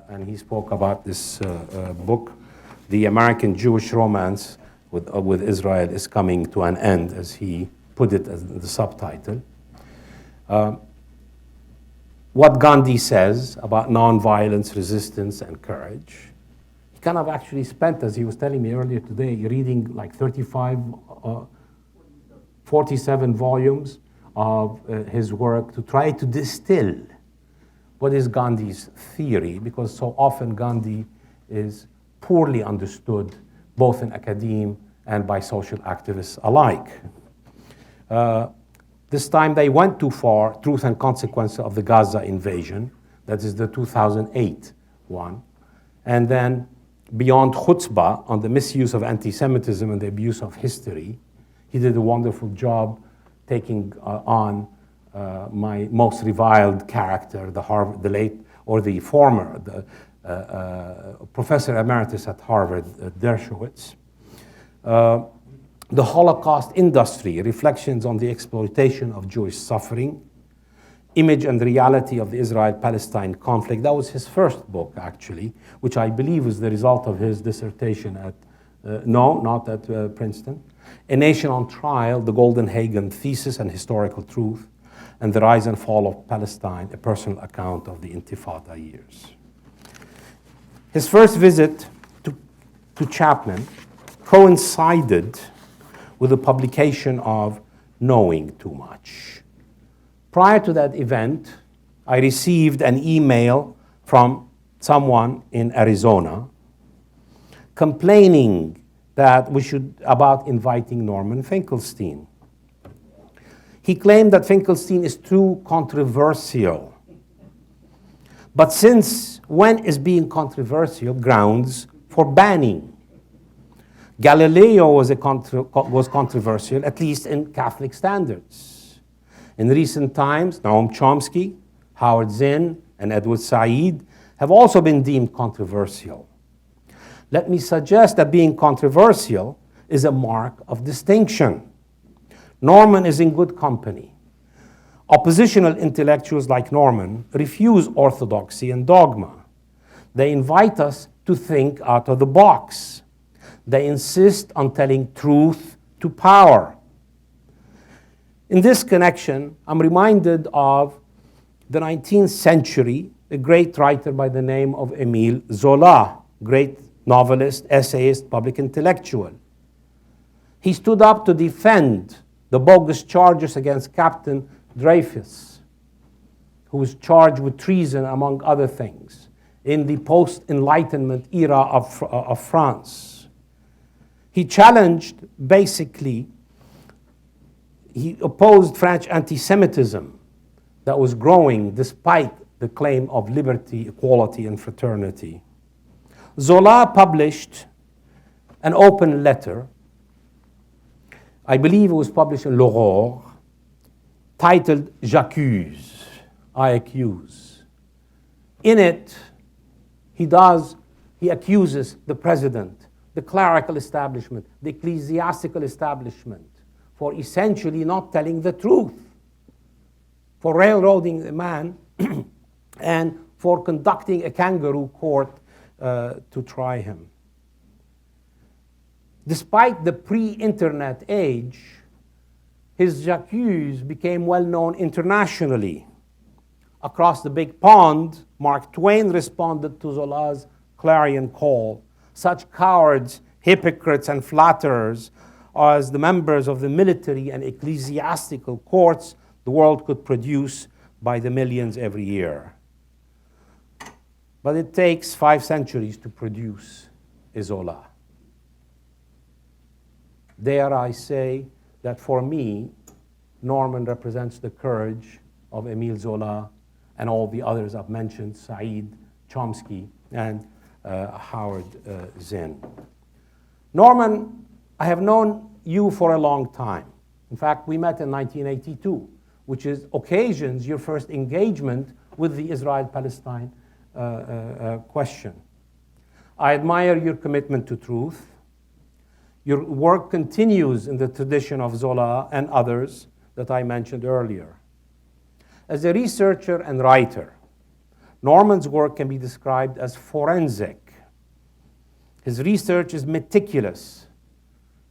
and he spoke about this book, The American Jewish Romance with Israel is Coming to an End, as he put it as the subtitle. What Gandhi says about nonviolence, resistance, and courage. He kind of actually spent, as he was telling me earlier today, reading like 47 volumes of his work to try to distill what is Gandhi's theory, because so often Gandhi is poorly understood, both in academia and by social activists alike. This time they went too far, Truth and Consequences of the Gaza Invasion, that is the 2008 one, and then Beyond Chutzpah on the misuse of anti-Semitism and the abuse of history. He did a wonderful job taking on my most reviled character, the former Professor Emeritus at Harvard, Dershowitz. The Holocaust Industry, Reflections on the Exploitation of Jewish Suffering, Image and Reality of the Israel-Palestine Conflict. That was his first book, actually, which I believe was the result of his dissertation at, no, not at Princeton. A Nation on Trial, the Golden Hagen Thesis and Historical Truth, and The Rise and Fall of Palestine, a personal account of the Intifada years. His first visit to Chapman coincided with the publication of Knowing Too Much. Prior to that event, I received an email from someone in Arizona complaining that about inviting Norman Finkelstein. He claimed that Finkelstein is too controversial. But since when is being controversial grounds for banning? Galileo was controversial, at least in Catholic standards. In recent times, Noam Chomsky, Howard Zinn, and Edward Said have also been deemed controversial. Let me suggest that being controversial is a mark of distinction. Norman is in good company. Oppositional intellectuals like Norman refuse orthodoxy and dogma. They invite us to think out of the box. They insist on telling truth to power. In this connection, I'm reminded of the 19th century, a great writer by the name of Émile Zola, great novelist, essayist, public intellectual. He stood up to defend the bogus charges against Captain Dreyfus, who was charged with treason, among other things, in the post-Enlightenment era of France. He challenged, basically, he opposed French anti-Semitism that was growing despite the claim of liberty, equality, and fraternity. Zola published an open letter, I believe it was published in L'Aurore, titled J'accuse, I accuse. In it, he accuses the president, the clerical establishment, the ecclesiastical establishment, for essentially not telling the truth, for railroading the man, and for conducting a kangaroo court to try him. Despite the pre-internet age, his J'accuse became well known internationally. Across the big pond, Mark Twain responded to Zola's clarion call. Such cowards, hypocrites, and flatterers as the members of the military and ecclesiastical courts the world could produce by the millions every year. But it takes 5 centuries to produce a Zola. Dare I say that for me, Norman represents the courage of Émile Zola and all the others I've mentioned, Said, Chomsky, and Howard Zinn. Norman, I have known you for a long time. In fact, we met in 1982, which occasions your first engagement with the Israel-Palestine question. I admire your commitment to truth. Your work continues in the tradition of Zola and others that I mentioned earlier. As a researcher and writer, Norman's work can be described as forensic. His research is meticulous.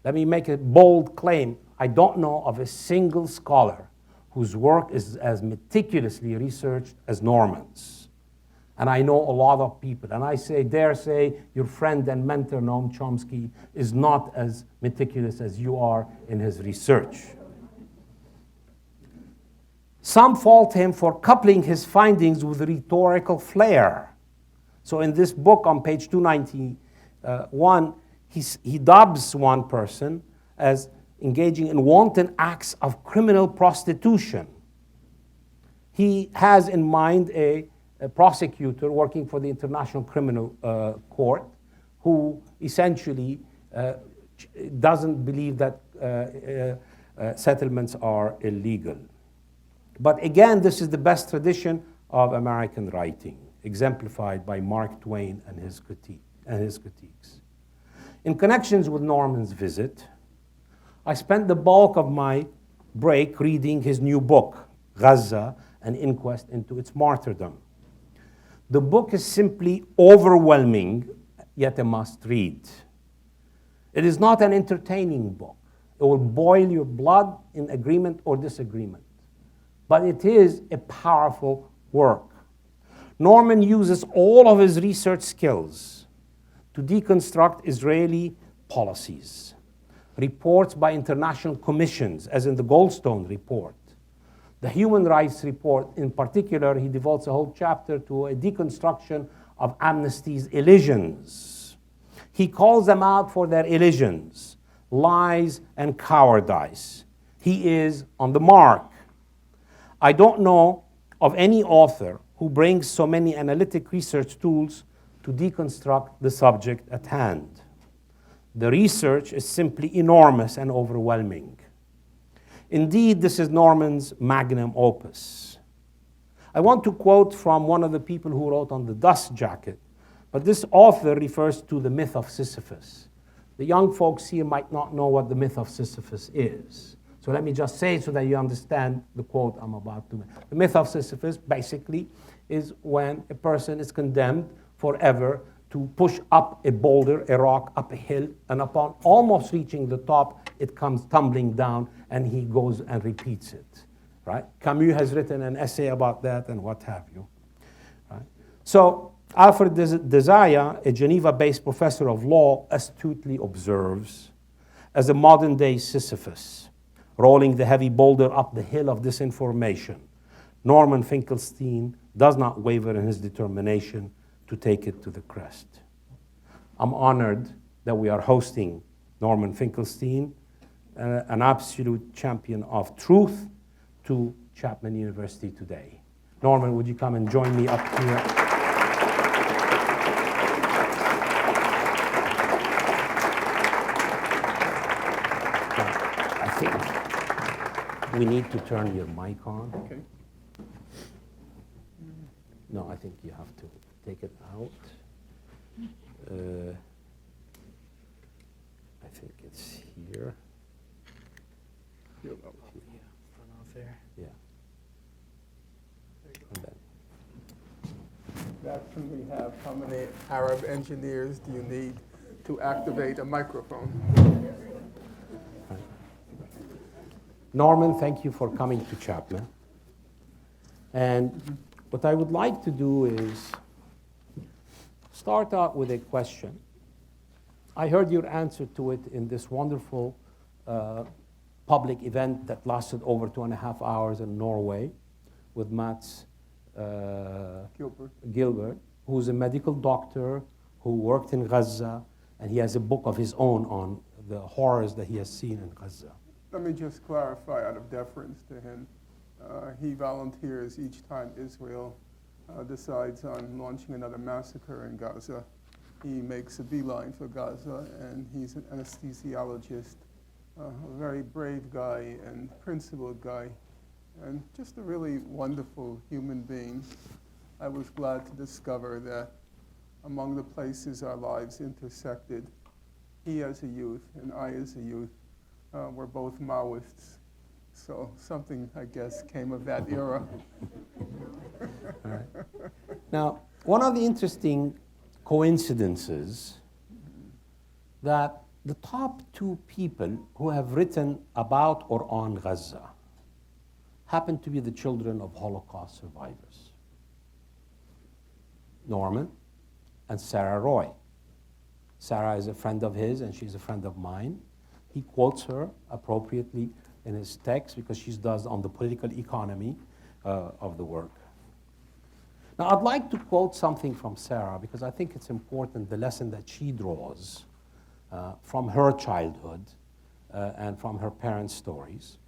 Let me make a bold claim. I don't know of a single scholar whose work is as meticulously researched as Norman's. And I know a lot of people, and I dare say, your friend and mentor, Noam Chomsky, is not as meticulous as you are in his research. Some fault him for coupling his findings with rhetorical flair. So in this book on page 291, he dubs one person as engaging in wanton acts of criminal prostitution. He has in mind a prosecutor working for the International Criminal Court who essentially doesn't believe that settlements are illegal. But again, this is the best tradition of American writing, exemplified by Mark Twain and his critiques. In connections with Norman's visit, I spent the bulk of my break reading his new book, Gaza, An Inquest into Its Martyrdom. The book is simply overwhelming, yet a must-read. It is not an entertaining book. It will boil your blood in agreement or disagreement. But it is a powerful work. Norman uses all of his research skills to deconstruct Israeli policies, reports by international commissions, as in the Goldstone report. The Human Rights Report, in particular, he devotes a whole chapter to a deconstruction of Amnesty's elisions. He calls them out for their elisions, lies and cowardice. He is on the mark. I don't know of any author who brings so many analytic research tools to deconstruct the subject at hand. The research is simply enormous and overwhelming. Indeed, this is Norman's magnum opus. I want to quote from one of the people who wrote on the dust jacket, but this author refers to the myth of Sisyphus. The young folks here might not know what the myth of Sisyphus is. So let me just say so that you understand the quote I'm about to make. The myth of Sisyphus basically is when a person is condemned forever to push up a boulder, a rock, up a hill, and upon almost reaching the top, it comes tumbling down, and he goes and repeats it, right? Camus has written an essay about that and what have you, right? So Alfred Desaya, a Geneva-based professor of law, astutely observes, as a modern-day Sisyphus, rolling the heavy boulder up the hill of disinformation, Norman Finkelstein does not waver in his determination to take it to the crest. I'm honored that we are hosting Norman Finkelstein, an absolute champion of truth, to Chapman University today. Norman, would you come and join me up here? I think we need to turn your mic on. Okay. No, I think you have to take it out. I think it's here. Yeah, front off there. Yeah. And then. That can we have, how many Arab engineers do you need to activate a microphone? Norman, thank you for coming to Chapman. And what I would like to do is start out with a question. I heard your answer to it in this wonderful public event that lasted over 2.5 hours in Norway with Mats Gilbert, who's a medical doctor who worked in Gaza, and he has a book of his own on the horrors that he has seen in Gaza. Let me just clarify out of deference to him. He volunteers each time Israel decides on launching another massacre in Gaza. He makes a beeline for Gaza, and he's an anesthesiologist, a very brave guy and principled guy, and just a really wonderful human being. I was glad to discover that among the places our lives intersected, he as a youth and I as a youth were both Maoists. So something, I guess, came of that era. All right. Now, one of the interesting coincidences that the top two people who have written about or on Gaza happen to be the children of Holocaust survivors, Norman and Sarah Roy. Sarah is a friend of his and she's a friend of mine. He quotes her appropriately in his text because she does on the political economy of the work. Now, I'd like to quote something from Sarah because I think it's important, the lesson that she draws from her childhood and from her parents' stories.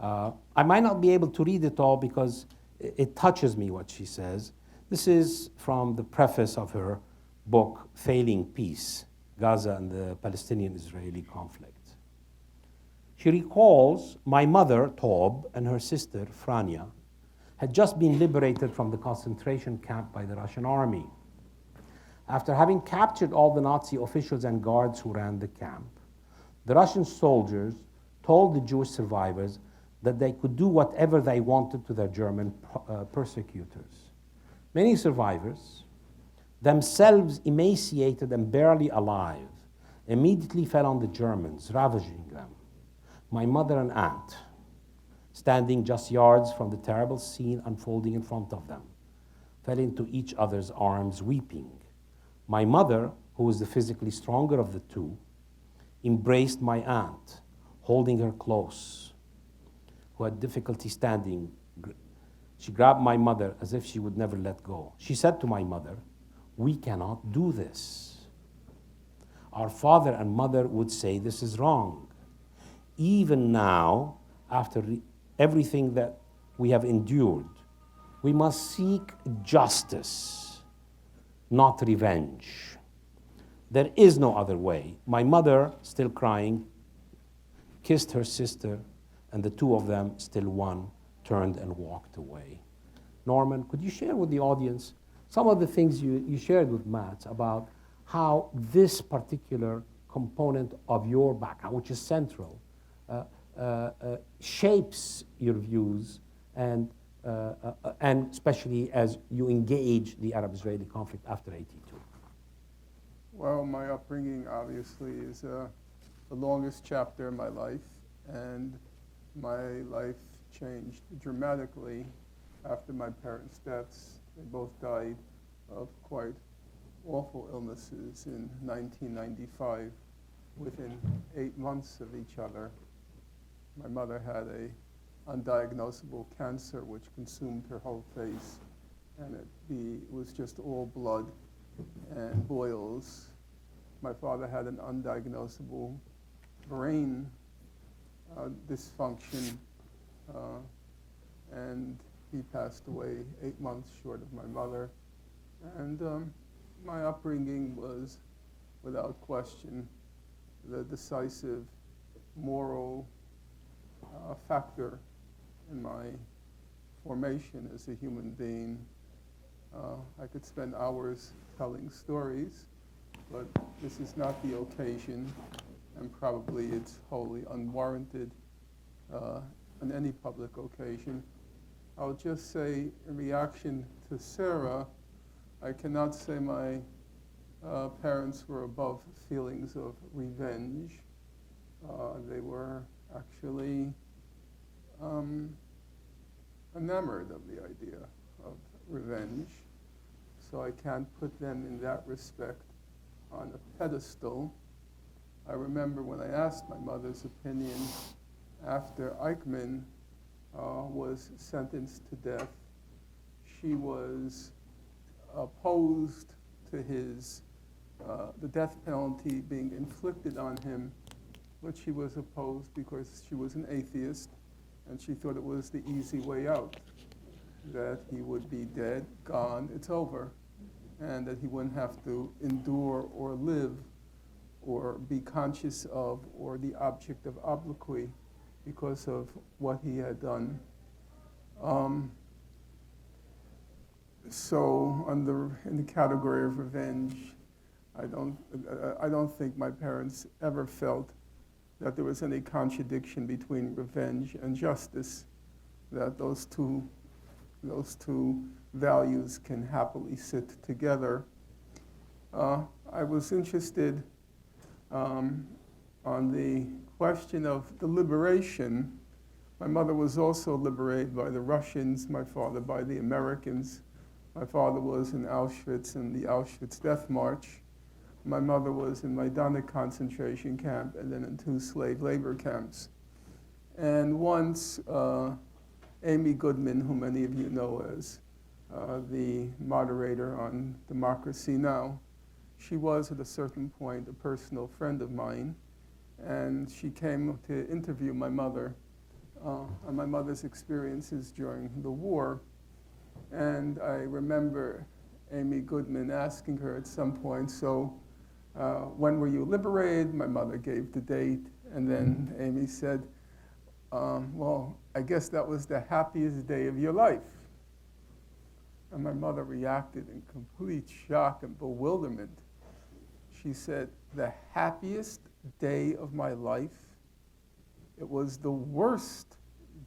I might not be able to read it all because it touches me what she says. This is from the preface of her book, Failing Peace, Gaza and the Palestinian-Israeli Conflict. She recalls, my mother, Taub, and her sister, Frania, had just been liberated from the concentration camp by the Russian army. After having captured all the Nazi officials and guards who ran the camp, the Russian soldiers told the Jewish survivors that they could do whatever they wanted to their German persecutors. Many survivors, themselves emaciated and barely alive, immediately fell on the Germans, ravaging them. My mother and aunt, standing just yards from the terrible scene unfolding in front of them, fell into each other's arms weeping. My mother, who was the physically stronger of the two, embraced my aunt, holding her close, who had difficulty standing. She grabbed my mother as if she would never let go. She said to my mother, "We cannot do this. Our father and mother would say this is wrong. Even now, after everything that we have endured, we must seek justice, not revenge. There is no other way." My mother, still crying, kissed her sister, and the two of them, still one, turned and walked away. Norman, could you share with the audience some of the things you shared with Matt about how this particular component of your background, which is central, shapes your views and especially as you engage the Arab-Israeli conflict after 82? Well, my upbringing obviously is the longest chapter in my life, and my life changed dramatically after my parents' deaths. They both died of quite awful illnesses in 1995, within 8 months of each other. My mother had a undiagnosable cancer which consumed her whole face, and it was just all blood and boils. My father had an undiagnosable brain dysfunction, and he passed away 8 months short of my mother. And my upbringing was, without question, the decisive moral factor in my formation as a human being. I could spend hours telling stories, but this is not the occasion, and probably it's wholly unwarranted on any public occasion. I'll just say, in reaction to Sarah, I cannot say my parents were above feelings of revenge. They were actually enamored of the idea of revenge. So I can't put them in that respect on a pedestal. I remember when I asked my mother's opinion after Eichmann was sentenced to death, she was opposed to the death penalty being inflicted on him, but she was opposed because she was an atheist, and she thought it was the easy way out, that he would be dead, gone, it's over, and that he wouldn't have to endure or live or be conscious of or the object of obloquy because of what he had done. So in the category of revenge, I don't think my parents ever felt that there was any contradiction between revenge and justice, that those two values can happily sit together. I was interested on the question of the liberation. My mother was also liberated by the Russians, my father by the Americans. My father was in Auschwitz in the Auschwitz Death March. My mother was in Majdanek concentration camp and then in 2 slave labor camps. And once Amy Goodman, who many of you know as the moderator on Democracy Now!, she was at a certain point a personal friend of mine, and she came to interview my mother on my mother's experiences during the war. And I remember Amy Goodman asking her at some point, so when were you liberated? My mother gave the date, and then Amy said, well, I guess that was the happiest day of your life. And my mother reacted in complete shock and bewilderment. She said, the happiest day of my life? It was the worst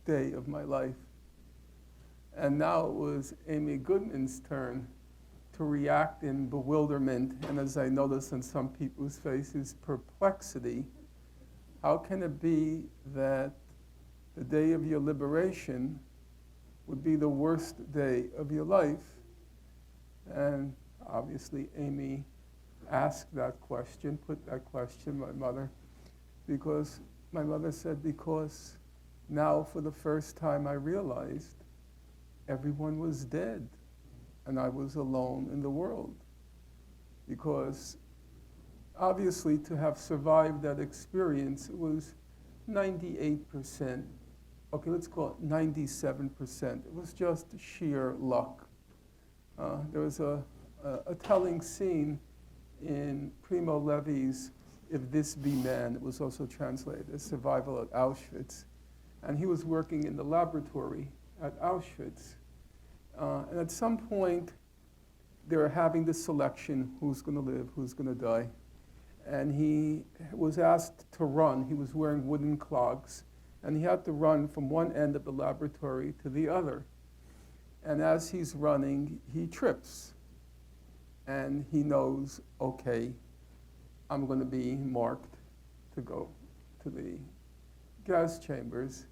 day of my life. And now it was Amy Goodman's turn to react in bewilderment, and as I noticed on some people's faces, perplexity. How can it be that the day of your liberation would be the worst day of your life? And obviously Amy asked that question, put that question, my mother, because my mother said, because now for the first time I realized everyone was dead and I was alone in the world. Because obviously to have survived that experience, it was 98%, okay, let's call it 97%. It was just sheer luck. There was a telling scene in Primo Levi's If This Be Man. It was also translated as Survival at Auschwitz. And he was working in the laboratory at Auschwitz. And at some point, they were having this selection, who's going to live, who's going to die. And he was asked to run. He was wearing wooden clogs. And he had to run from one end of the laboratory to the other. And as he's running, he trips. And he knows, okay, I'm going to be marked to go to the gas chambers.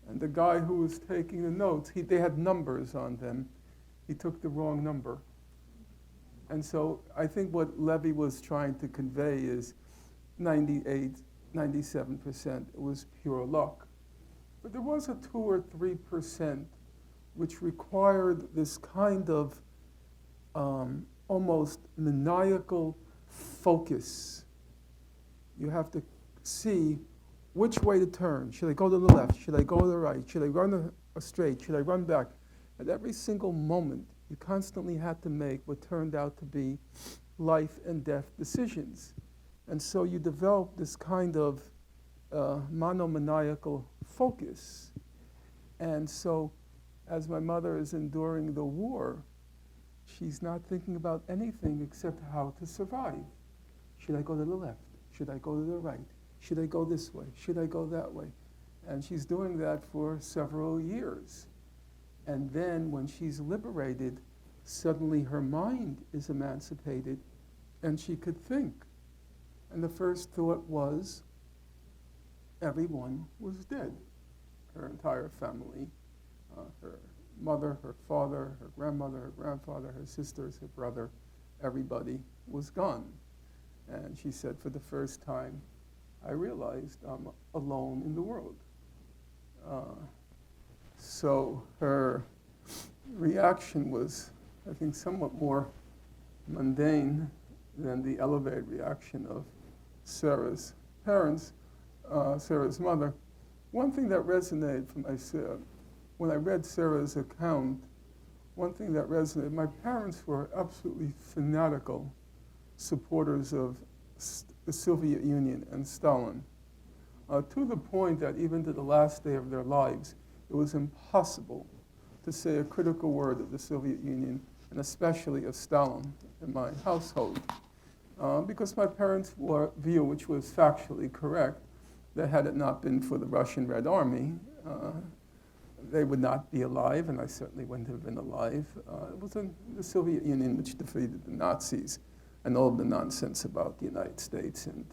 And the guy who was taking the notes, they had numbers on them. He took the wrong number. And so I think what Levy was trying to convey is 98, 97%, it was pure luck. But there was a 2 or 3% which required this kind of almost maniacal focus. You have to see which way to turn. Should I go to the left? Should I go to the right? Should I run straight? Should I run back? At every single moment, you constantly had to make what turned out to be life and death decisions. And so you develop this kind of monomaniacal focus. And so as my mother is enduring the war, she's not thinking about anything except how to survive. Should I go to the left? Should I go to the right? Should I go this way? Should I go that way? And she's doing that for several years. And then when she's liberated, suddenly her mind is emancipated and she could think. And the first thought was, everyone was dead. Her entire family, her mother, her father, her grandmother, her grandfather, her sisters, her brother, everybody was gone. And she said, for the first time, I realized I'm alone in the world. So her reaction was, I think, somewhat more mundane than the elevated reaction of Sarah's parents, Sarah's mother. One thing that resonated for myself, when I read Sarah's account, one thing that resonated, my parents were absolutely fanatical supporters of the Soviet Union and Stalin, to the point that even to the last day of their lives, it was impossible to say a critical word of the Soviet Union, and especially of Stalin in my household. Because my parents' view, which was factually correct, that had it not been for the Russian Red Army, they would not be alive, and I certainly wouldn't have been alive. It was the Soviet Union which defeated the Nazis, and all of the nonsense about the United States and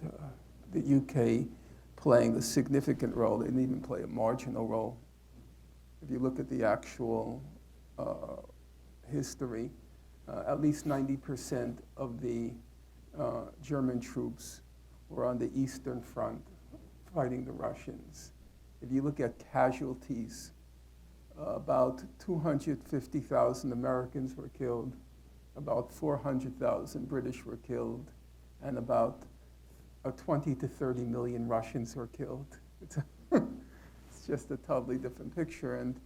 the UK playing a significant role. They didn't even play a marginal role. If you look at the actual history, at least 90% of the German troops were on the Eastern Front fighting the Russians. If you look at casualties, about 250,000 Americans were killed, about 400,000 British were killed, and about 20 to 30 million Russians were killed. It's just a totally different picture. And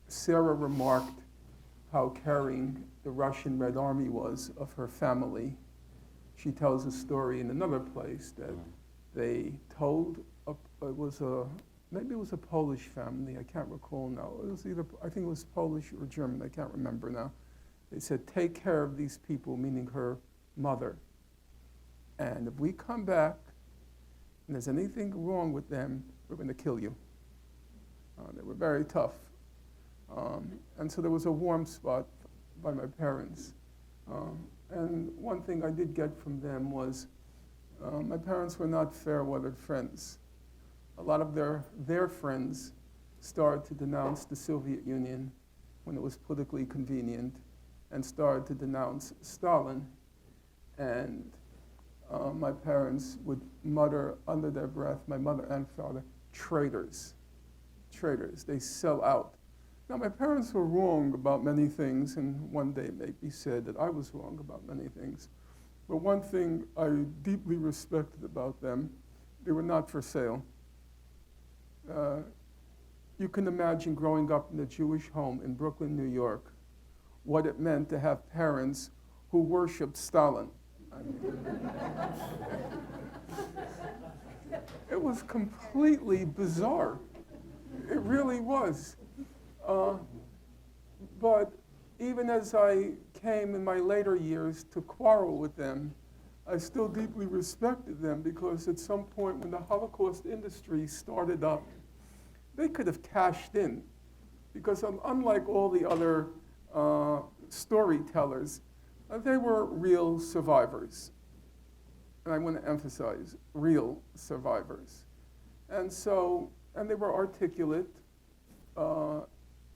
Sarah remarked how caring the Russian Red Army was of her family. She tells a story in another place that they told, maybe it was a Polish family, I can't recall now. It was either, I think it was Polish or German, I can't remember now. They said, take care of these people, meaning her mother. And if we come back and there's anything wrong with them, we're going to kill you. They were very tough. And so there was a warm spot by my parents. And one thing I did get from them was my parents were not fair-weathered friends. A lot of their friends started to denounce the Soviet Union when it was politically convenient and started to denounce Stalin. And my parents would mutter under their breath, my mother and father, traitors, traitors, they sell out. Now, my parents were wrong about many things, and one day it may be said that I was wrong about many things. But one thing I deeply respected about them, they were not for sale. You can imagine growing up in a Jewish home in Brooklyn, New York, what it meant to have parents who worshiped Stalin. I mean, it was completely bizarre. It really was. But even as I came in my later years to quarrel with them, I still deeply respected them because at some point when the Holocaust industry started up, they could have cashed in. Because unlike all the other storytellers, they were real survivors. And I want to emphasize, real survivors. And they were articulate,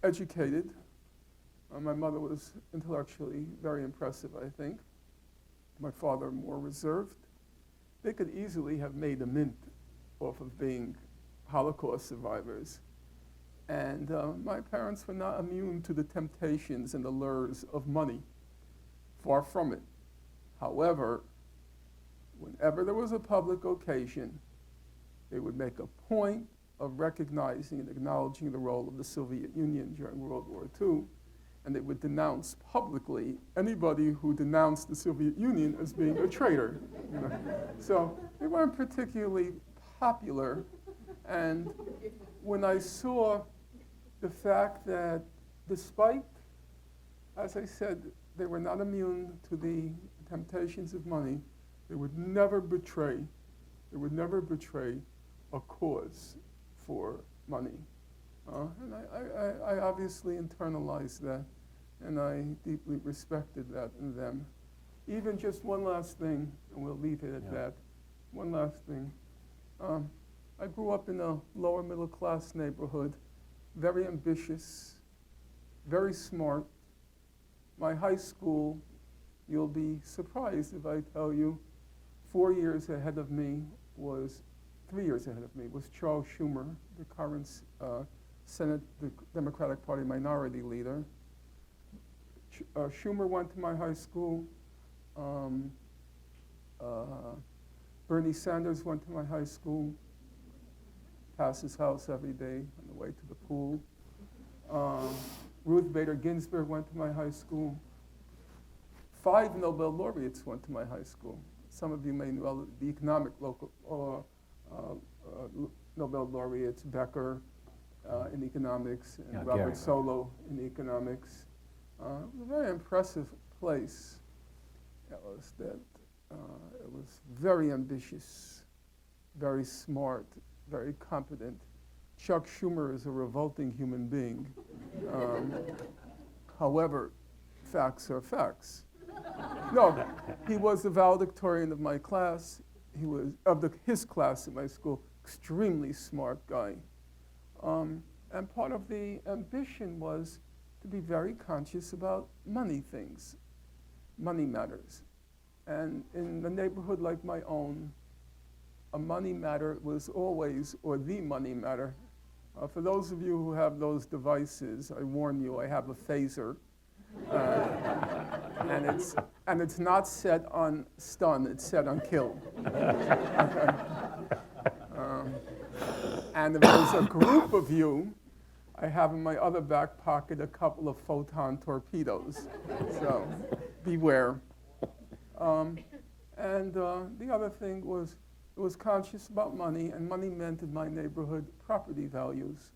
educated. My mother was intellectually very impressive, I think. My father more reserved. They could easily have made a mint off of being Holocaust survivors. And my parents were not immune to the temptations and the lures of money. Far from it. However, whenever there was a public occasion, they would make a point of recognizing and acknowledging the role of the Soviet Union during World War II, and they would denounce publicly anybody who denounced the Soviet Union as being a traitor. You know? So they weren't particularly popular, and when I saw the fact that despite, as I said, they were not immune to the temptations of money, they would never betray a cause for money. And I obviously internalized that, and I deeply respected that in them. Even just one last thing, and we'll leave it at that. One last thing. I grew up in a lower middle class neighborhood, very ambitious, very smart. My high school, you'll be surprised if I tell you, 3 years ahead of me was Charles Schumer, the current Senate, the Democratic Party minority leader. Schumer went to my high school. Bernie Sanders went to my high school. Past his house every day on the way to the pool. Ruth Bader Ginsburg went to my high school. 5 Nobel laureates went to my high school. Some of you may know the economic Nobel laureates, Becker in economics, and Robert Solow in economics. It was a very impressive place. It was very ambitious, very smart, very competent. Chuck Schumer is a revolting human being. However, facts are facts. No, he was the valedictorian of my class. He was his class at my school, extremely smart guy. And part of the ambition was to be very conscious about money things, money matters. And in a neighborhood like my own, a money matter was always, or the money matter. For those of you who have those devices, I warn you, I have a phaser. And it's not set on stun, it's set on kill. Okay. And if there's a group of you, I have in my other back pocket a couple of photon torpedoes. So beware. The other thing was, it was conscious about money, and money meant in my neighborhood property values.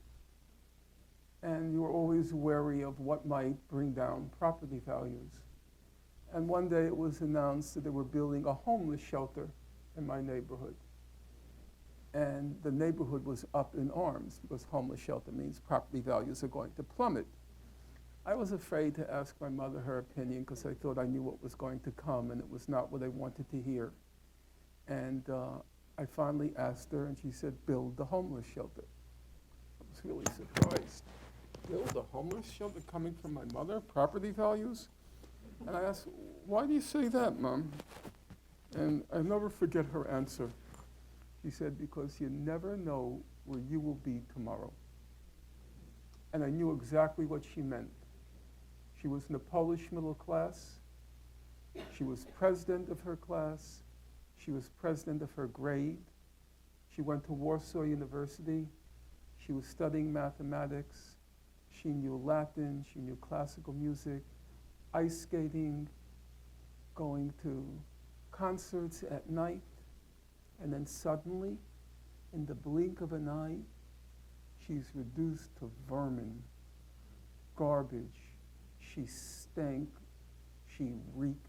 And you were always wary of what might bring down property values. And one day it was announced that they were building a homeless shelter in my neighborhood. And the neighborhood was up in arms because homeless shelter means property values are going to plummet. I was afraid to ask my mother her opinion because I thought I knew what was going to come, and it was not what I wanted to hear. And I finally asked her, and she said, build the homeless shelter. I was really surprised. Build a homeless shelter coming from my mother, property values? And I asked, why do you say that, Mom? And I'll never forget her answer. She said, because you never know where you will be tomorrow. And I knew exactly what she meant. She was in the Polish middle class. She was president of her class. She was president of her grade. She went to Warsaw University. She was studying mathematics. She knew Latin. She knew classical music, ice skating, going to concerts at night. And then suddenly, in the blink of an eye, she's reduced to vermin, garbage. She stank. She reeked.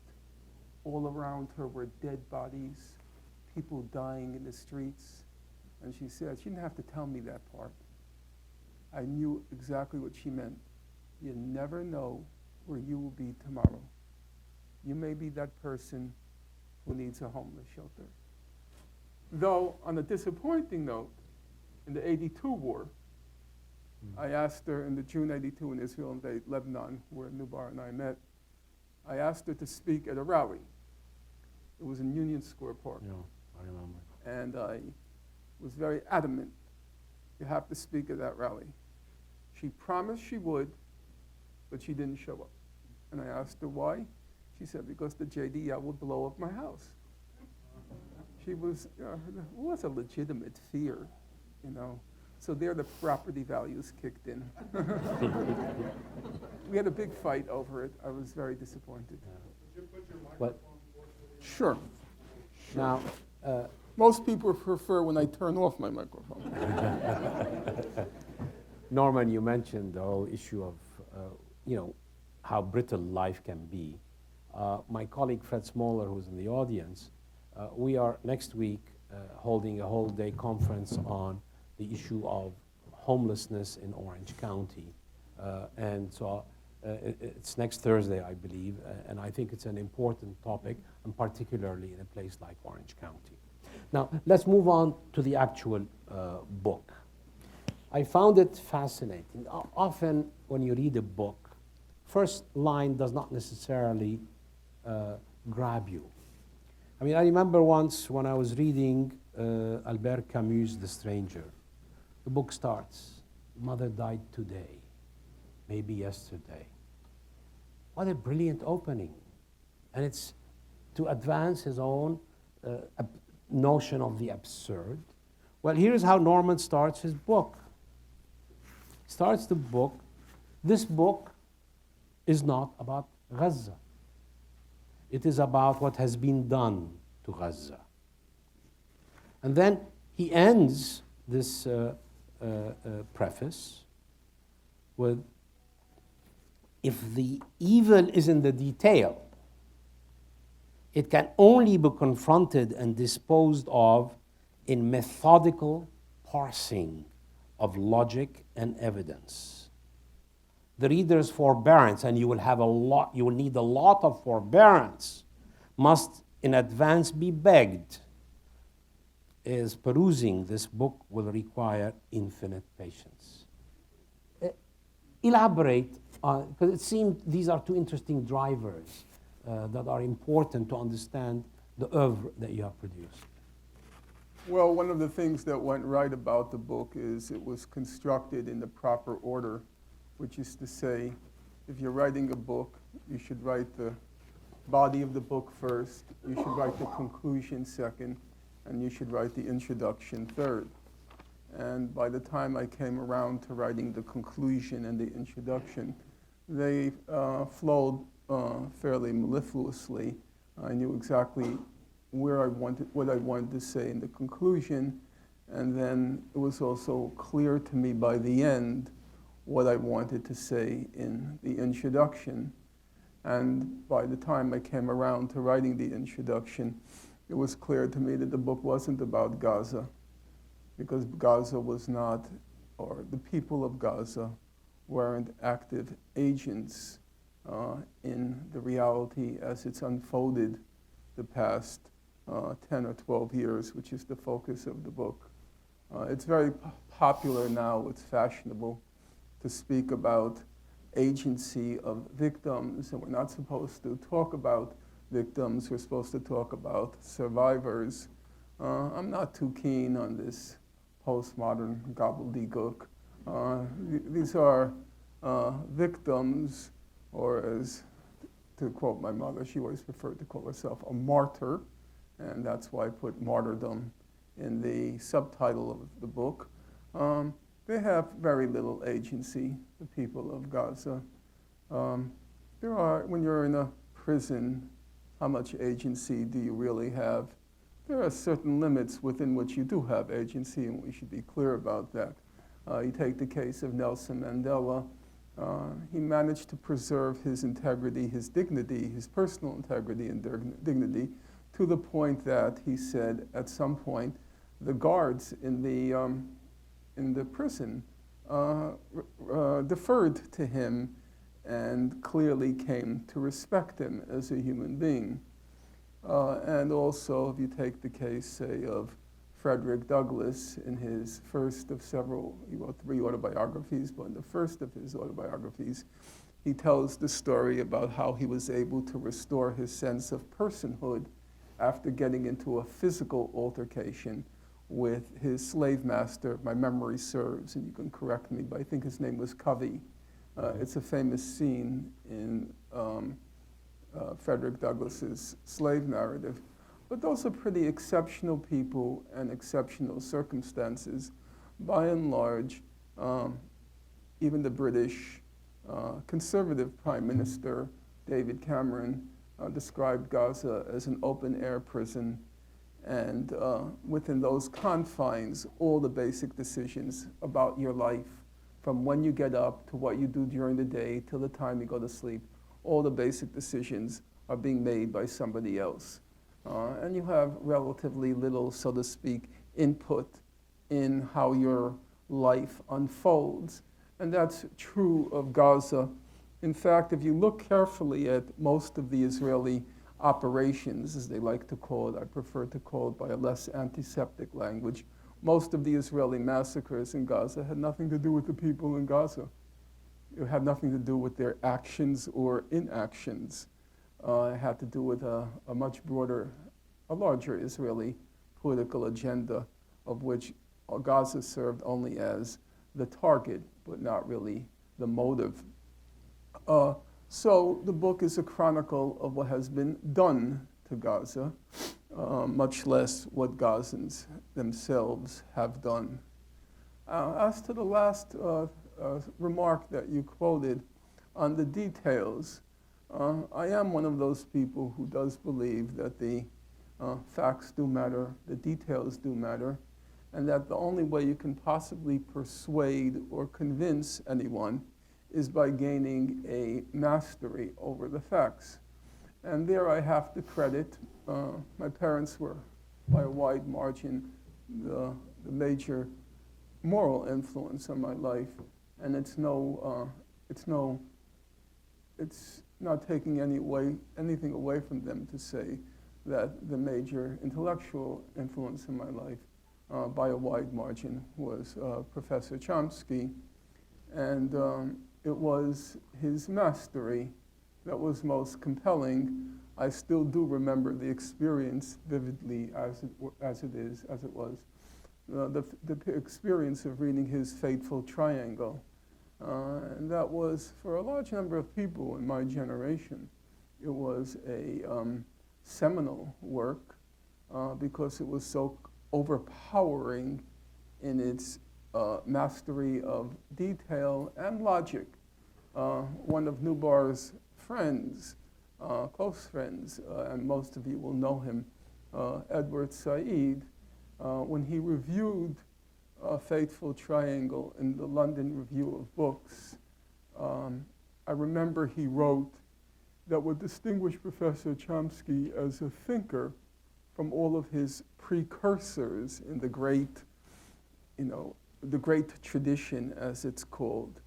All around her were dead bodies, people dying in the streets. And she said, she didn't have to tell me that part. I knew exactly what she meant. You never know where you will be tomorrow. You may be that person who needs a homeless shelter. Though, on a disappointing note, in the 82 war, I asked her in the June 82 in Israel and Lebanon, where Nubar and I met, I asked her to speak at a rally. It was in Union Square Park. Yeah, I remember. And I was very adamant, you have to speak at that rally. She promised she would, but she didn't show up. And I asked her why. She said, because the JDL would blow up my house. She was, it was a legitimate fear, you know. So there the property values kicked in. We had a big fight over it. I was very disappointed. Could you put your microphone Sure. Now, Most people prefer when I turn off my microphone. Norman, you mentioned the whole issue of, how brittle life can be. My colleague Fred Smoller, who's in the audience, we are next week holding a whole day conference on the issue of homelessness in Orange County. And so it's next Thursday, I believe, and I think it's an important topic, and particularly in a place like Orange County. Now, let's move on to the actual book. I found it fascinating. Often when you read a book, first line does not necessarily grab you. I mean, I remember once when I was reading Albert Camus' The Stranger. The book starts, mother died today, maybe yesterday. What a brilliant opening. And it's to advance his own notion of the absurd. Well, here's how Norman starts his book. Starts the book, this book is not about Gaza. It is about what has been done to Gaza. And then he ends this preface with, if the evil is in the detail, it can only be confronted and disposed of in methodical parsing of logic and evidence. The reader's forbearance, and you will need a lot of forbearance, must in advance be begged, as perusing this book will require infinite patience. Elaborate, because it seemed these are two interesting drivers that are important to understand the oeuvre that you have produced. Well, one of the things that went right about the book is it was constructed in the proper order, which is to say, if you're writing a book, you should write the body of the book first, you should write the conclusion second, and you should write the introduction third. And by the time I came around to writing the conclusion and the introduction, they flowed fairly mellifluously. I knew exactly what I wanted to say in the conclusion, and then it was also clear to me by the end what I wanted to say in the introduction. And by the time I came around to writing the introduction, it was clear to me that the book wasn't about Gaza, because Gaza was not, or the people of Gaza weren't active agents in the reality as it's unfolded the past 10 or 12 years, which is the focus of the book. It's very popular now, it's fashionable to speak about agency of victims, and we're not supposed to talk about victims, we're supposed to talk about survivors. I'm not too keen on this postmodern gobbledygook. These are victims, or as to quote my mother, she always preferred to call herself a martyr, and that's why I put martyrdom in the subtitle of the book. They have very little agency, the people of Gaza. When you're in a prison, how much agency do you really have? There are certain limits within which you do have agency, and we should be clear about that. You take the case of Nelson Mandela. He managed to preserve his integrity, his dignity, his personal integrity and dignity, to the point that he said at some point, the guards in the prison deferred to him and clearly came to respect him as a human being. And also, if you take the case, say, of Frederick Douglass, in his first of several, he wrote 3 autobiographies, but in the first of his autobiographies, he tells the story about how he was able to restore his sense of personhood after getting into a physical altercation with his slave master. My memory serves, and you can correct me, but I think his name was Covey. It's a famous scene in Frederick Douglass's slave narrative. But those are pretty exceptional people and exceptional circumstances. By and large, even the British conservative Prime Minister, David Cameron, described Gaza as an open-air prison. And within those confines, all the basic decisions about your life, from when you get up to what you do during the day till the time you go to sleep, all the basic decisions are being made by somebody else. And you have relatively little, so to speak, input in how your life unfolds. And that's true of Gaza. In fact, if you look carefully at most of the Israeli operations, as they like to call it, I prefer to call it by a less antiseptic language, most of the Israeli massacres in Gaza had nothing to do with the people in Gaza. It had nothing to do with their actions or inactions. It had to do with a much broader, a larger Israeli political agenda, of which Gaza served only as the target, but not really the motive. So the book is a chronicle of what has been done to Gaza, much less what Gazans themselves have done. As to the last remark that you quoted on the details, I am one of those people who does believe that the facts do matter, the details do matter, and that the only way you can possibly persuade or convince anyone is by gaining a mastery over the facts. And there I have to credit, my parents were, by a wide margin, the major moral influence on my life, and it's not taking anything away from them to say that the major intellectual influence in my life, by a wide margin, was Professor Chomsky, and it was his mastery that was most compelling. I still do remember the experience vividly as it was. The experience of reading his Fateful Triangle. And that was, for a large number of people in my generation, it was a seminal work because it was so overpowering in its mastery of detail and logic. One of Nubar's friends, close friends, and most of you will know him, Edward Said, when he reviewed Fateful Triangle in the London Review of Books, I remember he wrote that what distinguished Professor Chomsky as a thinker from all of his precursors in the great tradition, as it's called,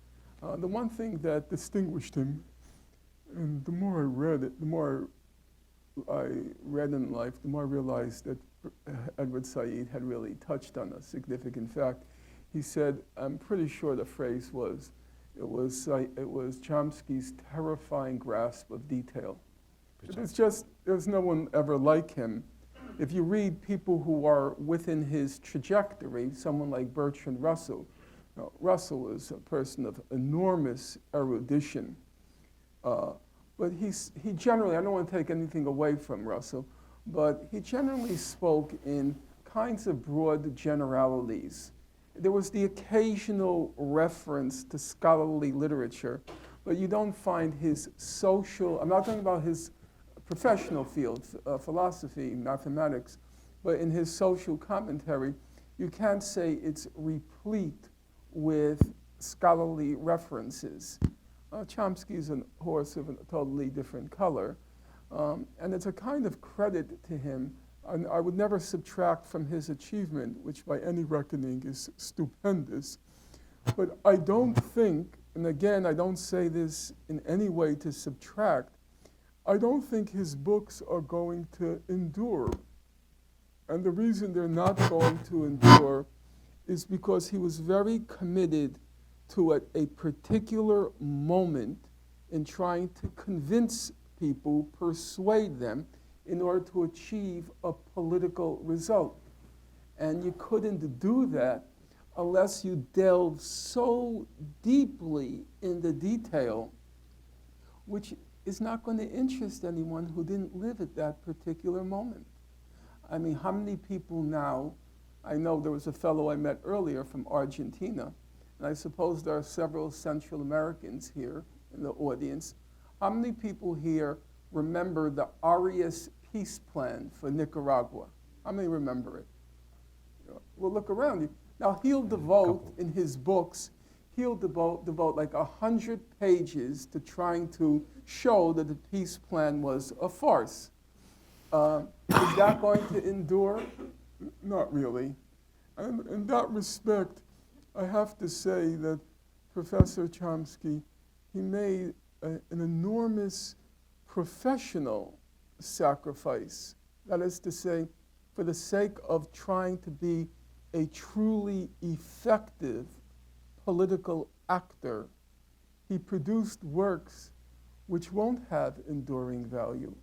the one thing that distinguished him, and the more I read it, the more I read in life, the more I realized that Edward Said had really touched on a significant fact. He said, I'm pretty sure the phrase was, it was Chomsky's terrifying grasp of detail. There's no one ever like him. If you read people who are within his trajectory, someone like Bertrand Russell, Russell was a person of enormous erudition. But he generally, I don't want to take anything away from Russell, but he generally spoke in kinds of broad generalities. There was the occasional reference to scholarly literature, but you don't find his social, I'm not talking about his professional fields, philosophy, mathematics, but in his social commentary, you can't say it's replete with scholarly references. Chomsky's a horse of a totally different color, and it's a kind of credit to him. And I would never subtract from his achievement, which by any reckoning is stupendous. But I don't think, and again, I don't say this in any way to subtract, I don't think his books are going to endure. And the reason they're not going to endure is because he was very committed to a particular moment in trying to convince people, persuade them, in order to achieve a political result. And you couldn't do that unless you delve so deeply in the detail, which is not going to interest anyone who didn't live at that particular moment. I mean, how many people now, I know there was a fellow I met earlier from Argentina, and I suppose there are several Central Americans here in the audience. How many people here remember the Arias peace plan for Nicaragua? How many remember it? Well, look around you. Now, he'll devote, in his books, he'll devote like 100 pages to trying to show that the peace plan was a farce. Is that going to endure? Not really. And in that respect, I have to say that Professor Chomsky, he made an enormous professional sacrifice. That is to say, for the sake of trying to be a truly effective political actor, he produced works which won't have enduring value.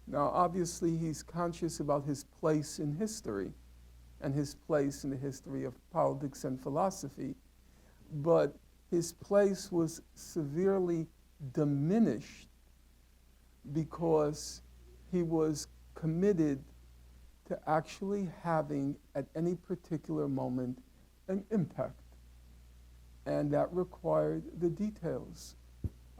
Now, obviously, he's conscious about his place in history and his place in the history of politics and philosophy, but his place was severely diminished because he was committed to actually having, at any particular moment, an impact. And that required the details.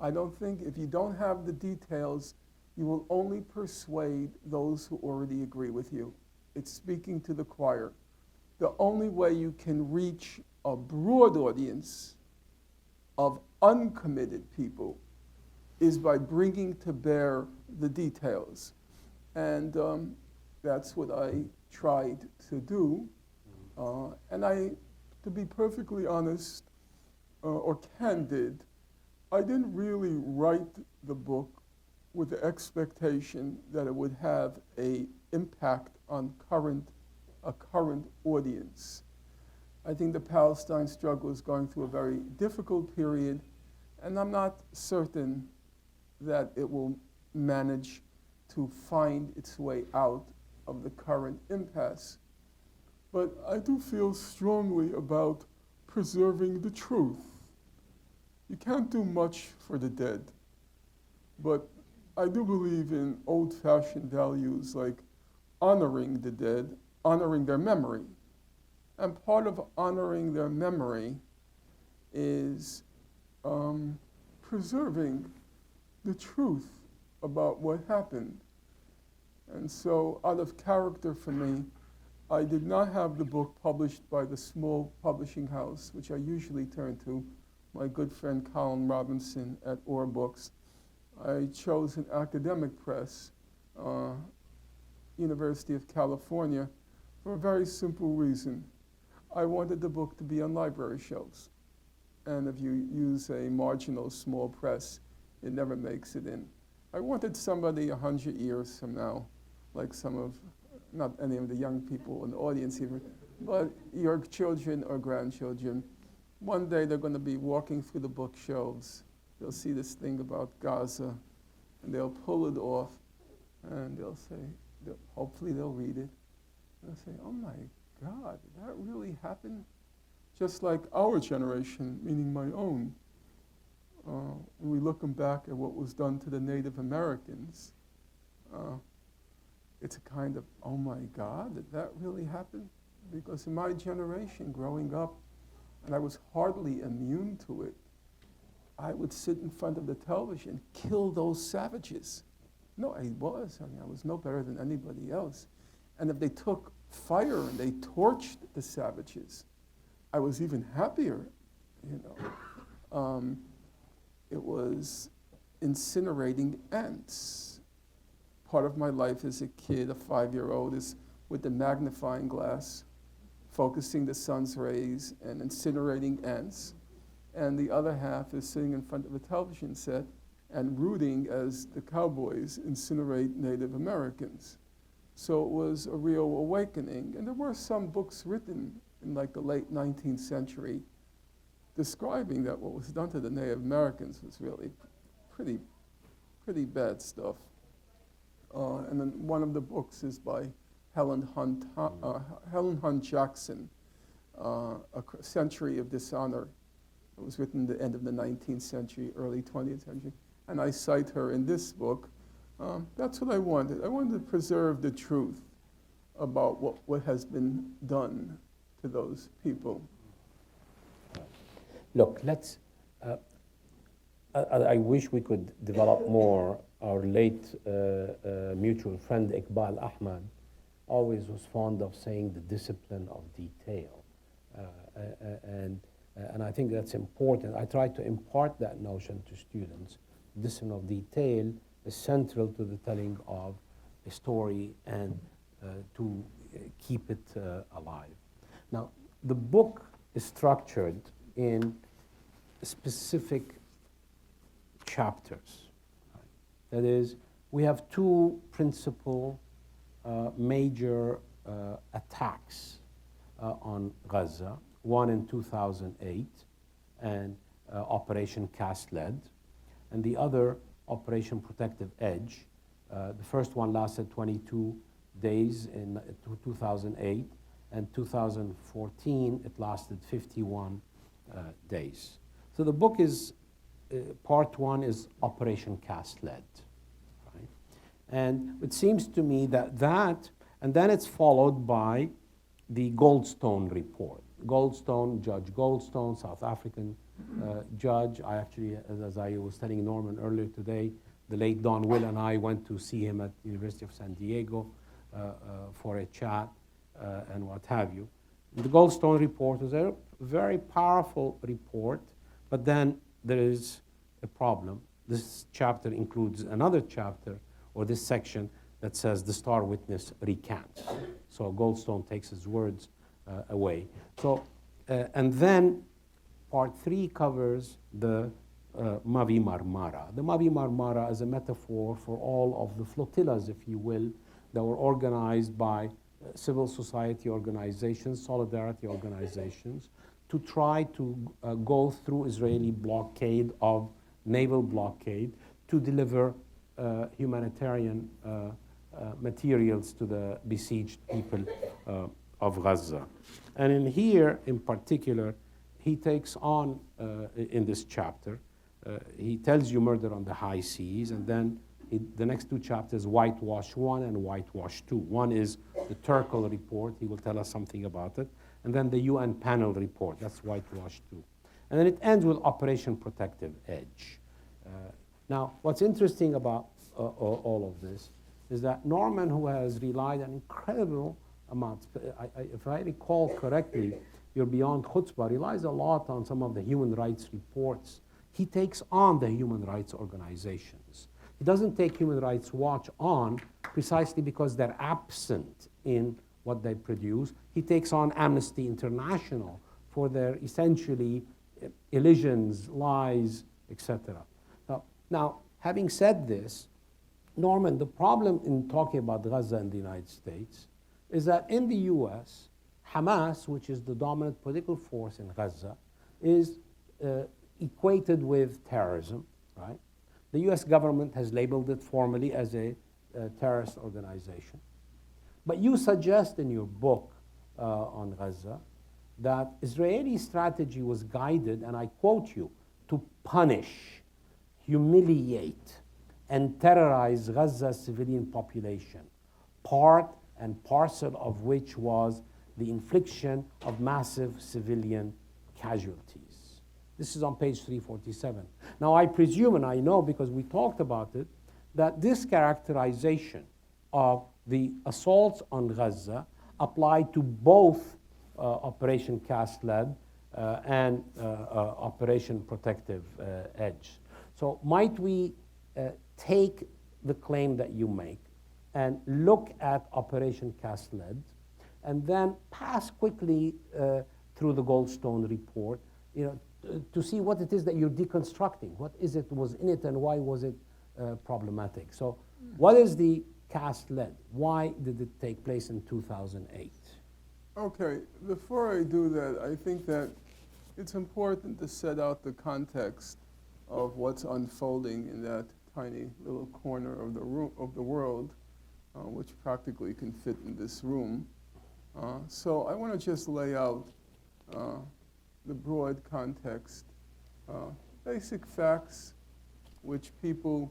I don't think if you don't have the details, you will only persuade those who already agree with you. It's speaking to the choir. The only way you can reach a broad audience of uncommitted people is by bringing to bear the details. And that's what I tried to do. And to be perfectly honest or candid, I didn't really write the book with the expectation that it would have an impact on a current audience. I think the Palestine struggle is going through a very difficult period, and I'm not certain that it will manage to find its way out of the current impasse. But I do feel strongly about preserving the truth. You can't do much for the dead, but I do believe in old-fashioned values like honoring the dead, honoring their memory. And part of honoring their memory is preserving the truth about what happened. And so, out of character for me, I did not have the book published by the small publishing house, which I usually turn to, my good friend Colin Robinson at Orr Books. I chose an academic press, University of California, for a very simple reason. I wanted the book to be on library shelves. And if you use a marginal small press, it never makes it in. I wanted somebody 100 years from now, like some of, not any of the young people in the audience even, but your children or grandchildren, one day they're going to be walking through the bookshelves. They'll see this thing about Gaza, and they'll pull it off, and they'll say, hopefully they'll read it. They'll say, oh my God, did that really happen? Just like our generation, meaning my own, when we look back at what was done to the Native Americans, it's a kind of, oh my God, did that really happen? Because in my generation, growing up, and I was hardly immune to it, I would sit in front of the television, kill those savages. No, I was no better than anybody else. And if they took fire and they torched the savages, I was even happier, you know. It was incinerating ants. Part of my life as a kid, a 5-year-old, is with the magnifying glass, focusing the sun's rays and incinerating ants. And the other half is sitting in front of a television set and rooting as the cowboys incinerate Native Americans. So it was a real awakening. And there were some books written in like the late 19th century describing that what was done to the Native Americans was really pretty bad stuff. And then one of the books is by Helen Hunt Jackson, A Century of Dishonor. It was written at the end of the 19th century, early 20th century. And I cite her in this book. That's what I wanted. I wanted to preserve the truth about what has been done to those people. Look, I wish we could develop more. Our late mutual friend Iqbal Ahmad always was fond of saying the discipline of detail. And I think that's important. I try to impart that notion to students. Discipline of detail is central to the telling of a story and to keep it alive. Now, the book is structured in specific chapters. That is, we have two principal major attacks on Gaza, one in 2008 and Operation Cast Lead, and the other Operation Protective Edge. The first one lasted 22 days in 2008, and 2014 it lasted 51 days. So the book is, part one is Operation Cast Lead. Right? And it seems to me that, and then it's followed by the Goldstone report. Goldstone, Judge Goldstone, South African judge. I actually, as I was telling Norman earlier today, the late Don Will and I went to see him at the University of San Diego for a chat and what have you. The Goldstone report is a very powerful report, but then there is a problem. This chapter includes another chapter, or this section, that says the star witness recants. So Goldstone takes his words away. So, and then part 3 covers the Mavi Marmara. The Mavi Marmara is a metaphor for all of the flotillas, if you will, that were organized by civil society organizations, solidarity organizations, to try to go through Israeli blockade of naval blockade to deliver humanitarian materials to the besieged people of Gaza. And in here, in particular, he takes on, in this chapter, he tells you murder on the high seas, and then the next 2 chapters, Whitewash 1 and Whitewash 2. One is the Turkel report, he will tell us something about it, and then the UN panel report, that's Whitewash 2. And then it ends with Operation Protective Edge. Now, what's interesting about all of this is that Norman, who has relied an incredible amount, if I recall correctly, you're beyond chutzpah, relies a lot on some of the human rights reports. He takes on the human rights organizations. He doesn't take Human Rights Watch on precisely because they're absent in what they produce. He takes on Amnesty International for their essentially elisions, lies, etc. Now, having said this, Norman, the problem in talking about Gaza in the United States is that in the US, Hamas, which is the dominant political force in Gaza, is equated with terrorism, right? The US government has labeled it formally as a terrorist organization. But you suggest in your book on Gaza that Israeli strategy was guided, and I quote you, to punish, humiliate, and terrorize Gaza's civilian population, part and parcel of which was the infliction of massive civilian casualties. This is on page 347. Now, I presume, and I know because we talked about it, that this characterization of the assaults on Gaza applied to both Operation Cast Lead and Operation Protective Edge. So might we take the claim that you make and look at Operation Cast Lead and then pass quickly through the Goldstone report, to see what it is that you're deconstructing. What is it was in it and why was it problematic? So what is the Cast Lead? Why did it take place in 2008? Okay, before I do that, I think that it's important to set out the context of what's unfolding in that tiny little corner of the room, of the world, which practically can fit in this room. So I want to just lay out the broad context, basic facts, which people,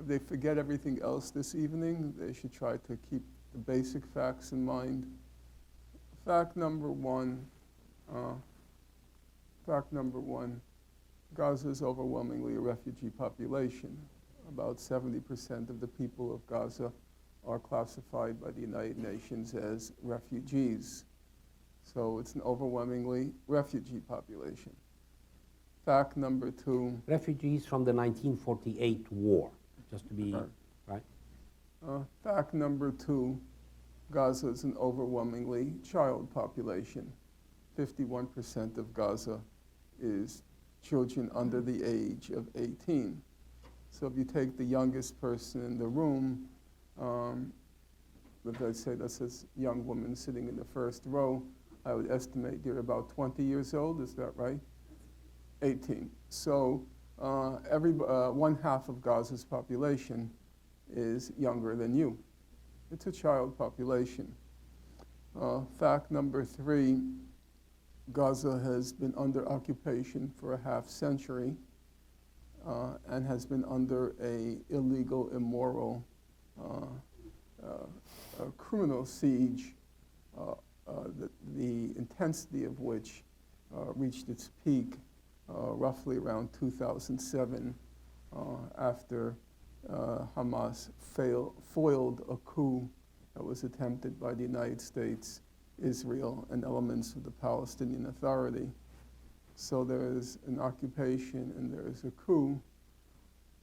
if they forget everything else this evening, they should try to keep the basic facts in mind. Fact number one, Gaza is overwhelmingly a refugee population. About 70% of the people of Gaza are classified by the United Nations as refugees. So it's an overwhelmingly refugee population. Fact number two. Refugees from the 1948 war, just to be, right? Fact number two, Gaza is an overwhelmingly child population. 51% of Gaza is children under the age of 18. So if you take the youngest person in the room, let's say that's this young woman sitting in the first row, I would estimate you're about 20 years old, is that right? 18. So one half of Gaza's population is younger than you. It's a child population. Fact number three, Gaza has been under occupation for a half century and has been under a illegal, immoral, criminal siege, the intensity of which reached its peak roughly around 2007 after Hamas foiled a coup that was attempted by the United States, Israel, and elements of the Palestinian Authority. So there is an occupation and there is a coup,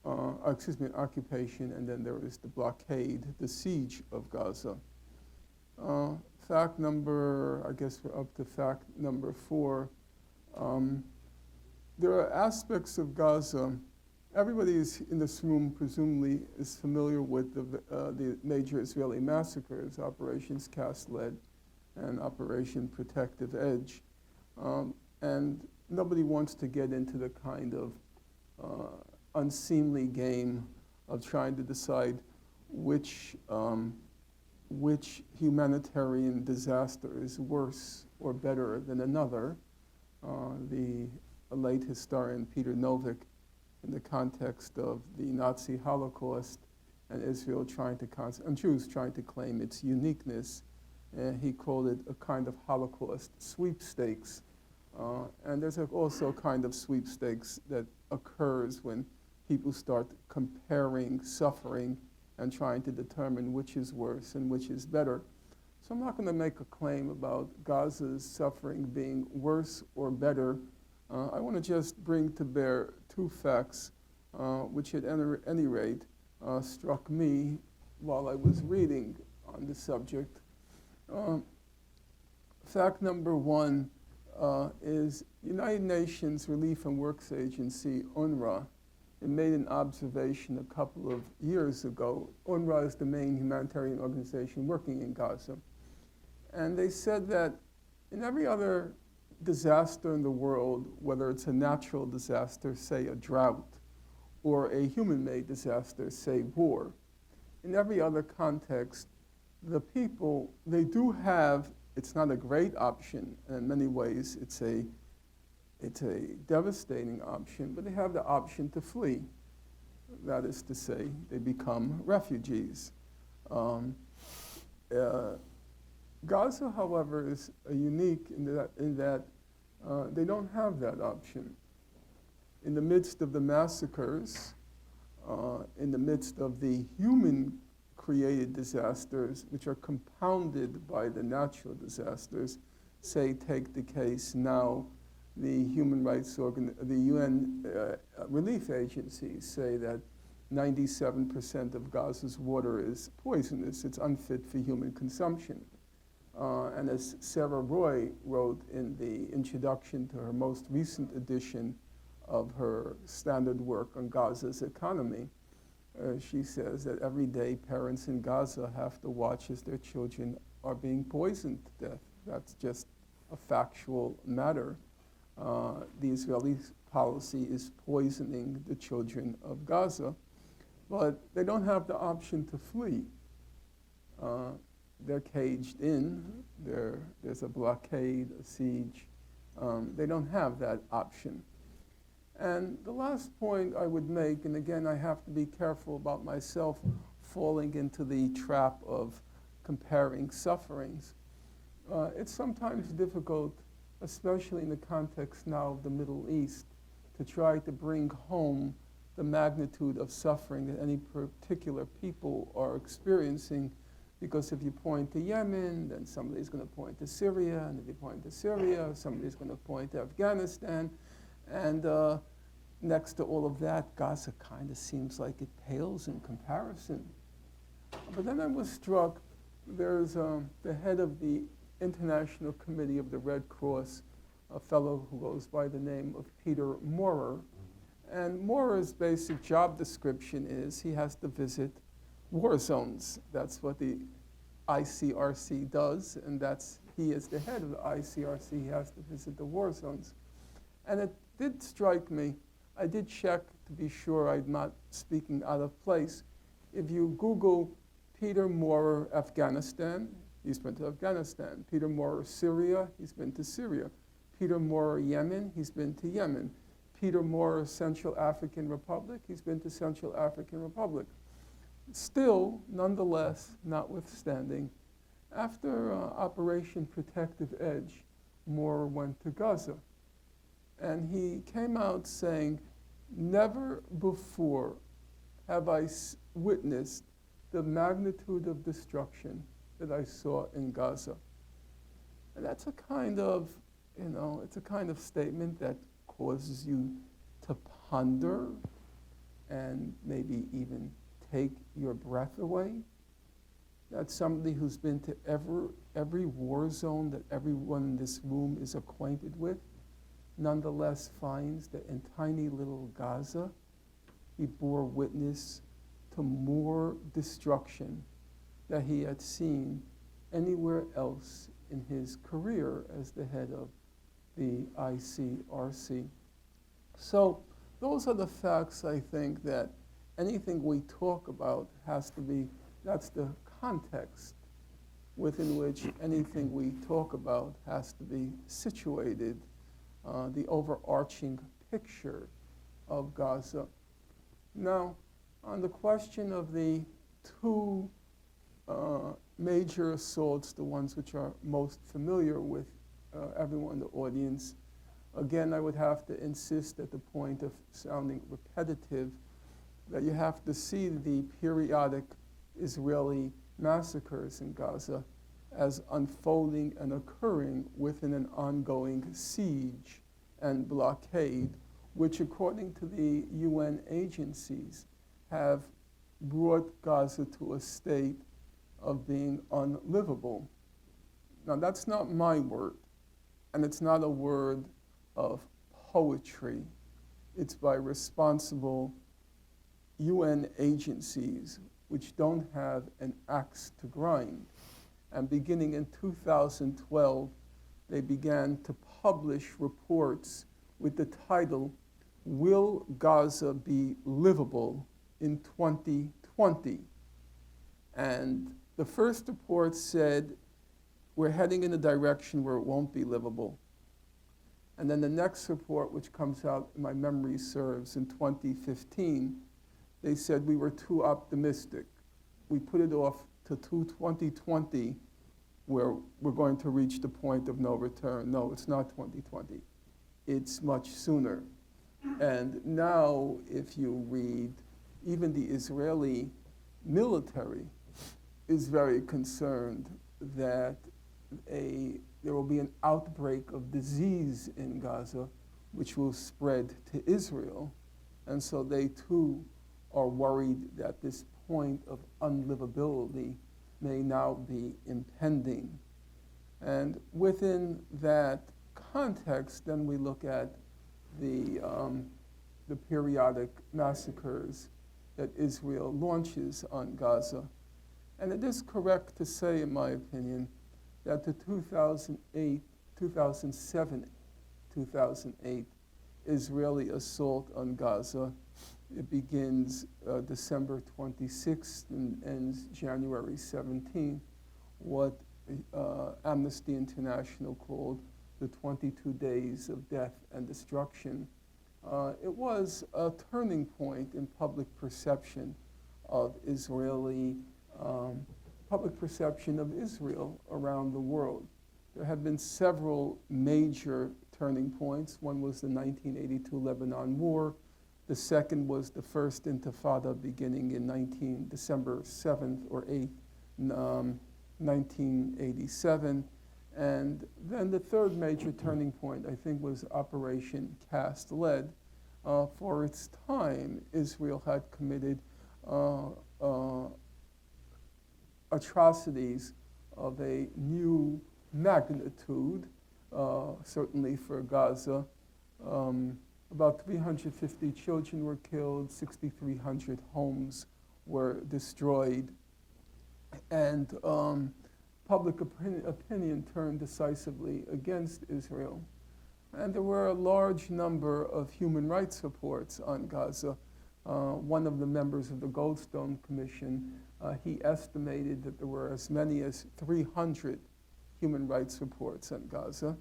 an occupation, and then there is the blockade, the siege of Gaza. fact number, I guess we're up to fact number 4. There are aspects of Gaza. Everybody in this room presumably is familiar with the major Israeli massacres, Operations Cast Lead and Operation Protective Edge. And nobody wants to get into the kind of unseemly game of trying to decide which humanitarian disaster is worse or better than another. The late historian Peter Novick, in the context of the Nazi Holocaust and Israel and Jews trying to claim its uniqueness, he called it a kind of Holocaust sweepstakes. And there's also a kind of sweepstakes that occurs when people start comparing suffering and trying to determine which is worse and which is better. So I'm not going to make a claim about Gaza's suffering being worse or better. I want to just bring to bear 2 facts which at any rate struck me while I was reading on the subject. Fact number 1 is United Nations Relief and Works Agency, UNRWA. It made an observation a couple of years ago. UNRWA is the main humanitarian organization working in Gaza. And they said that in every other disaster in the world, whether it's a natural disaster, say a drought, or a human-made disaster, say war, in every other context, the people, they do have, it's not a great option, and in many ways it's a devastating option, but they have the option to flee. That is to say, they become refugees. Gaza, however, is unique in that they don't have that option. In the midst of the massacres, in the midst of the human-created disasters, which are compounded by the natural disasters, say, take the case now, the the UN relief agencies say that 97% of Gaza's water is poisonous. It's unfit for human consumption. And as Sarah Roy wrote in the introduction to her most recent edition of her standard work on Gaza's economy, she says that every day parents in Gaza have to watch as their children are being poisoned to death. That's just a factual matter. The Israeli policy is poisoning the children of Gaza, but they don't have the option to flee. They're caged in, there's a blockade, a siege. They don't have that option. And the last point I would make, and again I have to be careful about myself falling into the trap of comparing sufferings. It's sometimes difficult, especially in the context now of the Middle East, to try to bring home the magnitude of suffering that any particular people are experiencing, because if you point to Yemen, then somebody's going to point to Syria, and if you point to Syria, somebody's going to point to Afghanistan, and next to all of that, Gaza kind of seems like it pales in comparison. But then I was struck, there's the head of the International Committee of the Red Cross, a fellow who goes by the name of Peter Maurer. And Maurer's basic job description is he has to visit war zones. That's what the ICRC does, and he is the head of the ICRC. He has to visit the war zones. And it did strike me, I did check to be sure I'm not speaking out of place. If you Google Peter Maurer, Afghanistan, he's been to Afghanistan. Peter Maurer, Syria, he's been to Syria. Peter Maurer, Yemen, he's been to Yemen. Peter Maurer, Central African Republic, he's been to Central African Republic. Still, nonetheless, notwithstanding, after Operation Protective Edge, Maurer went to Gaza. And he came out saying, never before have I witnessed the magnitude of destruction that I saw in Gaza. And that's a kind of, it's a kind of statement that causes you to ponder and maybe even take your breath away. that somebody who's been to every war zone that everyone in this room is acquainted with, nonetheless finds that in tiny little Gaza, he bore witness to more destruction that he had seen anywhere else in his career as the head of the ICRC. So those are the facts, I think, that anything we talk about has to be, that's the context within which anything we talk about has to be situated, the overarching picture of Gaza. Now, on the question of the two major assaults, the ones which are most familiar with everyone in the audience, again, I would have to insist at the point of sounding repetitive that you have to see the periodic Israeli massacres in Gaza as unfolding and occurring within an ongoing siege and blockade, which according to the UN agencies have brought Gaza to a state of being unlivable. Now that's not my word, and it's not a word of poetry. It's by responsible UN agencies which don't have an axe to grind. And beginning in 2012, they began to publish reports with the title, "Will Gaza Be Livable in 2020?" And the first report said, we're heading in a direction where it won't be livable. And then the next report, which comes out, if my memory serves, in 2015, they said we were too optimistic. We put it off to 2020, where we're going to reach the point of no return. No, it's not 2020. It's much sooner. And now, if you read, even the Israeli military is very concerned that there will be an outbreak of disease in Gaza, which will spread to Israel. And so they too are worried that this point of unlivability may now be impending. And within that context, then we look at the periodic massacres that Israel launches on Gaza. And it is correct to say, in my opinion, that the 2008 Israeli assault on Gaza, it begins December 26th and ends January 17th, what Amnesty International called the 22 days of death and destruction. It was a turning point in public perception of public perception of Israel around the world. There have been several major turning points. One was the 1982 Lebanon War. The second was the first Intifada beginning in December 7th or 8th, 1987. And then the third major turning point, I think, was Operation Cast Lead. For its time, Israel had committed atrocities of a new magnitude, certainly for Gaza. About 350 children were killed, 6,300 homes were destroyed, and public opinion turned decisively against Israel. And there were a large number of human rights reports on Gaza. One of the members of the Goldstone Commission, he estimated that there were as many as 300 human rights reports on Gaza.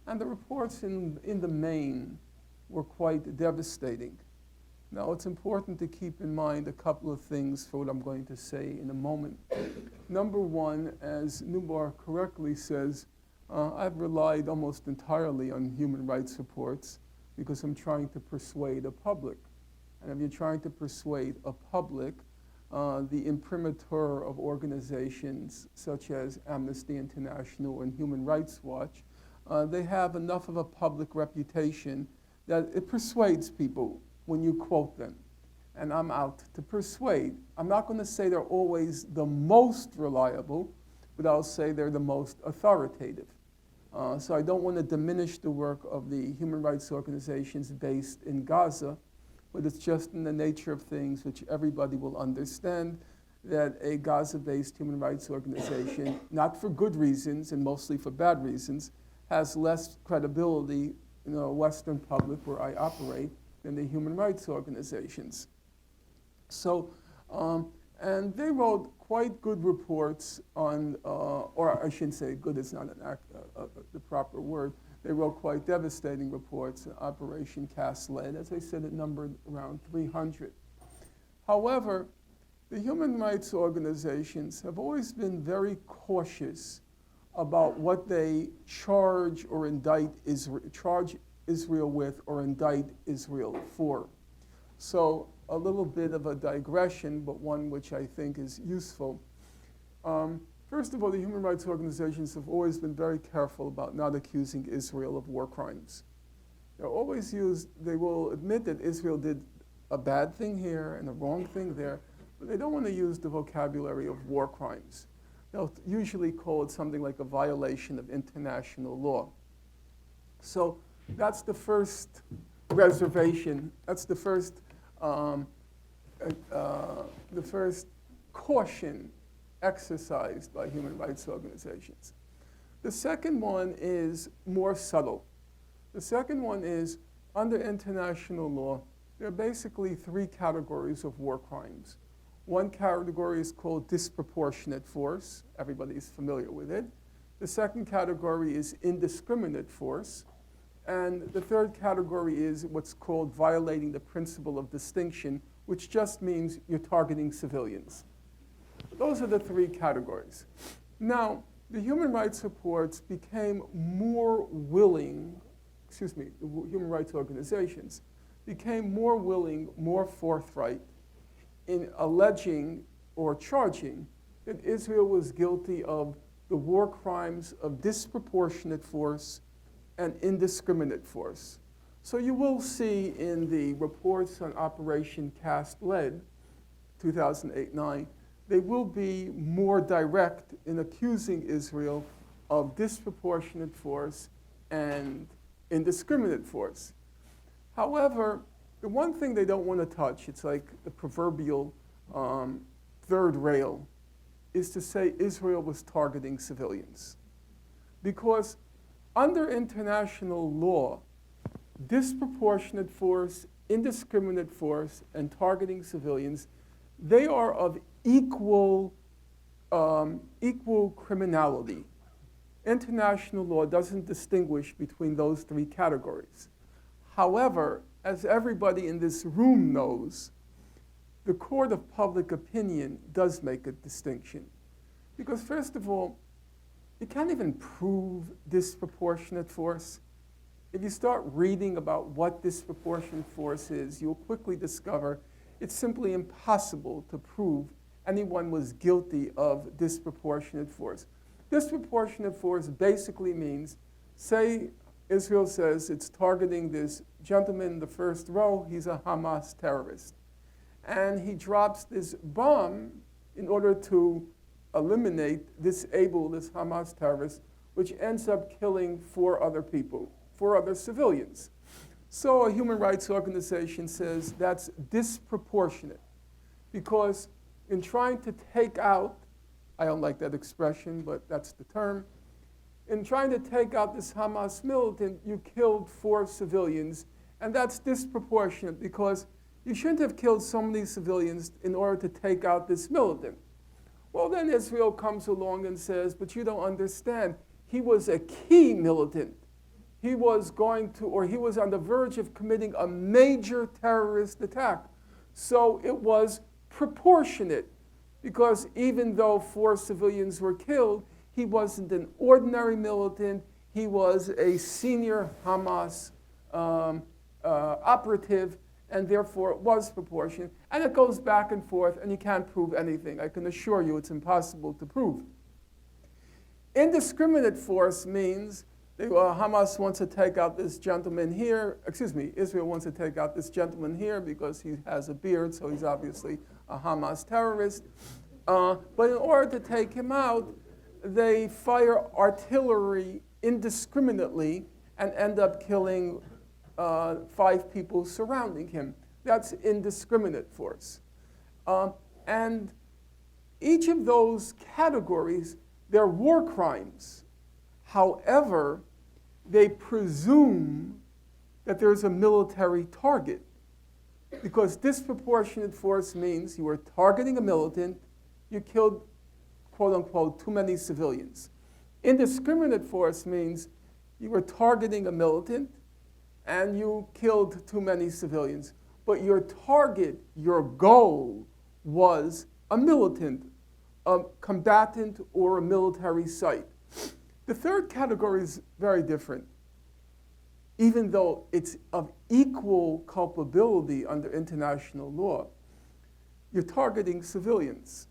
And the reports in the main were quite devastating. Now, it's important to keep in mind a couple of things for what I'm going to say in a moment. Number one, as Nubar correctly says, I've relied almost entirely on human rights reports because I'm trying to persuade a public. And if you're trying to persuade a public, the imprimatur of organizations such as Amnesty International and Human Rights Watch, they have enough of a public reputation that it persuades people when you quote them. and I'm out to persuade. I'm not going to say they're always the most reliable, but I'll say they're the most authoritative. So I don't want to diminish the work of the human rights organizations based in Gaza, but it's just in the nature of things which everybody will understand that a Gaza-based human rights organization, not for good reasons and mostly for bad reasons, has less credibility in the Western public where I operate than the human rights organizations. So, and they wrote quite good reports on, or I shouldn't say good, it's not the proper word. They wrote quite devastating reports. Operation Cast Lead, as I said, it numbered around 300. However, the human rights organizations have always been very cautious about what they charge or indict charge Israel with or indict Israel for. So a little bit of a digression, but one which I think is useful. First of all, the human rights organizations have always been very careful about not accusing Israel of war crimes. They will admit that Israel did a bad thing here and a wrong thing there, but they don't want to use the vocabulary of war crimes. They'll usually call it something like a violation of international law. So that's the first reservation. That's the first caution exercised by human rights organizations. The second one is more subtle. The second one is, under international law, there are basically three categories of war crimes. One category is called disproportionate force. Everybody's familiar with it. The second category is indiscriminate force. And the third category is what's called violating the principle of distinction, which just means you're targeting civilians. Those are the three categories. Now, the human rights reports became more willing, the human rights organizations became more willing, more forthright in alleging or charging that Israel was guilty of the war crimes of disproportionate force and indiscriminate force. So you will see in the reports on Operation Cast Lead, 2008-9, they will be more direct in accusing Israel of disproportionate force and indiscriminate force. However, the one thing they don't want to touch, it's like the proverbial third rail, is to say Israel was targeting civilians. Because under international law, disproportionate force, indiscriminate force, and targeting civilians, they are of equal criminality. International law doesn't distinguish between those three categories. However, as everybody in this room knows, the court of public opinion does make a distinction. Because first of all, you can't even prove disproportionate force. If you start reading about what disproportionate force is, you'll quickly discover it's simply impossible to prove anyone was guilty of disproportionate force. Disproportionate force basically means, say Israel says it's targeting this gentleman in the first row, he's a Hamas terrorist. And he drops this bomb in order to disable this Hamas terrorist, which ends up killing 4 other people, 4 other civilians. So a human rights organization says that's disproportionate because in trying to take out, I don't like that expression, but that's the term, in trying to take out this Hamas militant, you killed 4 civilians, and that's disproportionate because you shouldn't have killed so many civilians in order to take out this militant. Well, then Israel comes along and says, but you don't understand. He was a key militant. He was he was on the verge of committing a major terrorist attack. So it was proportionate because even though 4 civilians were killed, he wasn't an ordinary militant. He was a senior Hamas operative, and therefore it was proportionate. And it goes back and forth, and you can't prove anything. I can assure you it's impossible to prove. Indiscriminate force means Hamas wants to take out this gentleman here. Israel wants to take out this gentleman here because he has a beard, so he's obviously a Hamas terrorist. But in order to take him out, they fire artillery indiscriminately and end up killing 5 people surrounding him. That's indiscriminate force. And each of those categories, they're war crimes. However, they presume that there's a military target, because disproportionate force means you were targeting a militant, you killed, quote unquote, too many civilians. Indiscriminate force means you were targeting a militant and you killed too many civilians. But your target, your goal, was a militant, a combatant, or a military site. The third category is very different. Even though it's of equal culpability under international law, you're targeting civilians.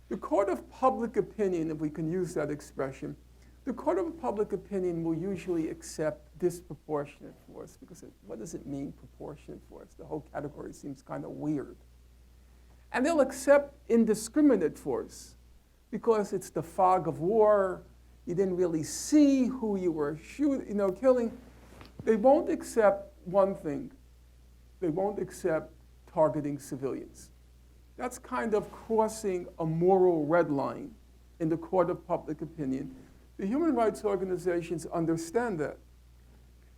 The court of public opinion, if we can use that expression, the court of public opinion will usually accept disproportionate force, because what does it mean, proportionate force? The whole category seems kind of weird. And they'll accept indiscriminate force, because it's the fog of war. You didn't really see who you were killing. They won't accept one thing. They won't accept targeting civilians. That's kind of crossing a moral red line in the court of public opinion. The human rights organizations understand that.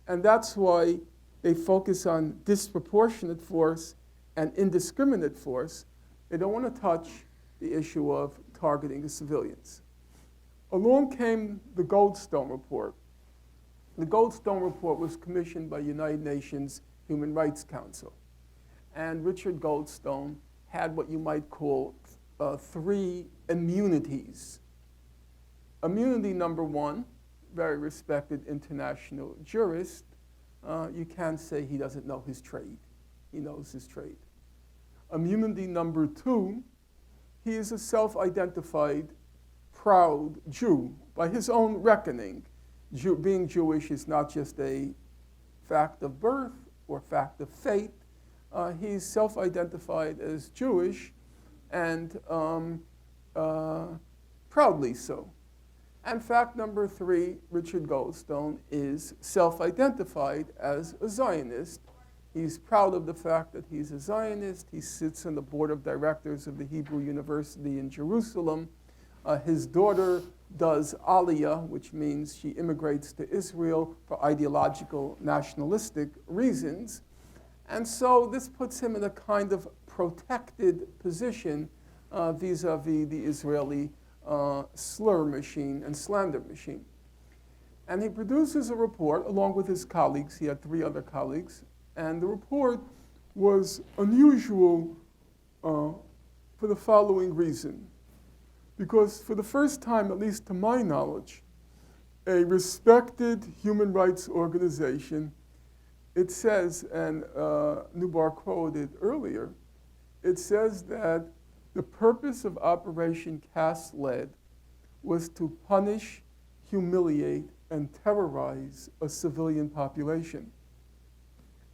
And that's why they focus on disproportionate force and indiscriminate force. They don't want to touch the issue of targeting the civilians. Along came the Goldstone Report. The Goldstone Report was commissioned by United Nations Human Rights Council. And Richard Goldstone had what you might call 3 immunities. Immunity number 1, very respected international jurist. You can't say he doesn't know his trade. He knows his trade. Immunity number 2, he is a self-identified proud Jew. By his own reckoning, being Jewish is not just a fact of birth or fact of fate. He's self-identified as Jewish, and proudly so. And fact number 3, Richard Goldstone is self-identified as a Zionist. He's proud of the fact that he's a Zionist. He sits on the board of directors of the Hebrew University in Jerusalem. His daughter does Aliyah, which means she immigrates to Israel for ideological, nationalistic reasons. And so this puts him in a kind of protected position vis-a-vis the Israeli slur machine and slander machine. And he produces a report along with his colleagues. He had 3 other colleagues. And the report was unusual for the following reason. Because for the first time, at least to my knowledge, a respected human rights organization, it says, and Nubar quoted earlier, it says that the purpose of Operation Cast Lead was to punish, humiliate, and terrorize a civilian population.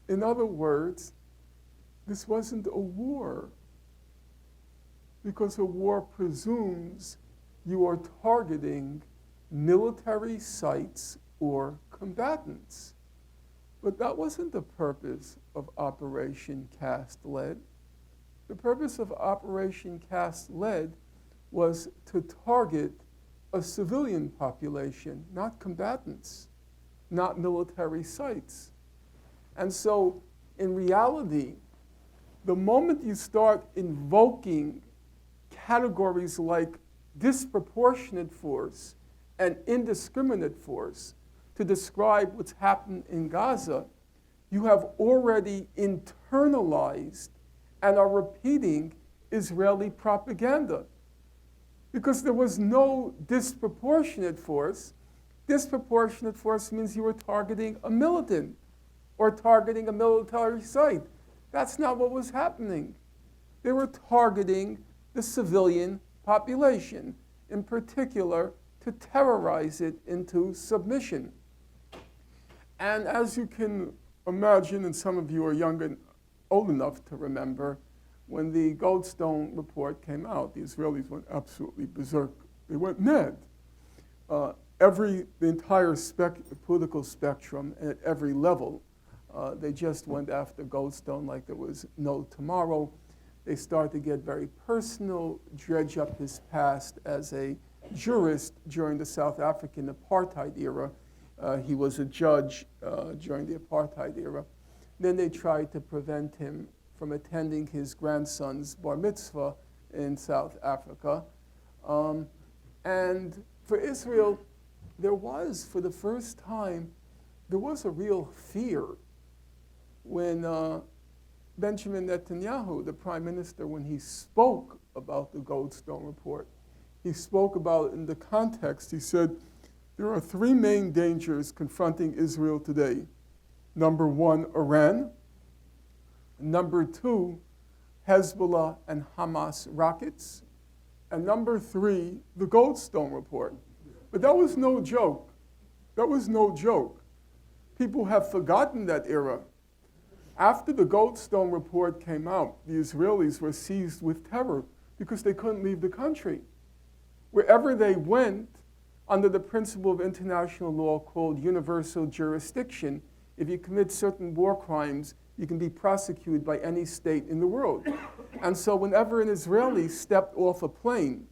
In other words, this wasn't a war, because a war presumes you are targeting military sites or combatants. But that wasn't the purpose of Operation Cast Lead. The purpose of Operation Cast Lead was to target a civilian population, not combatants, not military sites. And so, in reality, the moment you start invoking categories like disproportionate force and indiscriminate force to describe what's happened in Gaza, you have already internalized and are repeating Israeli propaganda. Because there was no disproportionate force. Disproportionate force means you were targeting a militant or targeting a military site. That's not what was happening. They were targeting the civilian population, in particular to terrorize it into submission. And as you can imagine, and some of you are young and old enough to remember, when the Goldstone report came out, the Israelis went absolutely berserk. They went mad. The entire political spectrum at every level, they just went after Goldstone like there was no tomorrow. They started to get very personal, dredge up his past as a jurist during the South African apartheid era. He was a judge during the apartheid era. Then they tried to prevent him from attending his grandson's bar mitzvah in South Africa. And for Israel, there was, for the first time, there was a real fear when Benjamin Netanyahu, the prime minister, when he spoke about the Goldstone report, he spoke about it in the context. He said, there are three main dangers confronting Israel today. Number one, Iran. Number two, Hezbollah and Hamas rockets. And number three, the Goldstone report. But that was no joke. That was no joke. People have forgotten that era. After the Goldstone report came out, the Israelis were seized with terror because they couldn't leave the country. Wherever they went, under the principle of international law called universal jurisdiction, if you commit certain war crimes, you can be prosecuted by any state in the world. And so whenever an Israeli stepped off a plane,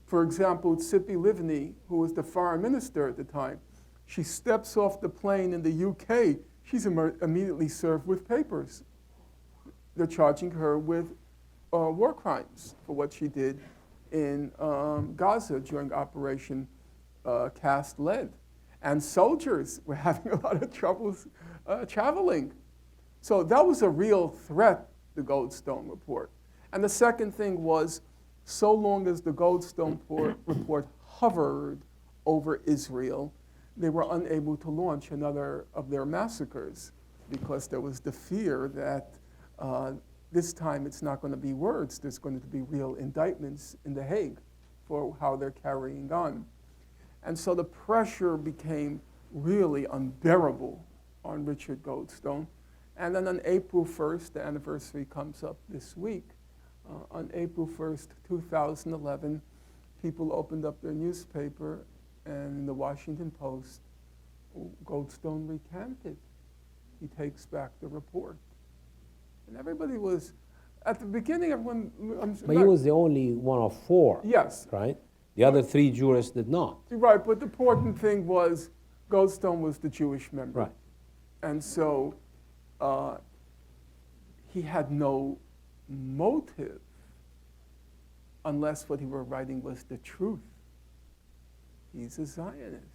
for example, Tzipi Livni, who was the foreign minister at the time, she steps off the plane in the UK, she's immediately served with papers. They're charging her with war crimes for what she did in Gaza during Operation Cast Lead. And soldiers were having a lot of troubles traveling. So that was a real threat, the Goldstone report. And the second thing was, so long as the Goldstone report hovered over Israel, they were unable to launch another of their massacres because there was the fear that this time it's not going to be words, there's going to be real indictments in The Hague for how they're carrying on. And so the pressure became really unbearable on Richard Goldstone. And then on April 1st, the anniversary comes up this week, on April 1st, 2011, people opened up their newspaper, and in the Washington Post, Goldstone recanted. He takes back the report. And everybody was, at the beginning, everyone... But he was the only one of four. Yes. Right? The other three jurists did not. Right, but the important thing was Goldstone was the Jewish member. Right. And so he had no motive unless what he were writing was the truth. He's a Zionist.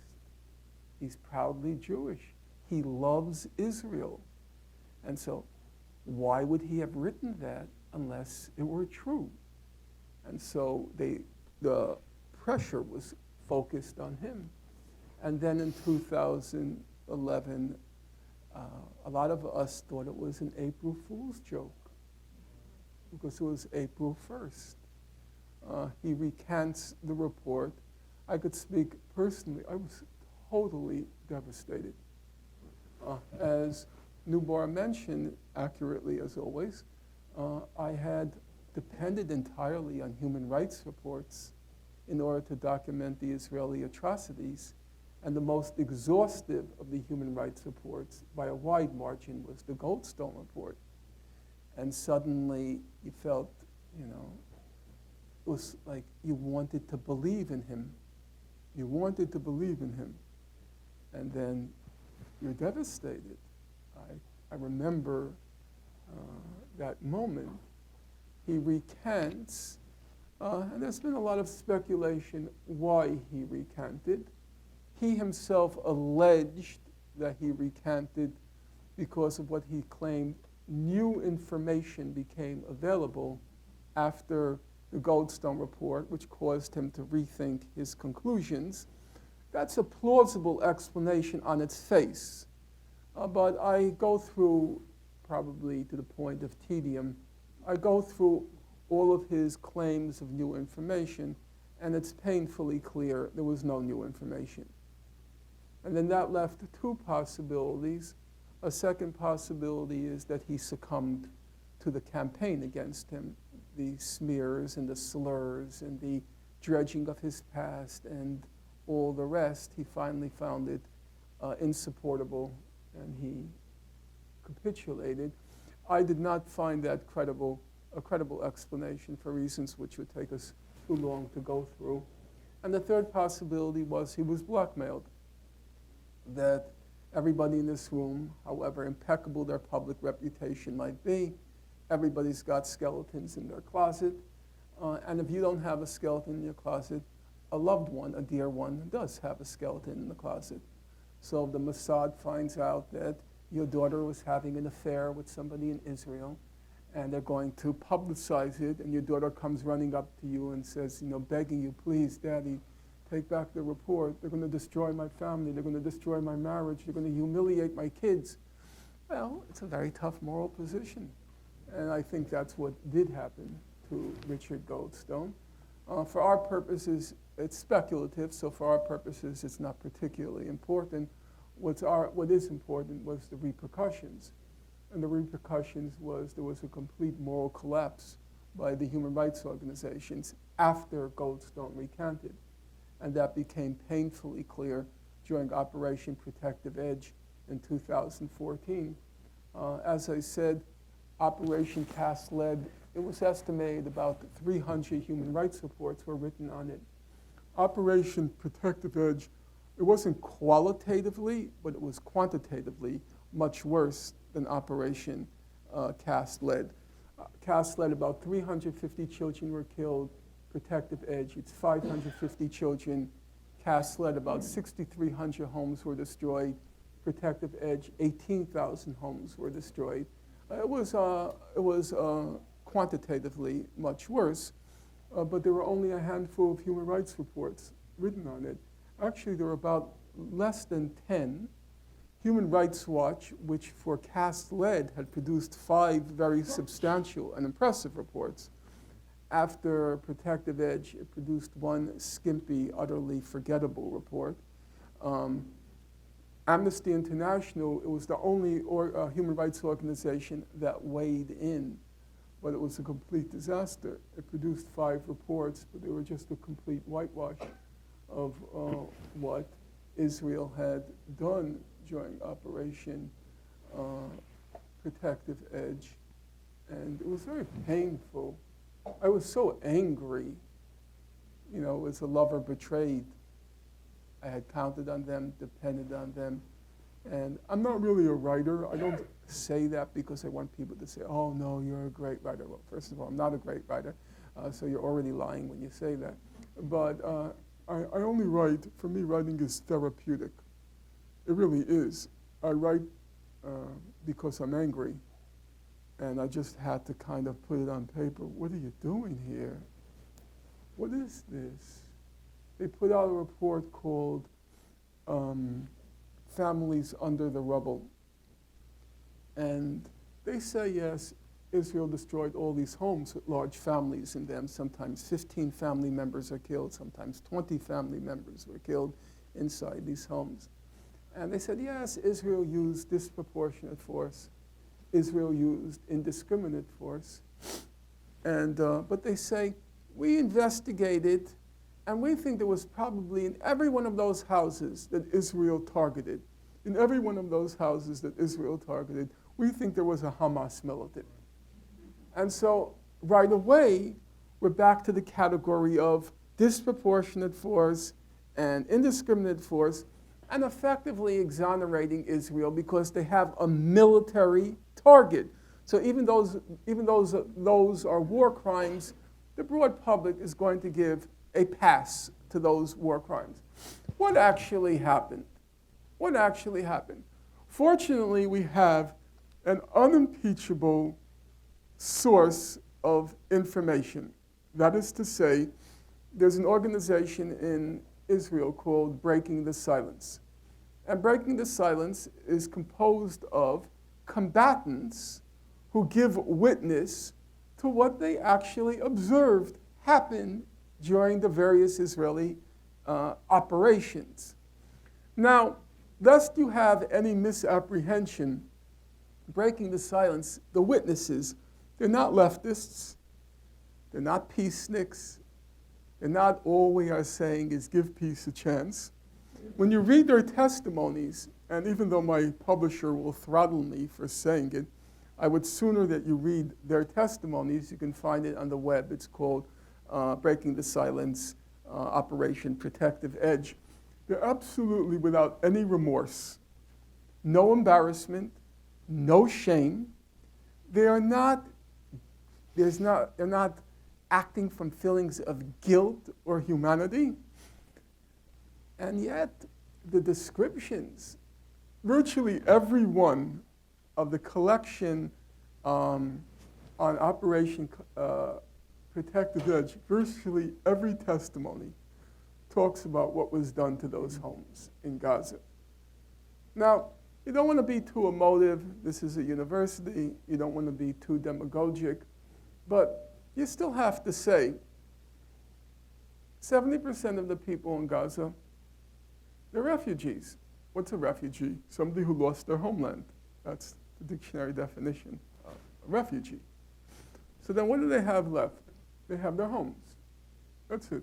He's proudly Jewish. He loves Israel. And so why would he have written that unless it were true? And so the pressure was focused on him. And then in 2011, a lot of us thought it was an April Fool's joke because it was April 1st. He recants the report. I could speak personally. I was totally devastated. As Nubar mentioned accurately, as always, I had depended entirely on human rights reports in order to document the Israeli atrocities. And the most exhaustive of the human rights reports, by a wide margin, was the Goldstone report. And suddenly you felt, it was like you wanted to believe in him. You wanted to believe in him. And then you're devastated. I remember that moment. He recants, and there's been a lot of speculation why he recanted. He himself alleged that he recanted because of what he claimed new information became available after the Goldstone report, which caused him to rethink his conclusions. That's a plausible explanation on its face. But I go through, probably to the point of tedium, I go through all of his claims of new information, and it's painfully clear there was no new information. And then that left two possibilities. A second possibility is that he succumbed to the campaign against him, the smears and the slurs and the dredging of his past and all the rest. He finally found it insupportable, and he capitulated. I did not find that a credible explanation for reasons which would take us too long to go through. And the third possibility was he was blackmailed, that everybody in this room, however impeccable their public reputation might be, everybody's got skeletons in their closet. And if you don't have a skeleton in your closet, a loved one, a dear one, does have a skeleton in the closet. So if the Mossad finds out that your daughter was having an affair with somebody in Israel, and they're going to publicize it, and your daughter comes running up to you and says, begging you, please, Daddy, take back the report. They're going to destroy my family. They're going to destroy my marriage. They're going to humiliate my kids. Well, it's a very tough moral position. And I think that's what did happen to Richard Goldstone. For our purposes, it's speculative, so for our purposes, it's not particularly important. What is important was the repercussions. And the repercussions was there was a complete moral collapse by the human rights organizations after Goldstone recanted. And that became painfully clear during Operation Protective Edge in 2014. As I said, Operation Cast Lead, it was estimated about 300 human rights reports were written on it. Operation Protective Edge, it wasn't qualitatively, but it was quantitatively much worse than Operation Cast Lead. Cast Lead, about 350 children were killed. Protective Edge, it's 550 children. Cast Lead, about 6,300 homes were destroyed. Protective Edge, 18,000 homes were destroyed. It was quantitatively much worse, but there were only a handful of human rights reports written on it. Actually, there were about less than 10. Human Rights Watch, which for Cast Lead had produced 5 very substantial and impressive reports. After Protective Edge, it produced one skimpy, utterly forgettable report. Amnesty International, it was the only human rights organization that weighed in, but it was a complete disaster. It produced 5 reports, but they were just a complete whitewash of what Israel had done during Operation Protective Edge. And it was very painful. I was so angry, as a lover betrayed. I had counted on them, depended on them. And I'm not really a writer. I don't say that because I want people to say, oh, no, you're a great writer. Well, first of all, I'm not a great writer, so you're already lying when you say that. But I only write, for me, writing is therapeutic. It really is. I write because I'm angry, and I just had to kind of put it on paper. What are you doing here? What is this? They put out a report called Families Under the Rubble. And they say, yes, Israel destroyed all these homes with large families in them. Sometimes 15 family members are killed. Sometimes 20 family members were killed inside these homes. And they said, yes, Israel used disproportionate force. Israel used indiscriminate force. And but they say, we investigated, and we think there was probably in every one of those houses that Israel targeted, we think there was a Hamas militant. And so right away, we're back to the category of disproportionate force and indiscriminate force, and effectively exonerating Israel because they have a military target. So even those are war crimes, the broad public is going to give a pass to those war crimes. What actually happened? Fortunately, we have an unimpeachable source of information. That is to say, there's an organization in Israel called Breaking the Silence. And Breaking the Silence is composed of combatants who give witness to what they actually observed happen during the various Israeli operations. Now, lest you have any misapprehension, breaking the silence, the witnesses, they're not leftists, they're not peaceniks, they're not all we are saying is give peace a chance. When you read their testimonies, and even though my publisher will throttle me for saying it, I would sooner that you read their testimonies. You can find it on the web. It's called Breaking the Silence, Operation Protective Edge. They're absolutely without any remorse, no embarrassment, no shame. They're not acting from feelings of guilt or humanity. And yet, the descriptions, virtually every one of the collection on Operation Protective Edge, virtually every testimony talks about what was done to those homes in Gaza. Now, you don't want to be too emotive. This is a university. You don't want to be too demagogic. But you still have to say 70% of the people in Gaza, they're refugees. What's a refugee? Somebody who lost their homeland. That's the dictionary definition of a refugee. So then what do they have left? They have their homes. That's it.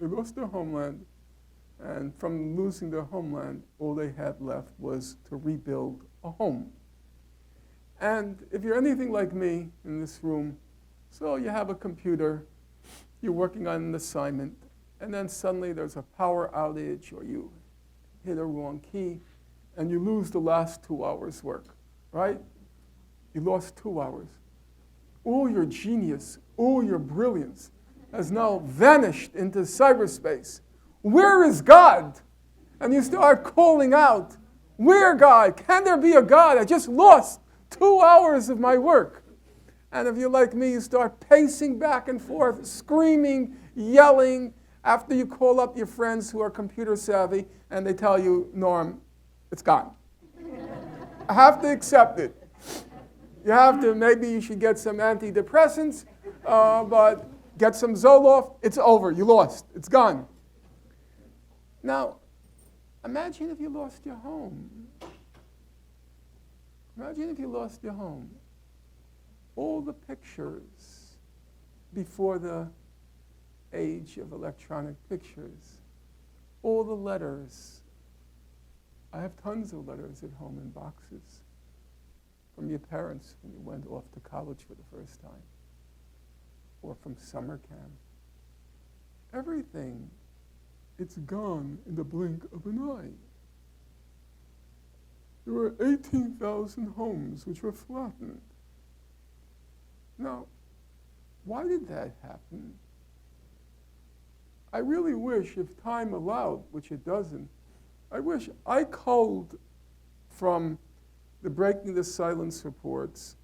They lost their homeland, and from losing their homeland, all they had left was to rebuild a home. And if you're anything like me in this room, so you have a computer, you're working on an assignment, and then suddenly there's a power outage, or you hit a wrong key, and you lose the last 2 hours' work, right? You lost 2 hours. All your genius, all your brilliance has now vanished into cyberspace. Where is God? And you start calling out, where God? Can there be a God? I just lost 2 hours of my work. And if you're like me, you start pacing back and forth, screaming, yelling, after you call up your friends who are computer savvy, and they tell you, Norm, it's gone. I have to accept it. You have to, maybe you should get some antidepressants, but get some Zoloft, it's over, you lost, it's gone. Now, imagine if you lost your home. Imagine if you lost your home. All the pictures before the age of electronic pictures, all the letters. I have tons of letters at home in boxes from your parents when you went off to college for the first time, or from summer camp. Everything, it's gone in the blink of an eye. There were 18,000 homes which were flattened. Now, why did that happen? I really wish, if time allowed, which it doesn't, I wish I culled from the Breaking the Silence reports,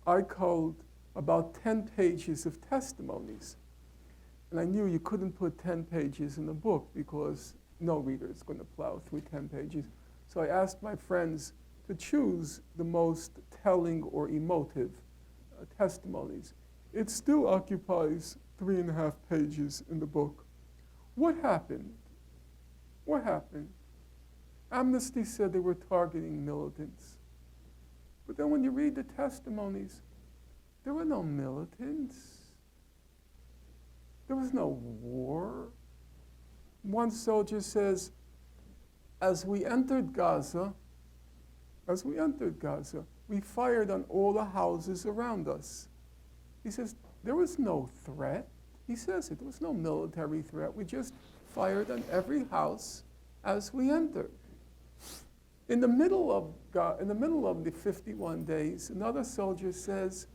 I culled about 10 pages of testimonies. And I knew you couldn't put 10 pages in a book because no reader is going to plow through 10 pages. So I asked my friends to choose the most telling or emotive testimonies. It still occupies 3.5 pages in the book. What happened? What happened? Amnesty said they were targeting militants. But then when you read the testimonies, there were no militants. There was no war. One soldier says, as we entered Gaza, we fired on all the houses around us. He says, there was no threat. He says it, there was no military threat. We just fired on every house as we entered. In the middle of the 51 days, another soldier says,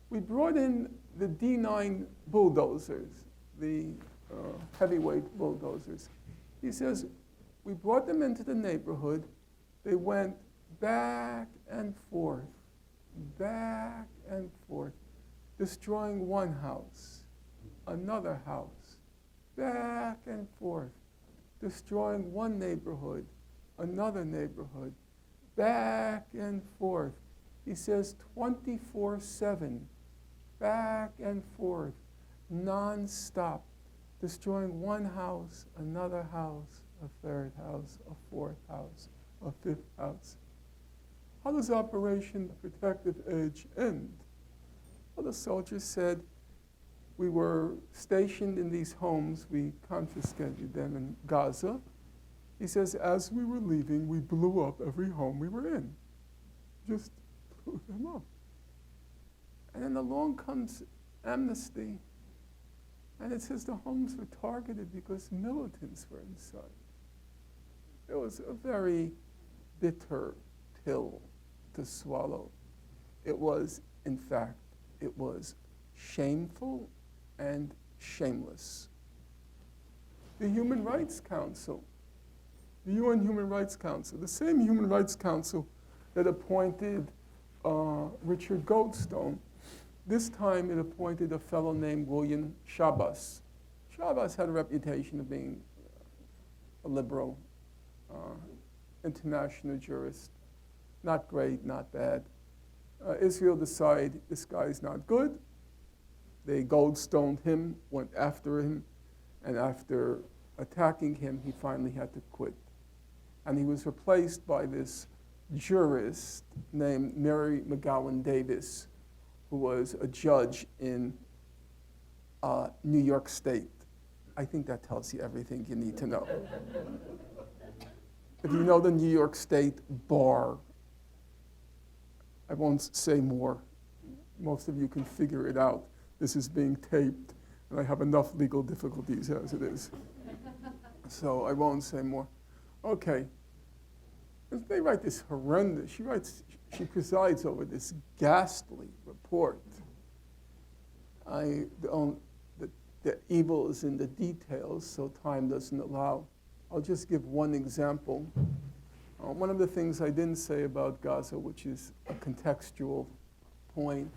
we brought in the D9 bulldozers, the heavyweight bulldozers. He says, we brought them into the neighborhood. They went back and forth, destroying one house, another house, back and forth, destroying one neighborhood, another neighborhood, back and forth. He says 24/7, back and forth, non-stop, destroying one house, another house, a third house, a fourth house, a fifth house. How does Operation Protective Edge end? Well, the soldiers said, we were stationed in these homes, we confiscated them in Gaza. He says, as we were leaving, we blew up every home we were in. Just blew them up. And then along comes amnesty, and it says the homes were targeted because militants were inside. It was a very bitter pill to swallow. It was, in fact, it was shameful and shameless. The Human Rights Council, the UN Human Rights Council, the same Human Rights Council that appointed Richard Goldstone, this time it appointed a fellow named William Shabbos. Shabbos had a reputation of being a liberal, international jurist. Not great, not bad. Israel decided this guy's not good. They Goldstoned him, went after him, and after attacking him, he finally had to quit. And he was replaced by this jurist named Mary McGowan Davis, who was a judge in New York State. I think that tells you everything you need to know. If you know the New York State bar, I won't say more. Most of you can figure it out. This is being taped, and I have enough legal difficulties as it is. So I won't say more. Okay. They write this horrendous, she presides over this ghastly report. The evil is in the details, so time doesn't allow. I'll just give one example. One of the things I didn't say about Gaza, which is a contextual point,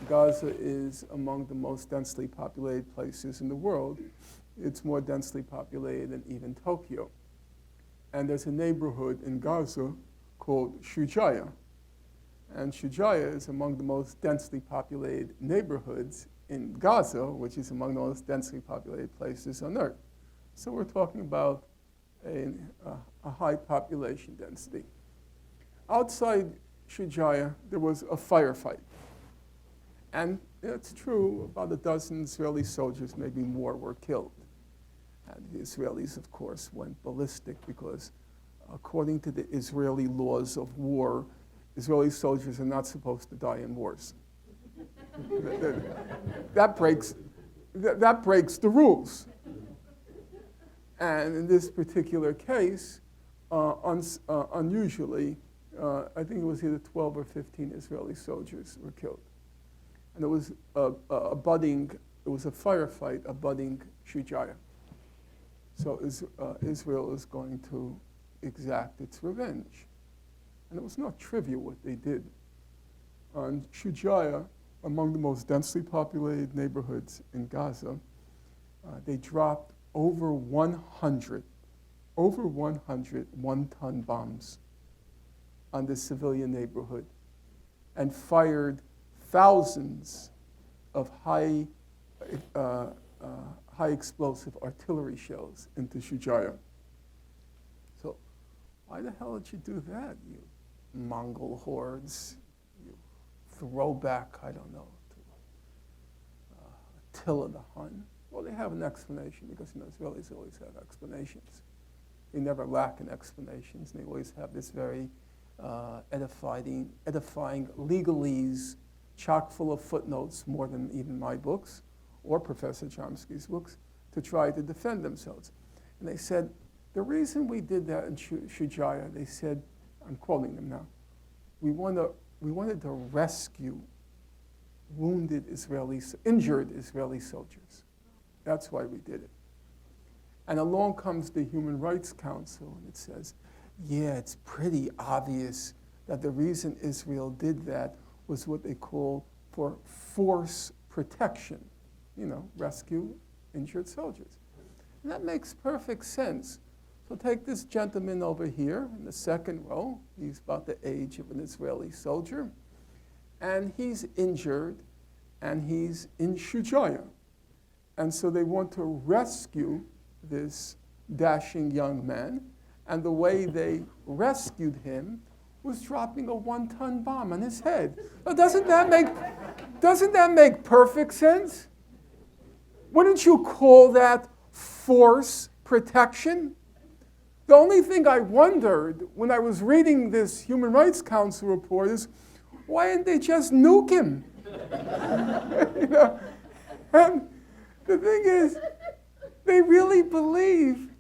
Gaza is among the most densely populated places in the world. It's more densely populated than even Tokyo. And there's a neighborhood in Gaza called Shujaya. And Shujaya is among the most densely populated neighborhoods in Gaza, which is among the most densely populated places on Earth. So we're talking about a high population density. Outside Shujaya, there was a firefight. And it's true, about a dozen Israeli soldiers, maybe more, were killed. And the Israelis, of course, went ballistic because according to the Israeli laws of war, Israeli soldiers are not supposed to die in wars. that breaks the rules. And in this particular case, unusually, I think it was either 12 or 15 Israeli soldiers were killed. And it was a firefight abutting Shujaya. So Israel is going to exact its revenge. And it was not trivial what they did. On Shujaya, among the most densely populated neighborhoods in Gaza, they dropped over 100 one-ton bombs on the civilian neighborhood and fired thousands of high explosive artillery shells into Shujaya. So why the hell did you do that, you Mongol hordes? You throwback, I don't know, to Attila the Hun? Well, they have an explanation because Israelis always have explanations. They never lack in explanations. They always have this very edifying legalese, chock full of footnotes, more than even my books or Professor Chomsky's books, to try to defend themselves. And they said, the reason we did that in Shujaya, they said, I'm quoting them now, we wanted to rescue injured Israeli soldiers. That's why we did it. And along comes the Human Rights Council, and it says, yeah, it's pretty obvious that the reason Israel did that was what they call for force protection, rescue injured soldiers. And that makes perfect sense. So take this gentleman over here in the second row. He's about the age of an Israeli soldier. And he's injured, and he's in Shujaya. And so they want to rescue this dashing young man. And the way they rescued him was dropping a 1-ton bomb on his head. Now, doesn't that make perfect sense? Wouldn't you call that force protection? The only thing I wondered when I was reading this Human Rights Council report is, why didn't they just nuke him? You know? And the thing is, they really believe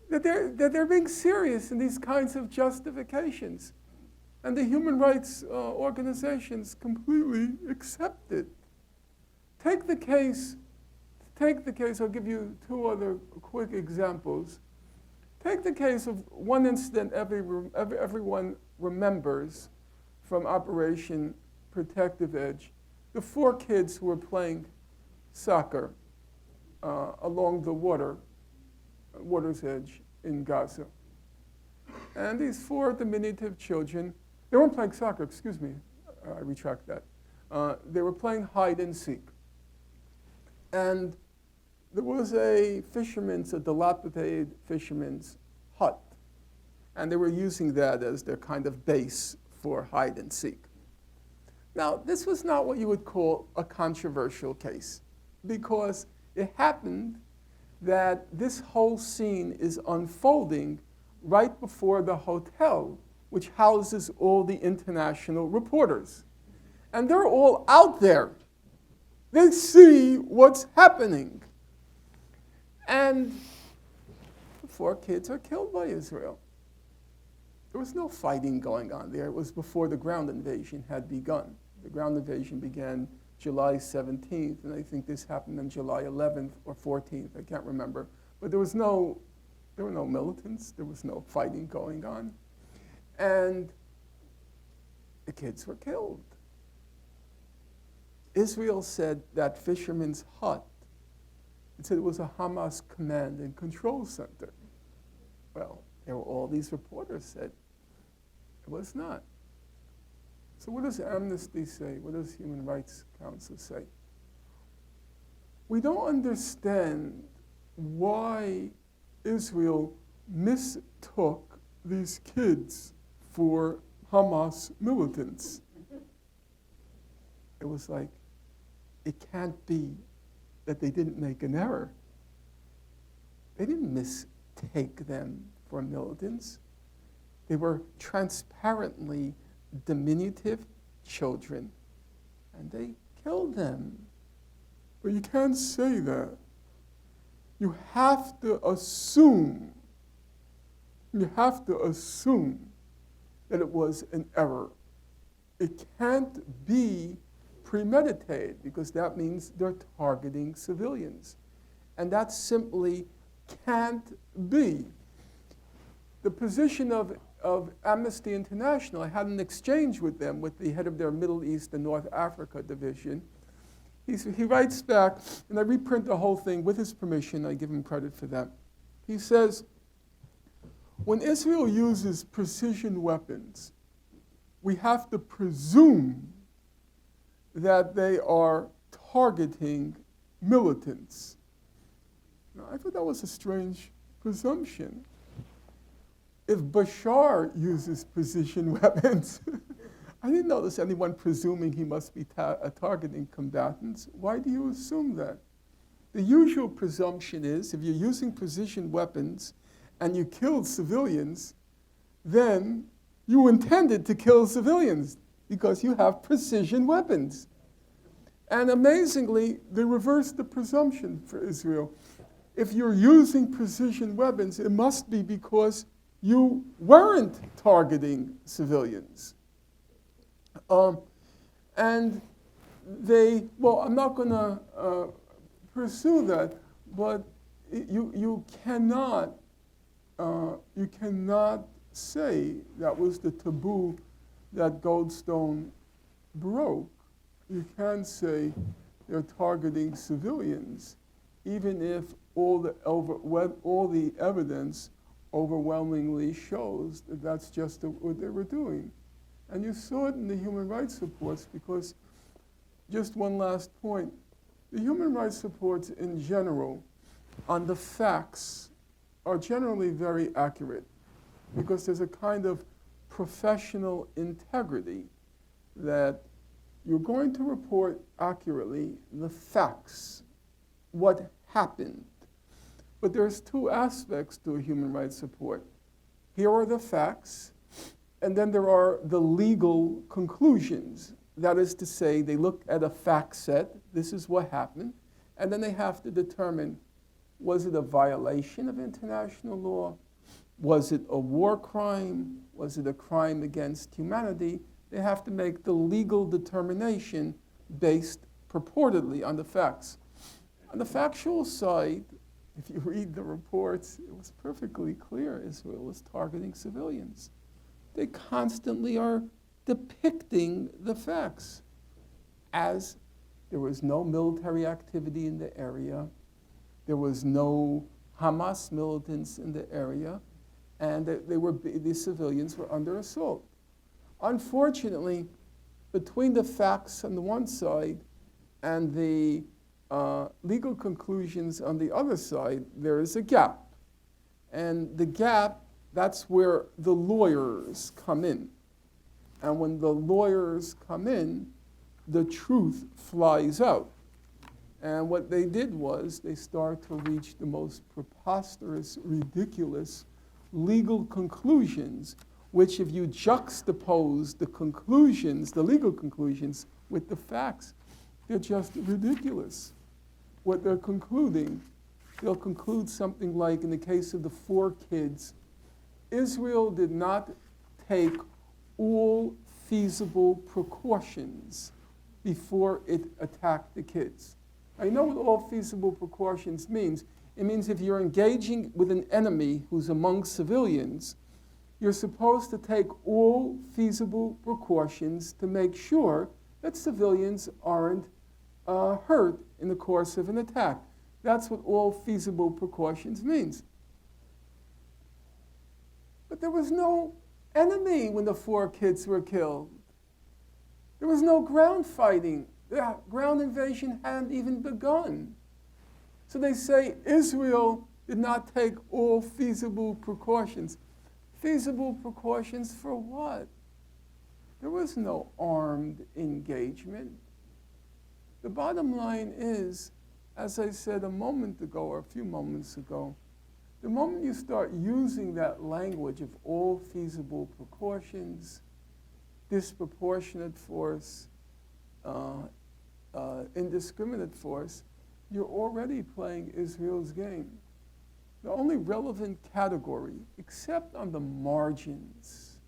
that they're being serious in these kinds of justifications. And the human rights organizations completely accept it. Take the case, I'll give you 2 other quick examples. Take the case of one incident everyone remembers from Operation Protective Edge. The 4 kids who were playing soccer along the water's edge in Gaza. And these 4 diminutive children, they weren't playing soccer, excuse me, I retract that. They were playing hide and seek. And there was a dilapidated fisherman's hut. And they were using that as their kind of base for hide and seek. Now, this was not what you would call a controversial case, because it happened that this whole scene is unfolding right before the hotel, which houses all the international reporters. And they're all out there. They see what's happening. And the 4 kids are killed by Israel. There was no fighting going on there. It was before the ground invasion had begun. The ground invasion began July 17th, and I think this happened on July 11th or 14th, I can't remember. But there were no militants, there was no fighting going on. And the kids were killed. Israel said that fisherman's hut, it said it was a Hamas command and control center. Well, there were all these reporters said it was not. So what does Amnesty say? What does Human Rights Council say? We don't understand why Israel mistook these kids for Hamas militants. It was like, it can't be that they didn't make an error. They didn't mistake them for militants. They were transparently diminutive children, and they killed them. But you can't say that. You have to assume that it was an error. It can't be premeditated, because that means they're targeting civilians. And that simply can't be. The position of Amnesty International, I had an exchange with them, with the head of their Middle East and North Africa division. He writes back, and I reprint the whole thing with his permission, I give him credit for that. He says, when Israel uses precision weapons, we have to presume that they are targeting militants. Now, I thought that was a strange presumption. If Bashar uses precision weapons, I didn't notice anyone presuming he must be targeting combatants. Why do you assume that? The usual presumption is if you're using precision weapons and you killed civilians, then you intended to kill civilians because you have precision weapons. And amazingly, they reversed the presumption for Israel. If you're using precision weapons, it must be because you weren't targeting civilians. And I'm not going to pursue that, but you cannot say that was the taboo that Goldstone broke. You can't say they're targeting civilians, even if all the evidence overwhelmingly shows that that's just what they were doing. And you saw it in the human rights reports, because just one last point, The human rights reports in general on the facts are generally very accurate because there's a kind of professional integrity that you're going to report accurately the facts, what happened. But there's two aspects to a human rights report. Here are the facts, and then there are the legal conclusions. That is to say, they look at a fact set, this is what happened, and then they have to determine, was it a violation of international law? Was it a war crime? Was it a crime against humanity? They have to make the legal determination based purportedly on the facts. On the factual side, if you read the reports, it was perfectly clear Israel was targeting civilians. They constantly are depicting the facts as there was no military activity in the area, there was no Hamas militants in the area, and the civilians were under assault. Unfortunately, between the facts on the one side and the legal conclusions on the other side, there is a gap. And the gap, that's where the lawyers come in. And when the lawyers come in, the truth flies out. And what they did was they start to reach the most preposterous, ridiculous legal conclusions, which if you juxtapose the conclusions, the legal conclusions, with the facts, they're just ridiculous. What they're concluding, they'll conclude something like, in the case of the 4 kids, Israel did not take all feasible precautions before it attacked the kids. I know what all feasible precautions means. It means if you're engaging with an enemy who's among civilians, you're supposed to take all feasible precautions to make sure that civilians aren't hurt in the course of an attack. That's what all feasible precautions means. But there was no enemy when the 4 kids were killed. There was no ground fighting. The ground invasion hadn't even begun. So they say Israel did not take all feasible precautions. Feasible precautions for what? There was no armed engagement. The bottom line is, as I said a moment ago, or a few moments ago, the moment you start using that language of all feasible precautions, disproportionate force, indiscriminate force, you're already playing Israel's game. The only relevant category, except on the margins,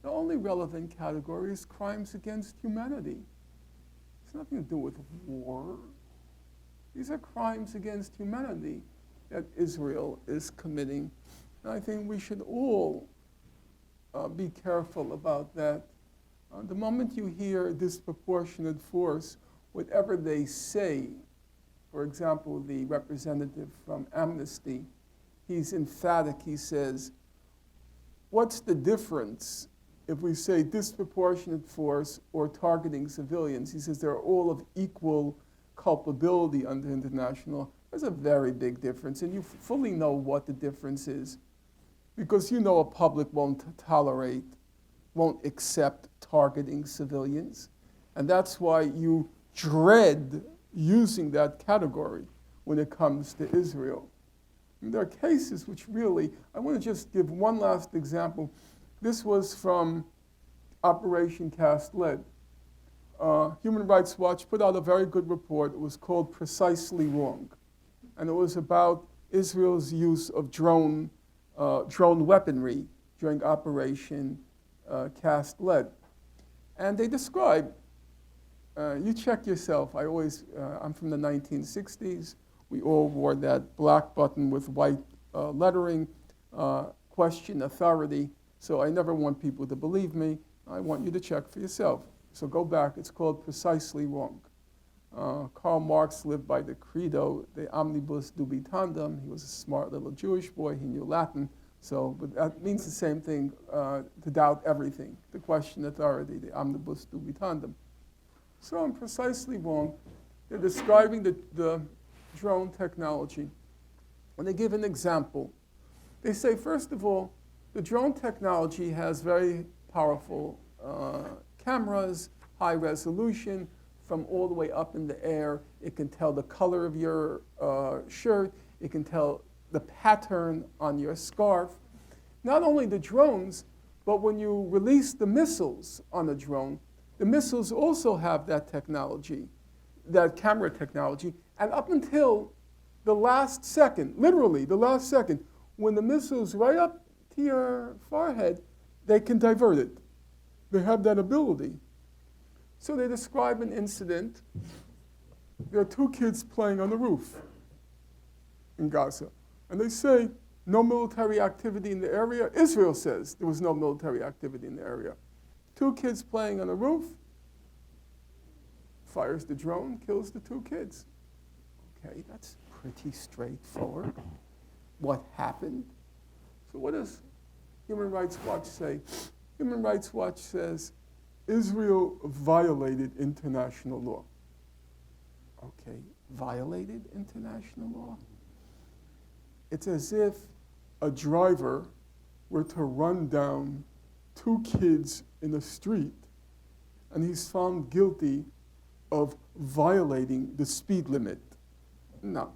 the only relevant category is crimes against humanity. It's nothing to do with war. These are crimes against humanity that Israel is committing. And I think we should all be careful about that. The moment you hear disproportionate force, whatever they say, for example, the representative from Amnesty, he's emphatic. He says, what's the difference if we say disproportionate force or targeting civilians? He says they're all of equal culpability under international. There's a very big difference, and you fully know what the difference is, because you know a public won't tolerate, won't accept targeting civilians, and that's why you dread using that category when it comes to Israel. And there are cases which really, I want to just give one last example. This was from Operation Cast Lead. Human Rights Watch put out a very good report. It was called Precisely Wrong. And it was about Israel's use of drone weaponry during Operation Cast Lead. And they describe, you check yourself, I'm from the 1960s. We all wore that black button with white lettering, question authority. So I never want people to believe me. I want you to check for yourself. So go back, it's called Precisely Wrong. Karl Marx lived by the credo, de omnibus dubitandum. He was a smart little Jewish boy, he knew Latin. But that means the same thing, to doubt everything, to question authority, the omnibus dubitandum. So I'm Precisely Wrong. They're describing the drone technology. When they give an example, they say, first of all, the drone technology has very powerful cameras, high resolution, from all the way up in the air. It can tell the color of your shirt. It can tell the pattern on your scarf. Not only the drones, but when you release the missiles on a drone, the missiles also have that technology, that camera technology. And up until the last second, literally the last second, when the missile's right up to your forehead, they can divert it. They have that ability. So they describe an incident. There are two kids playing on the roof in Gaza. And they say no military activity in the area. Israel says there was no military activity in the area. Two kids playing on the roof, fires the drone, kills the two kids. Okay, that's pretty straightforward. What happened? So what does Human Rights Watch say? Human Rights Watch says Israel violated international law. Okay, violated international law? It's as if a driver were to run down two kids in the street and he's found guilty of violating the speed limit. No,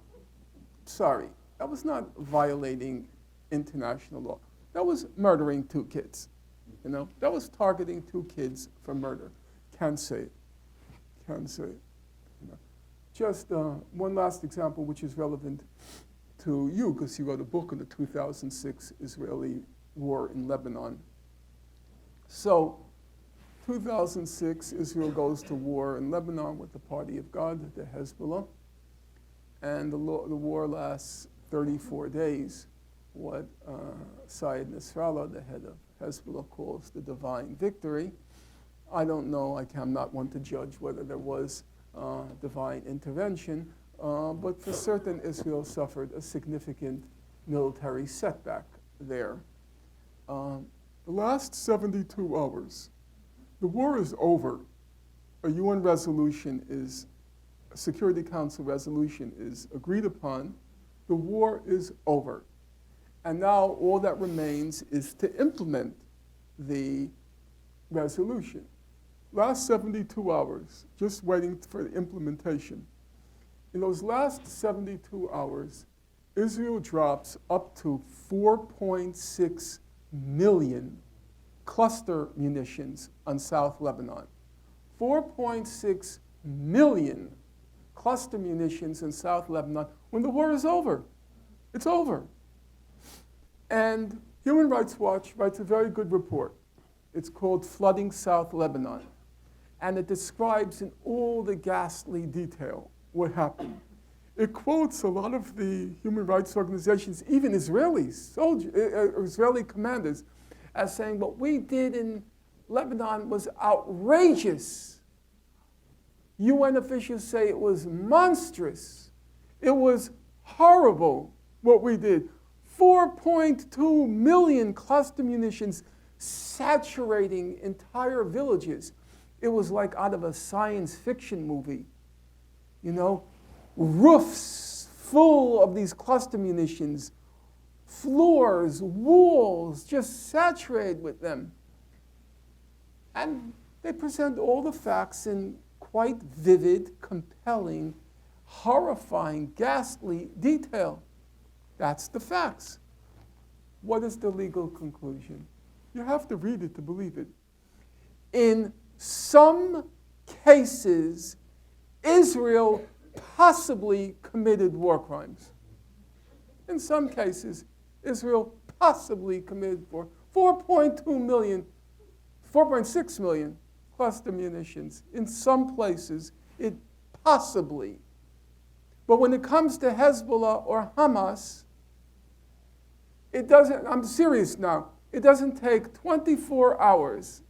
sorry, that was not violating international law. That was murdering two kids. You know, that was targeting two kids for murder. Can't say it. Can't say it. You know. Just one last example, which is relevant to you, because you wrote a book on the 2006 Israeli war in Lebanon. So, 2006, Israel goes to war in Lebanon with the Party of God, the Hezbollah, and the war lasts 34 days. What Syed Nasrallah, the head of Hezbollah, calls the divine victory. I don't know, I'm not one to judge whether there was divine intervention, but for certain Israel suffered a significant military setback there. The last 72 hours, the war is over. A UN resolution is, a Security Council resolution is agreed upon. The war is over. And now all that remains is to implement the resolution. Last 72 hours, just waiting for the implementation. In those last 72 hours, Israel drops up to 4.6 million cluster munitions on South Lebanon. 4.6 million cluster munitions in South Lebanon when the war is over. It's over. And Human Rights Watch writes a very good report. It's called Flooding South Lebanon. And it describes in all the ghastly detail what happened. It quotes a lot of the human rights organizations, even Israeli commanders, as saying what we did in Lebanon was outrageous. UN officials say it was monstrous. It was horrible what we did. 4.2 million cluster munitions saturating entire villages. It was like out of a science fiction movie. You know, roofs full of these cluster munitions, floors, walls, just saturated with them. And they present all the facts in quite vivid, compelling, horrifying, ghastly detail. That's the facts. What is the legal conclusion? You have to read it to believe it. In some cases, Israel possibly committed war crimes. In some cases, Israel possibly committed 4.2 million, 4.6 million cluster munitions. In some places, it possibly. But when it comes to Hezbollah or Hamas, it doesn't, I'm serious now, it doesn't take 24 hours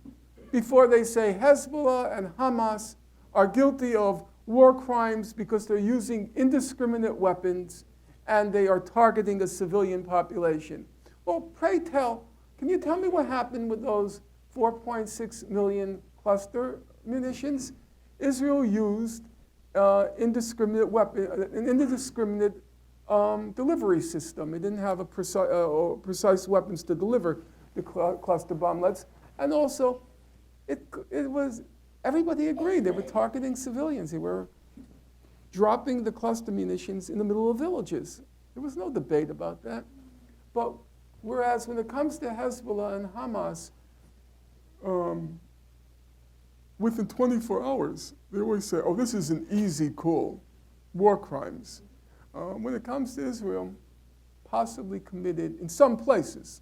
before they say Hezbollah and Hamas are guilty of war crimes because they're using indiscriminate weapons and they are targeting a civilian population. Well, pray tell, can you tell me what happened with those 4.6 million cluster munitions? Israel used indiscriminate weapon, an indiscriminate delivery system. It didn't have a precise weapons to deliver the cluster bomblets. And also, it was, everybody agreed. They were targeting civilians. They were dropping the cluster munitions in the middle of villages. There was no debate about that. But whereas when it comes to Hezbollah and Hamas, within 24 hours, they always say, oh, this is an easy call, war crimes. When it comes to Israel, possibly committed in some places.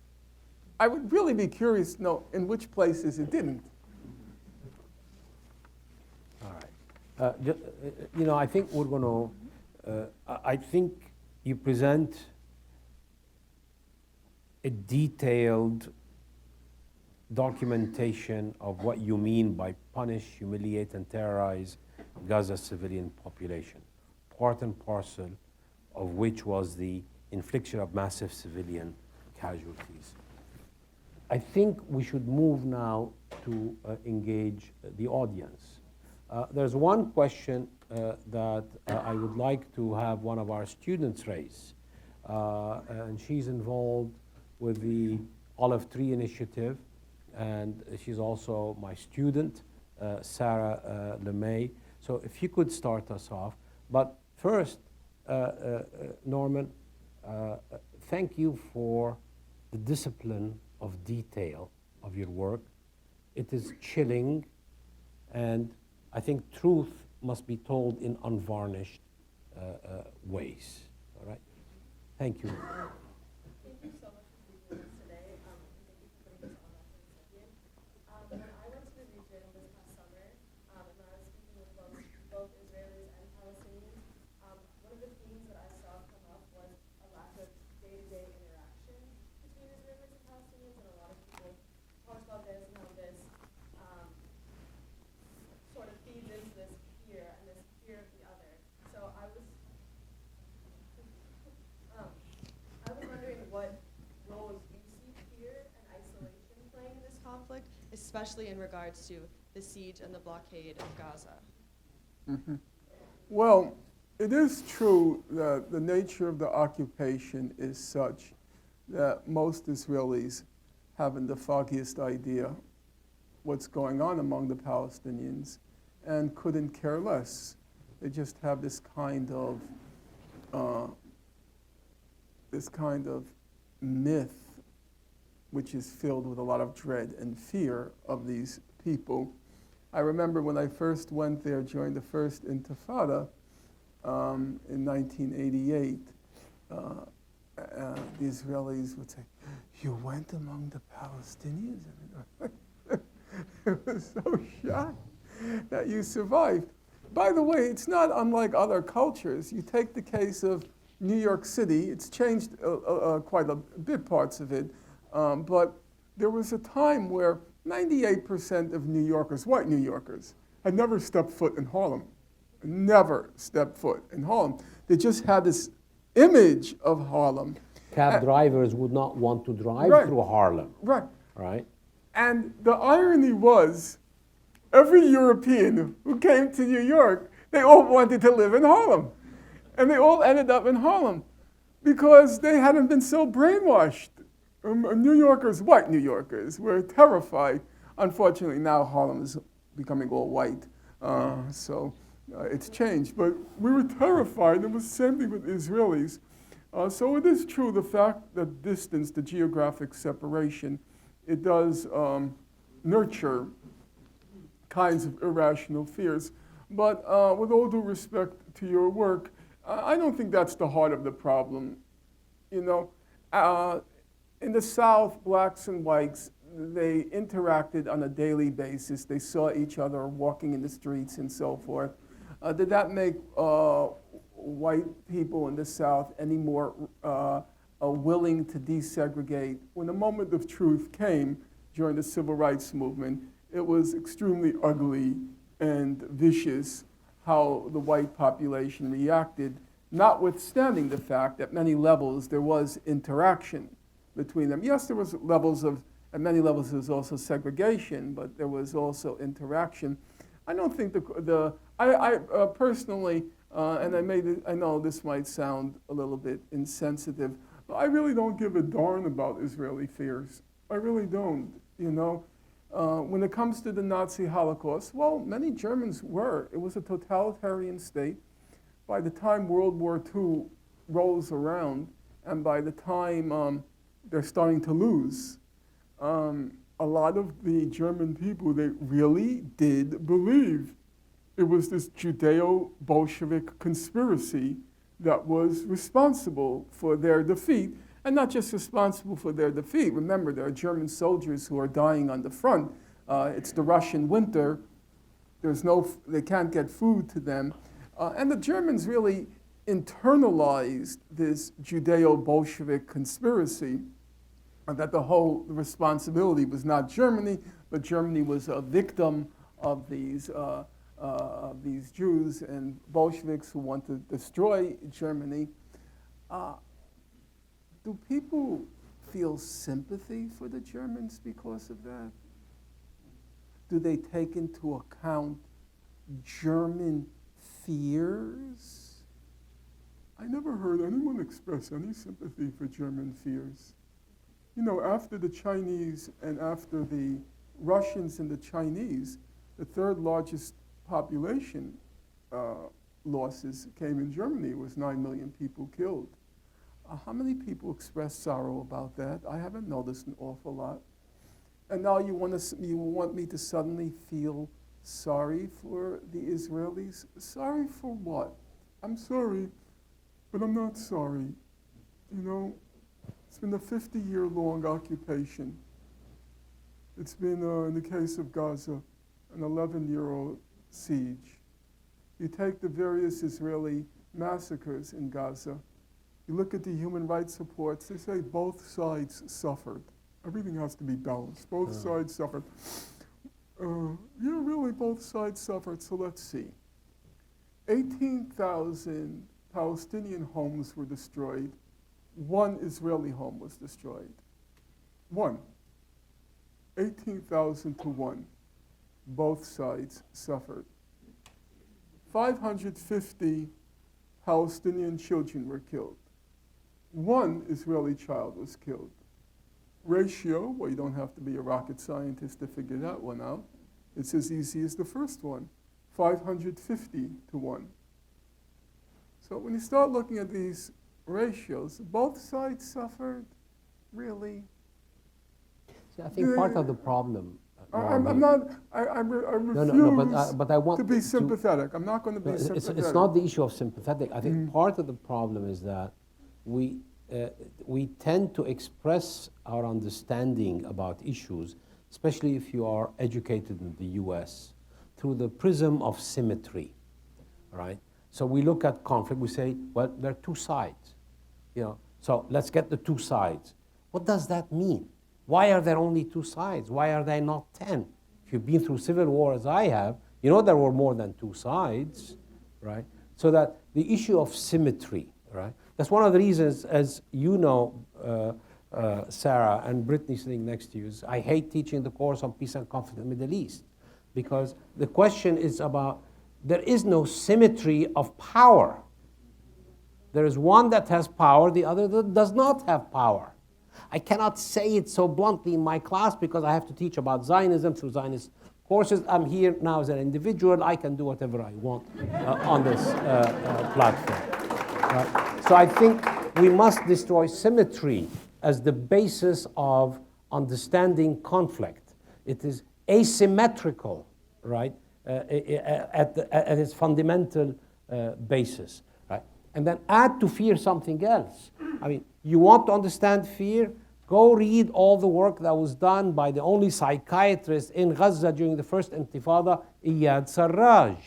I would really be curious to know in which places it didn't. All right. I think we're going to, I think you present a detailed documentation of what you mean by punish, humiliate, and terrorize Gaza's civilian population, part and parcel of which was the infliction of massive civilian casualties. I think we should move now to engage the audience. There's one question that I would like to have one of our students raise, and she's involved with the Olive Tree Initiative, and she's also my student, Sarah LeMay. So if you could start us off. But first, Norman, thank you for the discipline of detail of your work. It is chilling, and I think truth must be told in unvarnished ways. All right? Thank you. Thank you so much for speaking with us today. And thank you for putting this on us in a second. When I went to the region this past summer, and when I was speaking with both Israelis and Palestinians, one of the themes that I saw come up was a lack of day-to-day interaction between Israelis and Palestinians, and a lot of people talked about this and how this sort of feeds into this fear and this fear of the other. So I was wondering what roles you see fear and isolation playing in this conflict, especially in regards to the siege and the blockade of Gaza. Mm-hmm. Well, it is true that the nature of the occupation is such that most Israelis haven't the foggiest idea what's going on among the Palestinians and couldn't care less. They just have this kind of myth which is filled with a lot of dread and fear of these people. I remember when I first went there during the first Intifada in 1988, the Israelis would say, "You went among the Palestinians?" It was so shocked that you survived. By the way, it's not unlike other cultures. You take the case of New York City. It's changed quite a bit, parts of it. But there was a time where 98% of New Yorkers, white New Yorkers, had never stepped foot in Harlem. Never stepped foot in Harlem. They just had this image of Harlem. Cab drivers would not want to drive through Harlem. Right. Right. And the irony was, every European who came to New York, they all wanted to live in Harlem. And they all ended up in Harlem because they hadn't been so brainwashed. New Yorkers, white New Yorkers, were terrified. Unfortunately, now Harlem is becoming all white, so it's changed. But we were terrified. It was the same thing with Israelis. So it is true, the fact that distance, the geographic separation, it does nurture kinds of irrational fears. But with all due respect to your work, I don't think that's the heart of the problem. You know, in the South, blacks and whites, they interacted on a daily basis. They saw each other walking in the streets and so forth. Did that make white people in the South any more willing to desegregate? When the moment of truth came during the Civil Rights Movement, it was extremely ugly and vicious how the white population reacted, notwithstanding the fact that at many levels there was interaction between them. Yes, there was levels of, at many levels there was also segregation, but there was also interaction. I don't think I personally, and I know this might sound a little bit insensitive, but I really don't give a darn about Israeli fears. I really don't, you know. When it comes to the Nazi Holocaust, well, many Germans were. It was a totalitarian state. By the time World War II rolls around, and by the time they're starting to lose, a lot of the German people, they really did believe it was this Judeo-Bolshevik conspiracy that was responsible for their defeat, and not just responsible for their defeat. Remember, there are German soldiers who are dying on the front. It's the Russian winter. They can't get food to them. And the Germans really internalized this Judeo-Bolshevik conspiracy, that the whole responsibility was not Germany, but Germany was a victim of these Jews and Bolsheviks who want to destroy Germany. Do people feel sympathy for the Germans because of that? Do they take into account German fears? I never heard anyone express any sympathy for German fears. You know, after the Chinese and after the Russians and the Chinese, the third largest population losses came in Germany. It was 9 million people killed. How many people express sorrow about that? I haven't noticed an awful lot. And now you want me to suddenly feel sorry for the Israelis? Sorry for what? I'm sorry, but I'm not sorry. You know, it's been a 50-year-long occupation. It's been, in the case of Gaza, an 11-year-old siege. You take the various Israeli massacres in Gaza, you look at the human rights reports, they say both sides suffered. Everything has to be balanced. Both sides suffered. Yeah, really, both sides suffered. So let's see. 18,000 Palestinian homes were destroyed. 1 Israeli home was destroyed. 1. 18,000 to 1. Both sides suffered. 550 Palestinian children were killed. 1 Israeli child was killed. Ratio, well, you don't have to be a rocket scientist to figure that one out. It's as easy as the first one, 550 to 1. So when you start looking at these ratios, both sides suffered, really. See, I think part of the problem. I refuse but I want to be sympathetic. I'm not going to be sympathetic. It's not the issue of sympathetic. I think part of the problem is that we tend to express our understanding about issues, especially if you are educated in the US, through the prism of symmetry, right? So we look at conflict, we say, well, there are 2 sides, you know, so let's get the 2 sides. What does that mean? Why are there only 2 sides? Why are there not 10? If you've been through civil war as I have, you know there were more than 2 sides, right? So that the issue of symmetry, right? That's one of the reasons, as you know, Sarah and Brittany sitting next to you, is I hate teaching the course on peace and conflict in the Middle East, because the question is about, there is no symmetry of power. There is one that has power, the other that does not have power. I cannot say it so bluntly in my class because I have to teach about Zionism through Zionist courses. I'm here now as an individual. I can do whatever I want on this platform. Right? So I think we must destroy symmetry as the basis of understanding conflict. It is asymmetrical, right, at its fundamental basis. Right? And then add to fear something else. I mean, you want to understand fear? Go read all the work that was done by the only psychiatrist in Gaza during the first Intifada, Iyad Sarraj,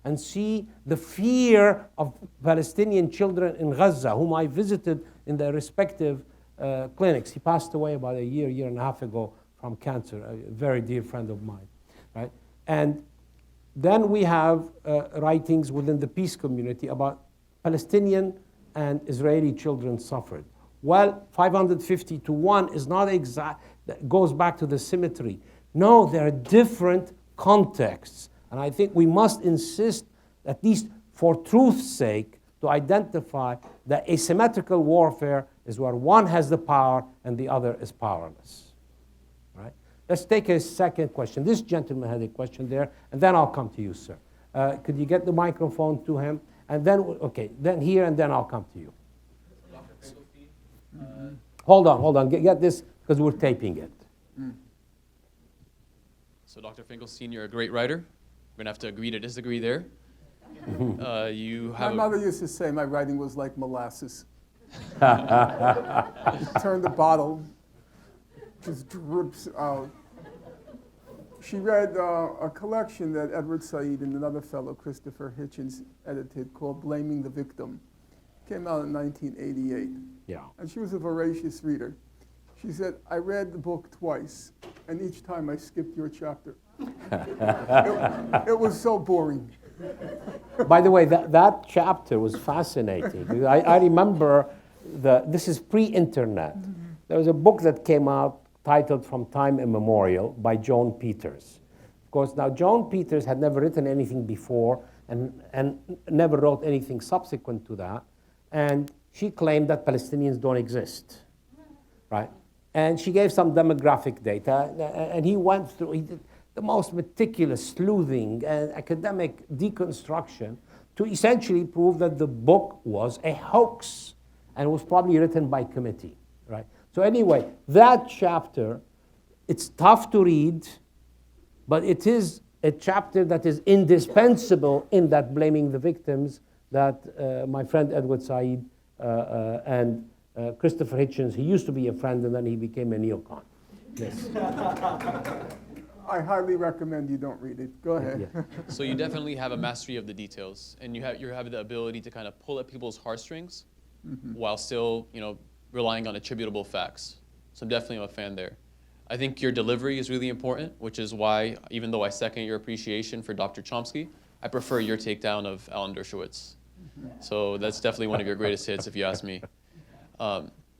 and see the fear of Palestinian children in Gaza, whom I visited in their respective clinics. He passed away about a year and a half ago from cancer, a very dear friend of mine, right? And then we have writings within the peace community about Palestinian and Israeli children suffered. Well, 550 to 1 is not exact, that goes back to the symmetry. No, there are different contexts. And I think we must insist at least for truth's sake, to identify that asymmetrical warfare is where one has the power and the other is powerless. Right? Let's take a second question. This gentleman had a question there, and then I'll come to you, sir. Could you get the microphone to him? And then, okay, then here, and then I'll come to you. Dr. Finkelstein, Hold on. Get this, because we're taping it. So Dr. Finkelstein, you're a great writer. We're going to have to agree to disagree there. You My have mother used to say my writing was like molasses. Turn the bottle, just drips out. She read a collection that Edward Said and another fellow, Christopher Hitchens, edited called Blaming the Victim. Came out in 1988. Yeah. And she was a voracious reader. She said, I read the book twice, and each time I skipped your chapter. It was so boring. By the way, that chapter was fascinating. I remember, this is pre-internet. There was a book that came out titled From Time Immemorial by Joan Peters. Of course, now Joan Peters had never written anything before and never wrote anything subsequent to that. And she claimed that Palestinians don't exist, right? And she gave some demographic data, and he did the most meticulous sleuthing and academic deconstruction to essentially prove that the book was a hoax and was probably written by committee, right? So anyway, that chapter, it's tough to read, but it is a chapter that is indispensable in that blaming the victims that my friend Edward Said and Christopher Hitchens, he used to be a friend and then he became a neocon. Yes. I highly recommend you don't read it. Go ahead. Yeah. So you definitely have a mastery of the details, and you have the ability to kind of pull at people's heartstrings while still, relying on attributable facts. So I'm definitely a fan there. I think your delivery is really important, which is why, even though I second your appreciation for Dr. Chomsky, I prefer your takedown of Alan Dershowitz. So that's definitely one of your greatest hits, if you ask me.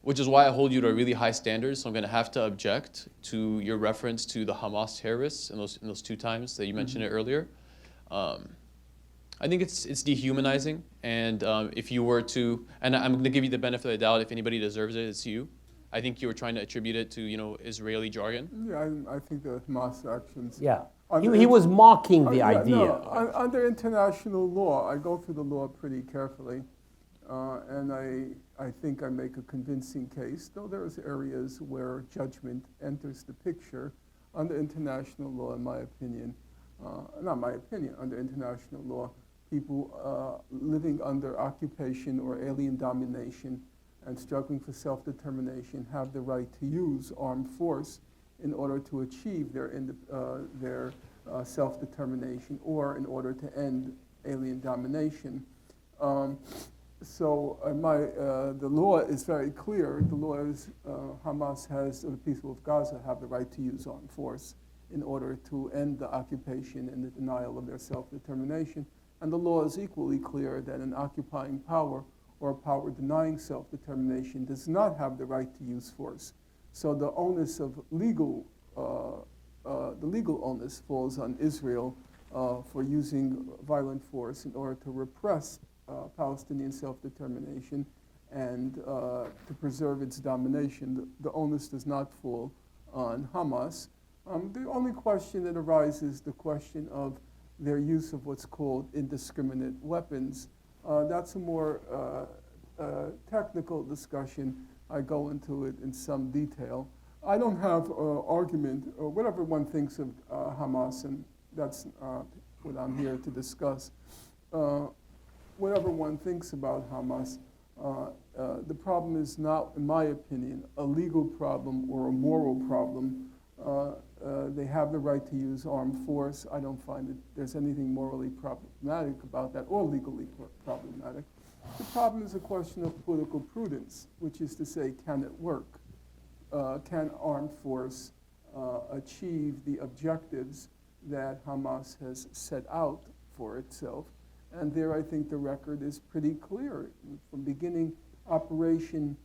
Which is why I hold you to a really high standard, so I'm going to have to object to your reference to the Hamas terrorists in those two times that you mentioned it earlier. I think it's dehumanizing, and if you were to, and I'm going to give you the benefit of the doubt, if anybody deserves it, it's you. I think you were trying to attribute it to, Israeli jargon. Yeah, I think the Hamas actions. Yeah. He was mocking the Yeah, idea. no, under international law, I go through the law pretty carefully, and I think I make a convincing case, though there's areas where judgment enters the picture. Under international law, in my opinion, not my opinion, under international law, people living under occupation or alien domination and struggling for self-determination have the right to use armed force in order to achieve their self-determination or in order to end alien domination. So the law is very clear. The law is Hamas the people of Gaza have the right to use armed force in order to end the occupation and the denial of their self-determination. And the law is equally clear that an occupying power or a power denying self-determination does not have the right to use force. So the onus of the legal onus falls on Israel for using violent force in order to repress Palestinian self-determination and to preserve its domination. The onus does not fall on Hamas. The only question that arises is the question of their use of what's called indiscriminate weapons. That's a more technical discussion. I go into it in some detail. I don't have argument, or whatever one thinks of Hamas, and that's what I'm here to discuss. Whatever one thinks about Hamas, the problem is not, in my opinion, a legal problem or a moral problem. They have the right to use armed force. I don't find that there's anything morally problematic about that or legally problematic. The problem is a question of political prudence, which is to say, can it work? Can armed force achieve the objectives that Hamas has set out for itself? And there I think the record is pretty clear. From beginning, Operation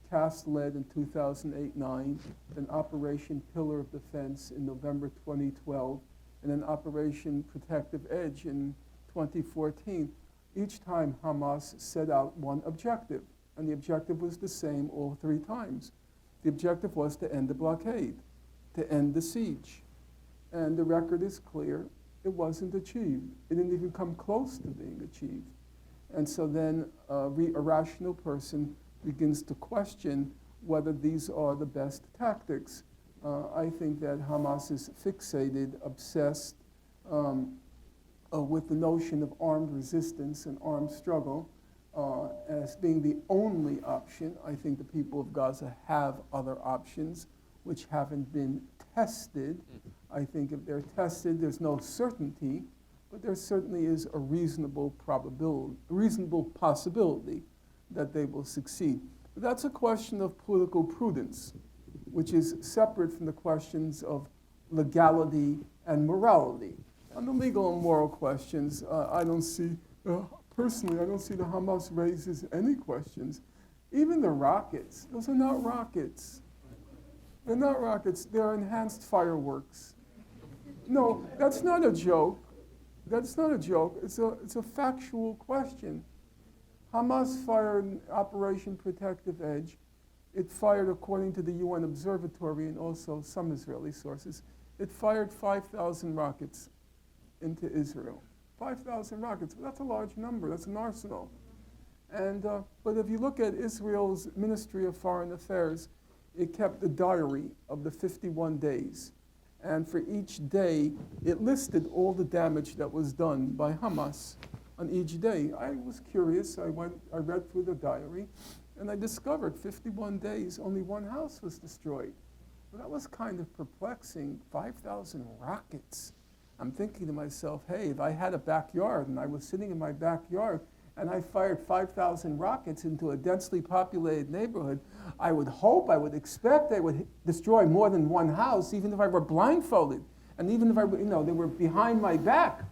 Cast Lead in 2008-9, then Operation Pillar of Defense in November 2012, and then Operation Protective Edge in 2014, each time Hamas set out one objective, and the objective was the same all three times. The objective was to end the blockade, to end the siege. And the record is clear, it wasn't achieved. It didn't even come close to being achieved. And so then a rational person begins to question whether these are the best tactics. I think that Hamas is fixated, obsessed with the notion of armed resistance and armed struggle as being the only option. I think the people of Gaza have other options which haven't been tested. I think if they're tested, there's no certainty, but there certainly is a reasonable possibility that they will succeed. But that's a question of political prudence, which is separate from the questions of legality and morality. On the legal and moral questions, I don't see, personally, I don't see the Hamas raises any questions. Even the rockets, those are not rockets. They're not rockets, they're enhanced fireworks. No, that's not a joke. That's not a joke, it's a factual question. Hamas fired Operation Protective Edge. It fired, according to the UN Observatory and also some Israeli sources, it fired 5,000 rockets into Israel. 5,000 rockets, that's a large number, that's an arsenal. And, but if you look at Israel's Ministry of Foreign Affairs, it kept a diary of the 51 days. And for each day, it listed all the damage that was done by Hamas on each day. I was curious, I read through the diary, and I discovered 51 days, only one house was destroyed. Well, that was kind of perplexing, 5,000 rockets. I'm thinking to myself, hey, if I had a backyard and I was sitting in my backyard and I fired 5,000 rockets into a densely populated neighborhood, I would hope, I would expect they would destroy more than one house, even if I were blindfolded, and even if they were behind my back.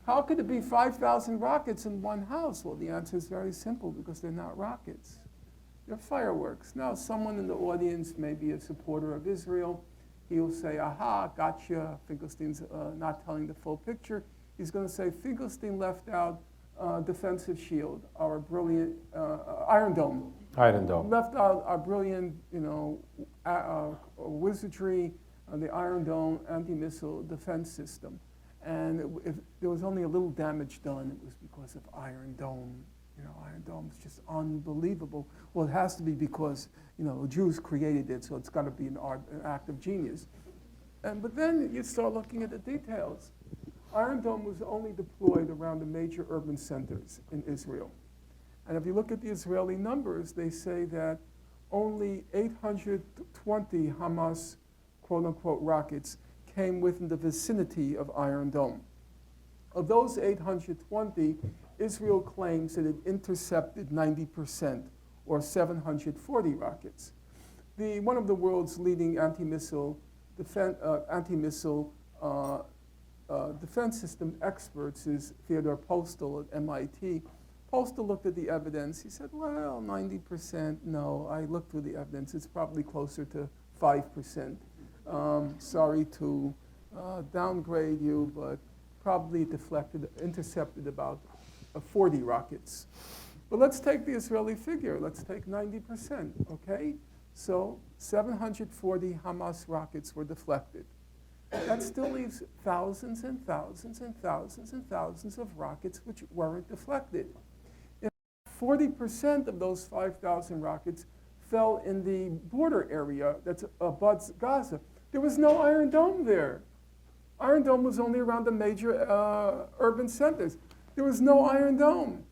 How could it be 5,000 rockets in one house? Well, the answer is very simple, because they're not rockets. They're fireworks. Now, someone in the audience may be a supporter of Israel. He'll say, aha, gotcha, Finkelstein's not telling the full picture. He's going to say, Finkelstein left out defensive shield, our brilliant Iron Dome. Iron Dome. Left out our brilliant, wizardry, the Iron Dome anti-missile defense system. And if there was only a little damage done, it was because of Iron Dome. Iron Dome is just unbelievable. Well, it has to be because, Jews created it, so it's got to be an act of genius. But then you start looking at the details. Iron Dome was only deployed around the major urban centers in Israel. And if you look at the Israeli numbers, they say that only 820 Hamas, quote-unquote, rockets came within the vicinity of Iron Dome. Of those 820, Israel claims that it intercepted 90%, or 740 rockets. One of the world's leading anti-missile defense system experts is Theodore Postel at MIT. Postel looked at the evidence. He said, well, 90%, no. I looked through the evidence. It's probably closer to 5%. Sorry to downgrade you, but probably intercepted about 40 rockets. But let's take the Israeli figure. Let's take 90%, okay? So 740 Hamas rockets were deflected. That still leaves thousands and thousands and thousands and thousands of rockets which weren't deflected. 40% of those 5,000 rockets fell in the border area that abuts Gaza. There was no Iron Dome there. Iron Dome was only around the major urban centers. There was no Iron Dome.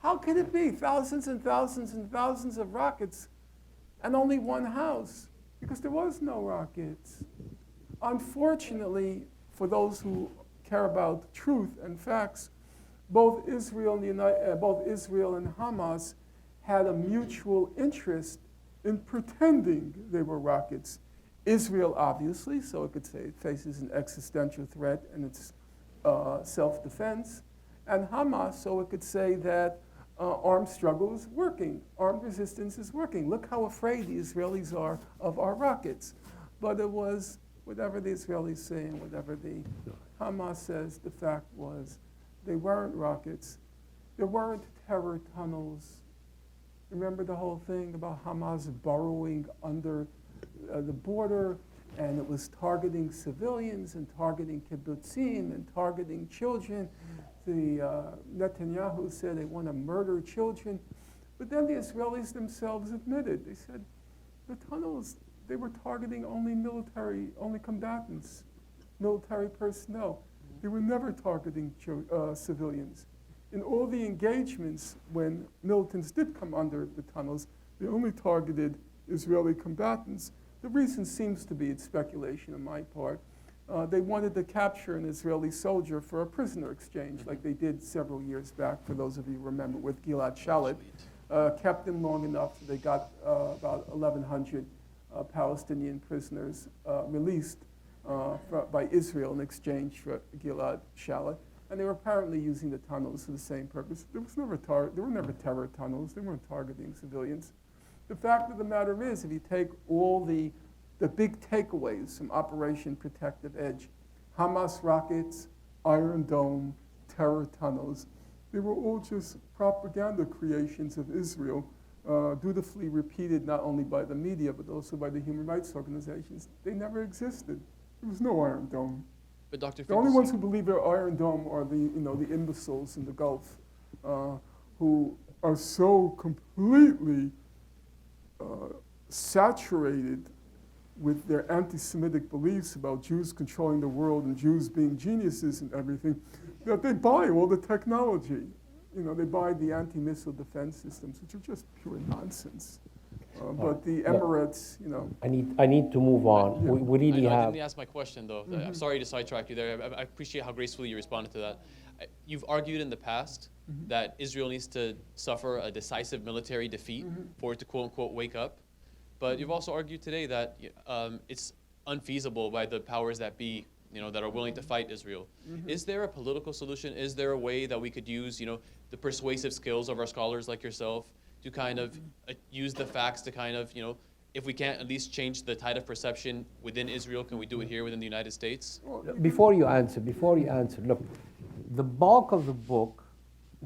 How could it be thousands and thousands and thousands of rockets and only one house? Because there was no rockets. Unfortunately, for those who care about truth and facts, both Israel and Hamas had a mutual interest in pretending they were rockets. Israel, obviously, so it could say it faces an existential threat and it's self-defense, and Hamas, so it could say that armed struggle is working, armed resistance is working. Look how afraid the Israelis are of our rockets. But it was, whatever the Israelis say and whatever the Hamas says, the fact was They weren't rockets. There weren't terror tunnels. Remember the whole thing about Hamas burrowing under the border, and it was targeting civilians and targeting kibbutzim and targeting children. Netanyahu said they want to murder children. But then the Israelis themselves admitted, they said the tunnels, they were targeting only combatants, military personnel. They were never targeting civilians. In all the engagements, when militants did come under the tunnels, they only targeted Israeli combatants. The reason seems to be, it's speculation on my part, they wanted to capture an Israeli soldier for a prisoner exchange, like they did several years back, for those of you who remember, with Gilad Shalit. Kept him long enough, so they got about 1,100 Palestinian prisoners released by Israel in exchange for Gilad Shalit. And they were apparently using the tunnels for the same purpose. There were never terror tunnels. They weren't targeting civilians. The fact of the matter is, if you take all the big takeaways from Operation Protective Edge, Hamas rockets, Iron Dome, terror tunnels, they were all just propaganda creations of Israel, dutifully repeated not only by the media, but also by the human rights organizations. They never existed. There was no Iron Dome. But Dr. The only ones who believe there are Iron Dome are the imbeciles in the Gulf, who are so completely saturated with their anti-Semitic beliefs about Jews controlling the world and Jews being geniuses and everything, that they buy all the technology. They buy the anti-missile defense systems, which are just pure nonsense. But the Emirates, I need to move on. Yeah. We really I have. didn't ask my question, though. I'm sorry to sidetrack you there. I appreciate how gracefully you responded to that. You've argued in the past that Israel needs to suffer a decisive military defeat for it to quote-unquote wake up. But you've also argued today that it's unfeasible by the powers that be, that are willing to fight Israel. Is there a political solution? Is there a way that we could use, the persuasive skills of our scholars like yourself to kind of use the facts to kind of, if we can't at least change the tide of perception within Israel, can we do it here within the United States? Before you answer, look, the bulk of the book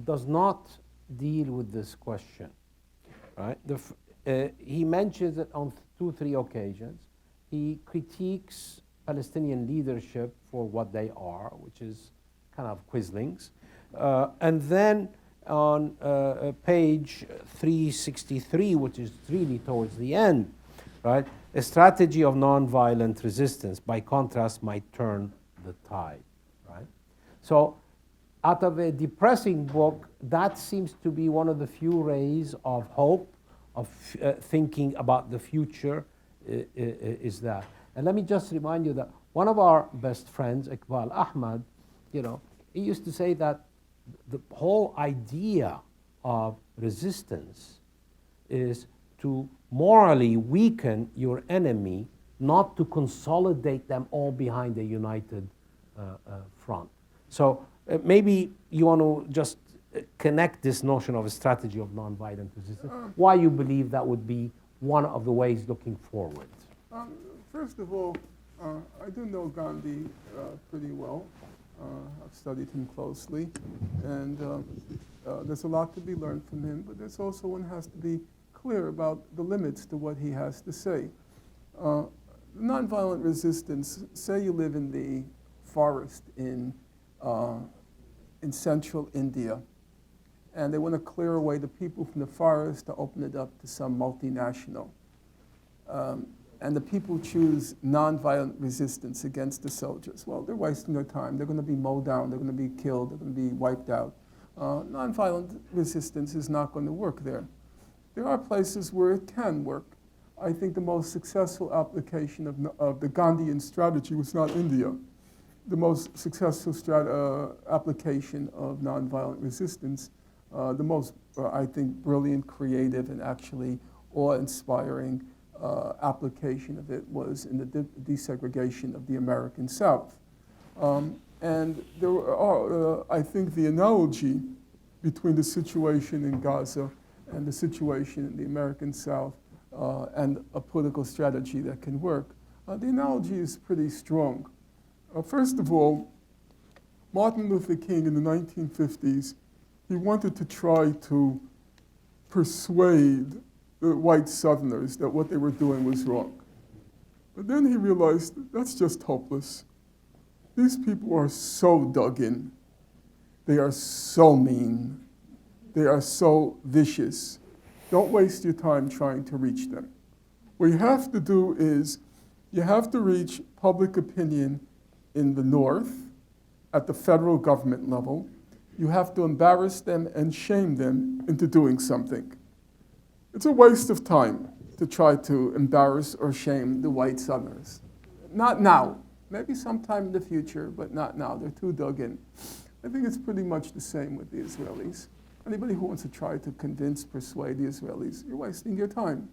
does not deal with this question, right? He mentions it on 2-3 occasions. He critiques Palestinian leadership for what they are, which is kind of quislings. And then on page 363, which is really towards the end, right? A strategy of nonviolent resistance, by contrast, might turn the tide, right? So out of a depressing book, that seems to be one of the few rays of hope, of thinking about the future, is that. And let me just remind you that one of our best friends, Iqbal Ahmad, he used to say that the whole idea of resistance is to morally weaken your enemy, not to consolidate them all behind a united front. So maybe you want to just connect this notion of a strategy of nonviolent resistance, why you believe that would be one of the ways looking forward. First of all, I do know Gandhi pretty well. I've studied him closely, and there's a lot to be learned from him, but there's also one has to be clear about the limits to what he has to say. Nonviolent resistance, say you live in the forest in central India, and they want to clear away the people from the forest to open it up to some multinational. And the people choose nonviolent resistance against the soldiers. Well, they're wasting their time. They're going to be mowed down. They're going to be killed. They're going to be wiped out. Nonviolent resistance is not going to work there. There are places where it can work. I think the most successful application of the Gandhian strategy was not India. The most successful application of nonviolent resistance, the most, I think, brilliant, creative, and actually awe-inspiring application of it was in the desegregation of the American South. And there are, I think the analogy between the situation in Gaza and the situation in the American South and a political strategy that can work, the analogy is pretty strong. First of all, Martin Luther King in the 1950s, he wanted to try to persuade the white Southerners that what they were doing was wrong. But then he realized that's just hopeless. These people are so dug in. They are so mean. They are so vicious. Don't waste your time trying to reach them. What you have to do is you have to reach public opinion in the North at the federal government level. You have to embarrass them and shame them into doing something. It's a waste of time to try to embarrass or shame the white Southerners. Not now. Maybe sometime in the future, but not now. They're too dug in. I think it's pretty much the same with the Israelis. Anybody who wants to try to convince, persuade the Israelis, you're wasting your time.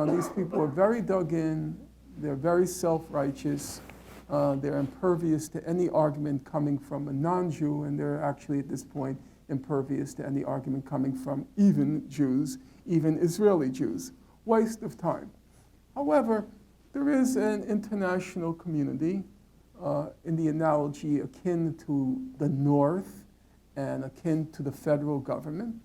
These people are very dug in. They're very self-righteous. They're impervious to any argument coming from a non-Jew, and they're actually at this point impervious to any argument coming from even Jews, even Israeli Jews. Waste of time. However, there is an international community in the analogy akin to the North and akin to the federal government.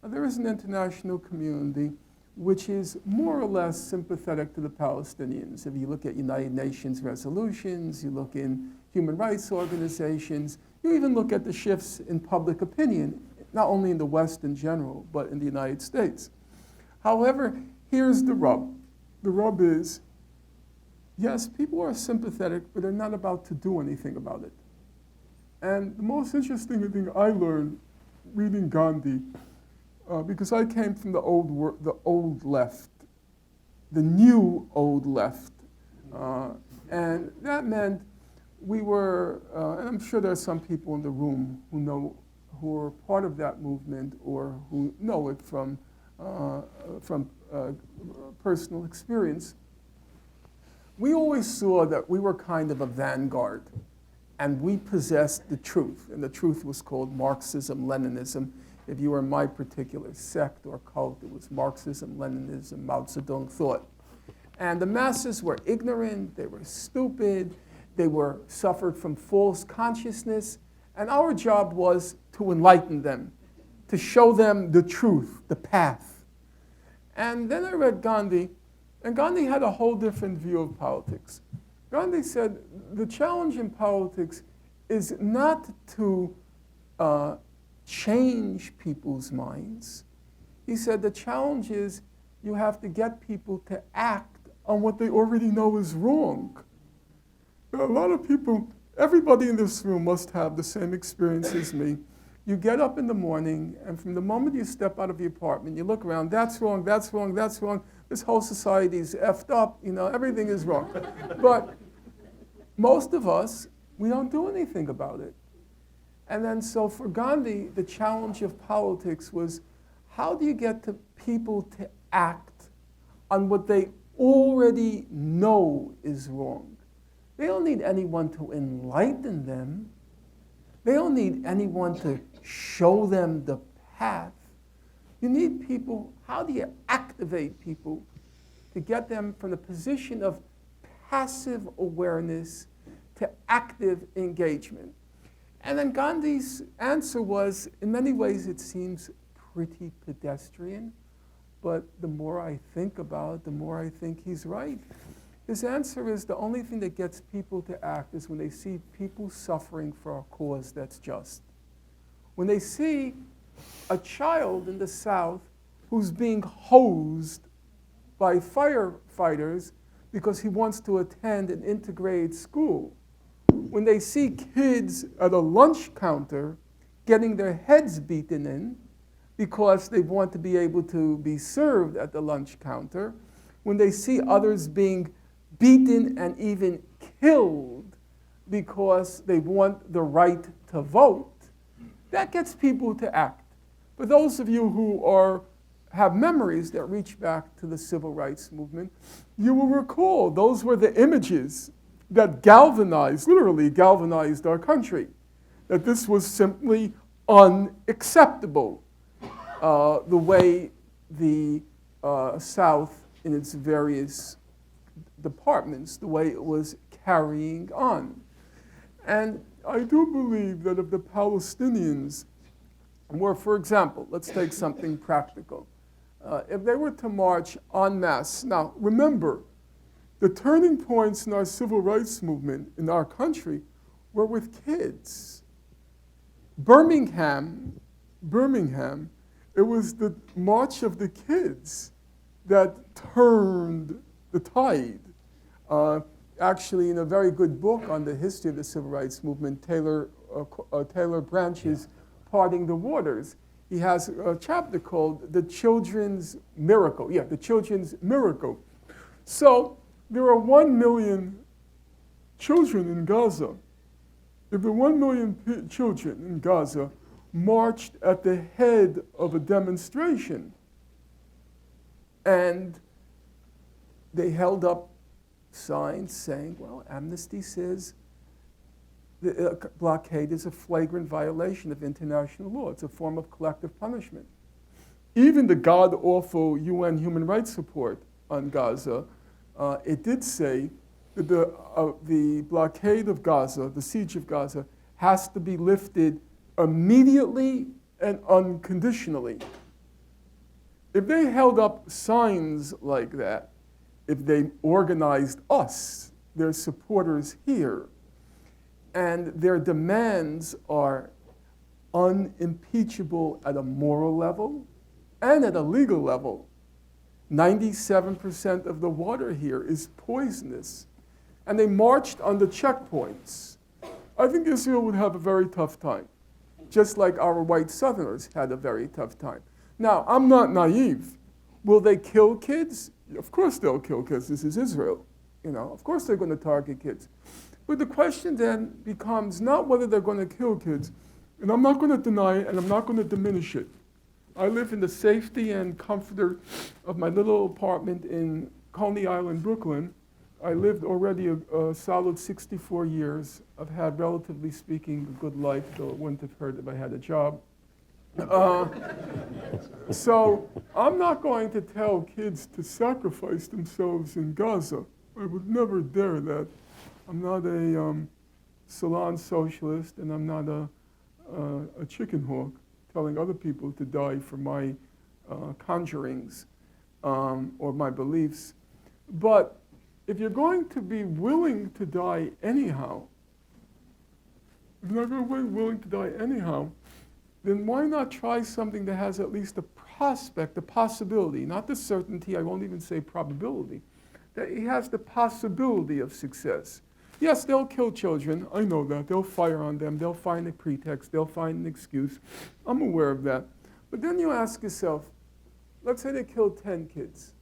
There is an international community which is more or less sympathetic to the Palestinians. If you look at United Nations resolutions, you look in human rights organizations, you even look at the shifts in public opinion, not only in the West in general, but in the United States. However, here's the rub. The rub is, yes, people are sympathetic, but they're not about to do anything about it. And the most interesting thing I learned reading Gandhi, because I came from the old left, the new old left. And that meant we were, and I'm sure there are some people in the room who are part of that movement or who know it from personal experience. We always saw that we were kind of a vanguard, and we possessed the truth, and the truth was called Marxism, Leninism. If you were in my particular sect or cult, it was Marxism, Leninism, Mao Zedong thought. And the masses were ignorant, they were stupid, they suffered from false consciousness, and our job was to enlighten them, to show them the truth, the path. And then I read Gandhi, and Gandhi had a whole different view of politics. Gandhi said the challenge in politics is not to change people's minds. He said the challenge is you have to get people to act on what they already know is wrong. There are a lot of people, everybody in this room must have the same experience as me. You get up in the morning, and from the moment you step out of the apartment, you look around, that's wrong, that's wrong, that's wrong. This whole society is effed up, everything is wrong. But most of us, we don't do anything about it. And then so for Gandhi, the challenge of politics was, how do you get people to act on what they already know is wrong? They don't need anyone to enlighten them. They don't need anyone to show them the path. You need people, how do you activate people to get them from the position of passive awareness to active engagement? And then Gandhi's answer was, in many ways it seems pretty pedestrian, but the more I think about it, the more I think he's right. His answer is the only thing that gets people to act is when they see people suffering for a cause that's just. When they see a child in the South who's being hosed by firefighters because he wants to attend an integrated school. When they see kids at a lunch counter getting their heads beaten in because they want to be able to be served at the lunch counter. When they see others being beaten and even killed because they want the right to vote, that gets people to act. For those of you who have memories that reach back to the civil rights movement, you will recall those were the images that literally galvanized our country. That this was simply unacceptable, the way the South in its various departments, the way it was carrying on. And I do believe that if the Palestinians were, for example, let's take something practical. If they were to march en masse, now remember, the turning points in our civil rights movement in our country were with kids. Birmingham, it was the march of the kids that turned the tide. Actually, in a very good book on the history of the civil rights movement, Taylor Branch's Parting the Waters, he has a chapter called The Children's Miracle. Yeah, The Children's Miracle. So there are 1 million children in Gaza. If the 1 million children in Gaza marched at the head of a demonstration and they held up signs saying, well, Amnesty says the blockade is a flagrant violation of international law. It's a form of collective punishment. Even the god-awful UN Human Rights Report on Gaza, it did say that the blockade of Gaza, the siege of Gaza, has to be lifted immediately and unconditionally. If they held up signs like that, if they organized us, their supporters here, and their demands are unimpeachable at a moral level and at a legal level. 97% of the water here is poisonous. And they marched on the checkpoints. I think Israel would have a very tough time, just like our white Southerners had a very tough time. Now, I'm not naive. Will they kill kids? Of course they'll kill kids. This is Israel. Of course they're going to target kids. But the question then becomes not whether they're going to kill kids, and I'm not going to deny it, and I'm not going to diminish it. I live in the safety and comfort of my little apartment in Coney Island, Brooklyn. I lived already a solid 64 years. I've had, relatively speaking, a good life, though it wouldn't have hurt if I had a job. So I'm not going to tell kids to sacrifice themselves in Gaza. I would never dare that. I'm not a salon socialist, and I'm not a chicken hawk telling other people to die for my conjurings or my beliefs. But if you're going to be willing to die anyhow, then why not try something that has at least a prospect, a possibility, not the certainty, I won't even say probability, that it has the possibility of success. Yes, they'll kill children, I know that. They'll fire on them, they'll find a pretext, they'll find an excuse. I'm aware of that. But then you ask yourself, let's say they kill 10 kids.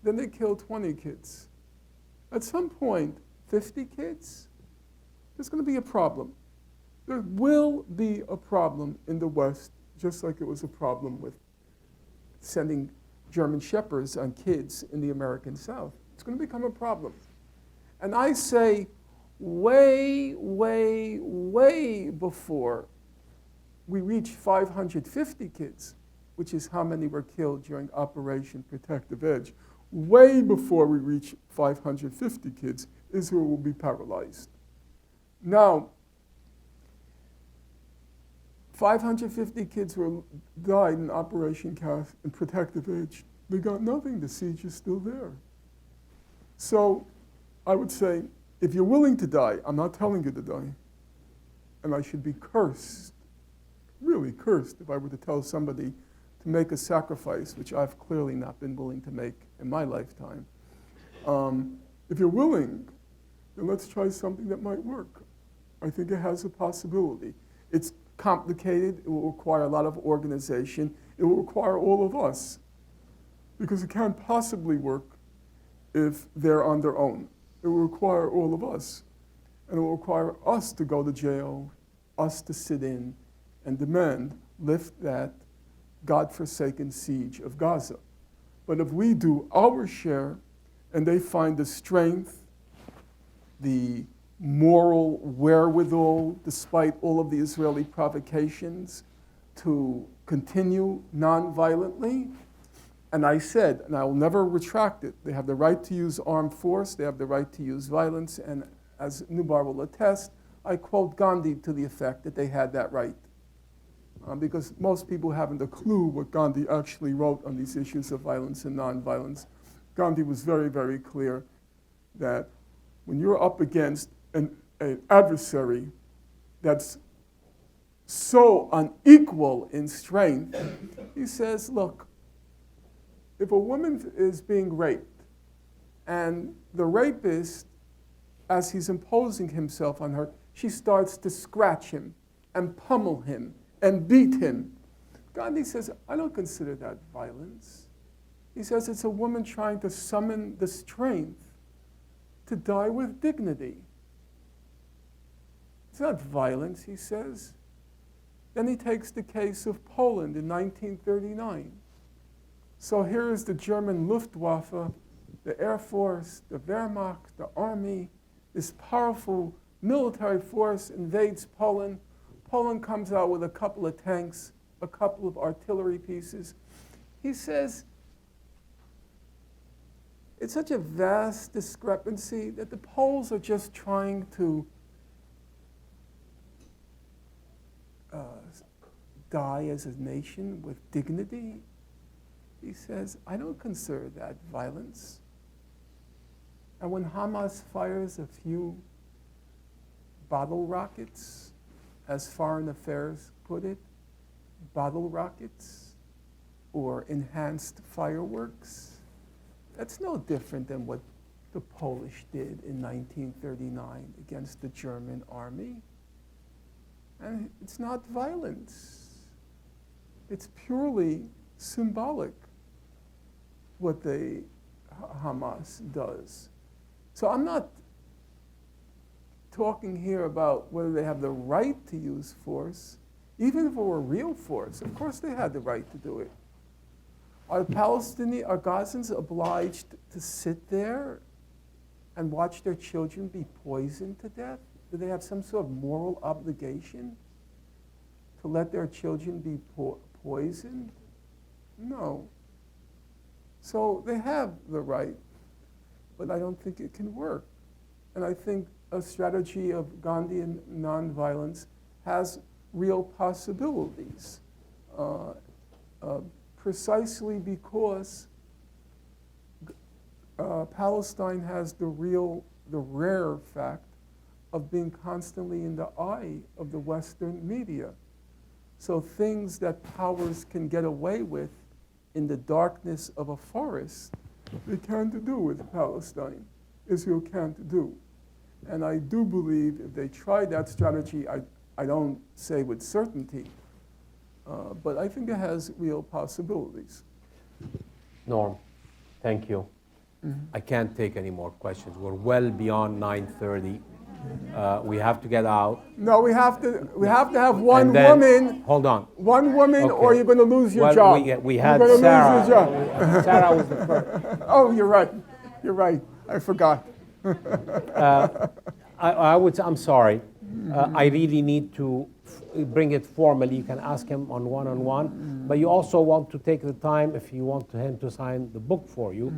Then they kill 20 kids. At some point, 50 kids, there's going to be a problem. There will be a problem in the West, just like it was a problem with sending German shepherds on kids in the American South. It's going to become a problem. And I say way, way, way before we reach 550 kids, which is how many were killed during Operation Protective Edge, way before we reach 550 kids, Israel will be paralyzed. Now, 550 kids died in Operation Protective Edge. They got nothing. The siege is still there. So I would say, if you're willing to die, I'm not telling you to die, and I should be cursed, really cursed, if I were to tell somebody to make a sacrifice, which I've clearly not been willing to make in my lifetime. If you're willing, then let's try something that might work. I think it has a possibility. It's complicated. It will require a lot of organization. It will require all of us, because it can't possibly work if they're on their own. It will require all of us. And it will require us to go to jail, us to sit in and demand, lift that God-forsaken siege of Gaza. But if we do our share and they find the strength, the moral wherewithal, despite all of the Israeli provocations, to continue non-violently, and I said, and I will never retract it, they have the right to use armed force, they have the right to use violence, and as Nubar will attest, I quote Gandhi to the effect that they had that right. Because most people haven't a clue what Gandhi actually wrote on these issues of violence and nonviolence. Gandhi was very, very clear that when you're up against an adversary that's so unequal in strength, he says, look, if a woman is being raped and the rapist, as he's imposing himself on her, she starts to scratch him and pummel him and beat him. Gandhi says, I don't consider that violence. He says it's a woman trying to summon the strength to die with dignity. It's not violence, he says. Then he takes the case of Poland in 1939. So here is the German Luftwaffe, the Air Force, the Wehrmacht, the army, this powerful military force invades Poland. Poland comes out with a couple of tanks, a couple of artillery pieces. He says, it's such a vast discrepancy that the Poles are just trying to die as a nation with dignity. He says, I don't consider that violence. And when Hamas fires a few bottle rockets, as Foreign Affairs put it, bottle rockets or enhanced fireworks, that's no different than what the Polish did in 1939 against the German army. And it's not violence. It's purely symbolic what the Hamas does. So I'm not talking here about whether they have the right to use force. Even if it were real force, of course they had the right to do it. Are Gazans obliged to sit there and watch their children be poisoned to death? Do they have some sort of moral obligation to let their children be poisoned? No. So they have the right, but I don't think it can work. And I think a strategy of Gandhian nonviolence has real possibilities, precisely because Palestine has the rare fact of being constantly in the eye of the Western media. So things that powers can get away with in the darkness of a forest, they can't do with Palestine. Israel can't do. And I do believe if they try that strategy, I don't say with certainty, but I think it has real possibilities. Norm, thank you. Mm-hmm. I can't take any more questions. We're well beyond 9:30. We have to get out. No, we have to have one woman. Hold on. One woman, okay. Or you're going to lose your job. We had Sarah. Sarah was the first. Oh, you're right. You're right. I forgot. I'm sorry. I really need to bring it formally. You can ask him on one-on-one, but you also want to take the time if you want him to sign the book for you.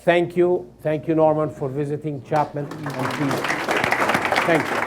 Thank you, Norman, for visiting Chapman, and please, thank you.